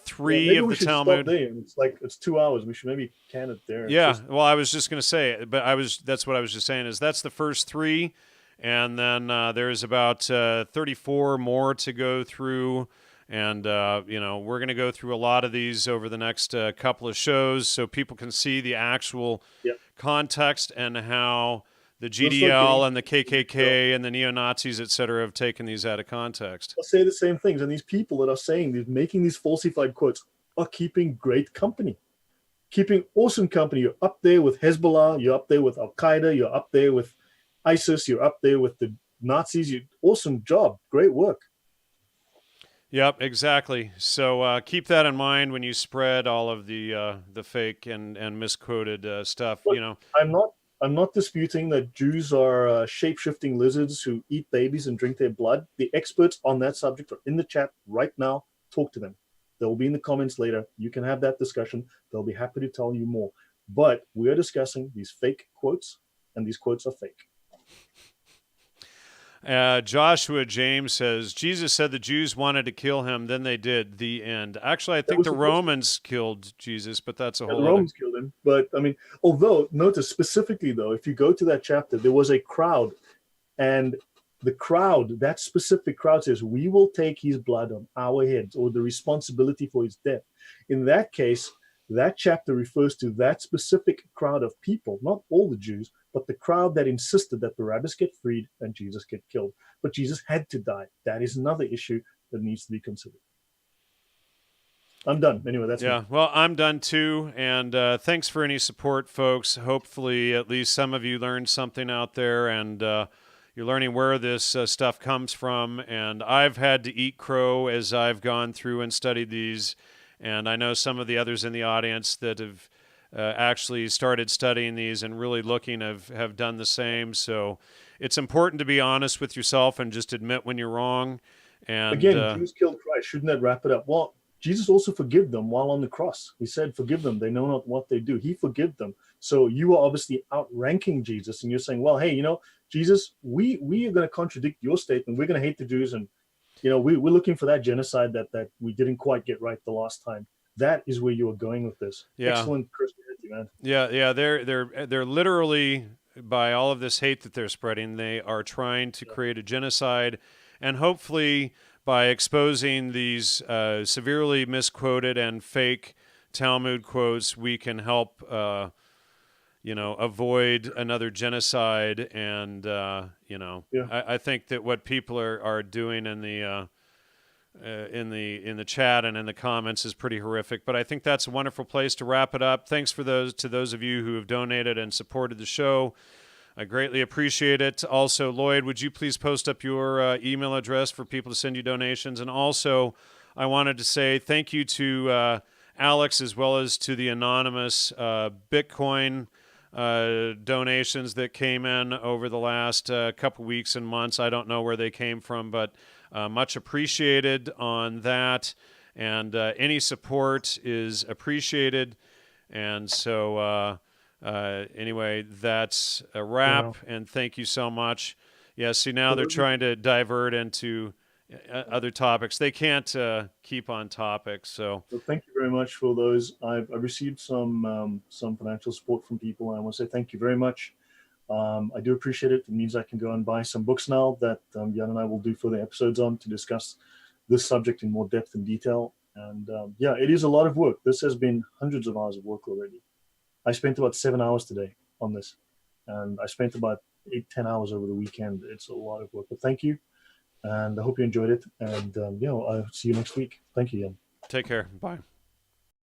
three of the Talmud. It's 2 hours. We should maybe can it there. Well, I was just going to say, but that's what I was just saying is that's the first three, and then there's about 34 more to go through. And, we're going to go through a lot of these over the next couple of shows so people can see the actual context and how the They'll start GDL getting, and the KKK and the neo-Nazis, et cetera, have taken these out of context. they'll say the same things. And these people that are saying, they're making these falsified quotes, are keeping great company, keeping awesome company. You're up there with Hezbollah, you're up there with Al Qaeda, you're up there with ISIS, you're up there with the Nazis. Awesome job, great work. Yep, exactly. So keep that in mind when you spread all of the fake and misquoted stuff. Look, You know, I'm not disputing that Jews are shape-shifting lizards who eat babies and drink their blood. The experts on that subject are in the chat right now. Talk to them. They'll be in the comments later. You can have that discussion. They'll be happy to tell you more. But we are discussing these fake quotes, and these quotes are fake. Joshua James says, Jesus said the Jews wanted to kill him, then they did. The end. Actually, I think the Romans killed Jesus, but that's a whole the Romans killed him. But I mean, although notice specifically though, if you go to that chapter, there was a crowd, and the crowd, that specific crowd says, we will take his blood on our heads, or the responsibility for his death. In that case, that chapter refers to that specific crowd of people, not all the Jews, but the crowd that insisted that Barabbas get freed and Jesus get killed. But Jesus had to die. That is another issue that needs to be considered. I'm done. Anyway, that's me. Well, I'm done too. And thanks for any support, folks. Hopefully, at least some of you learned something out there, and you're learning where this stuff comes from. And I've had to eat crow as I've gone through and studied these. And I know some of the others in the audience that have actually started studying these and really looking have done the same. So it's important to be honest with yourself and just admit when you're wrong. And again, Jews killed Christ. Shouldn't that wrap it up? Well, Jesus also forgave them while on the cross. He said, forgive them. They know not what they do. He forgave them. So you are obviously outranking Jesus. And you're saying, well, hey, Jesus, we are going to contradict your statement. We're going to hate the Jews. And we're looking for that genocide that we didn't quite get right the last time. That is where you are going with this. Yeah. Excellent Christianity, man. Yeah. They're literally, by all of this hate that they're spreading, they are trying to create a genocide, and hopefully by exposing these severely misquoted and fake Talmud quotes, we can help avoid another genocide. And I think that what people are doing in the chat and in the comments is pretty horrific. But I think that's a wonderful place to wrap it up. Thanks to those of you who have donated and supported the show. I greatly appreciate it. Also, Lloyd, would you please post up your email address for people to send you donations? And also, I wanted to say thank you to Alex, as well as to the anonymous Bitcoin donations that came in over the last couple weeks and months. I don't know where they came from, but much appreciated on that. And any support is appreciated. And so anyway, that's a wrap. And thank you so much. Yeah, see, now they're trying to divert into other topics. They can't keep on topics. So thank you very much for those. I've received some financial support from people. I want to say thank you very much. I do appreciate it. It means I can go and buy some books now that Jan and I will do further episodes on to discuss this subject in more depth and detail. And it is a lot of work. This has been hundreds of hours of work already. I spent about 7 hours today on this, and I spent about 8-10 hours over the weekend. It's a lot of work, but thank you. And I hope you enjoyed it. And I'll see you next week. Thank you, Jan. Take care. Bye.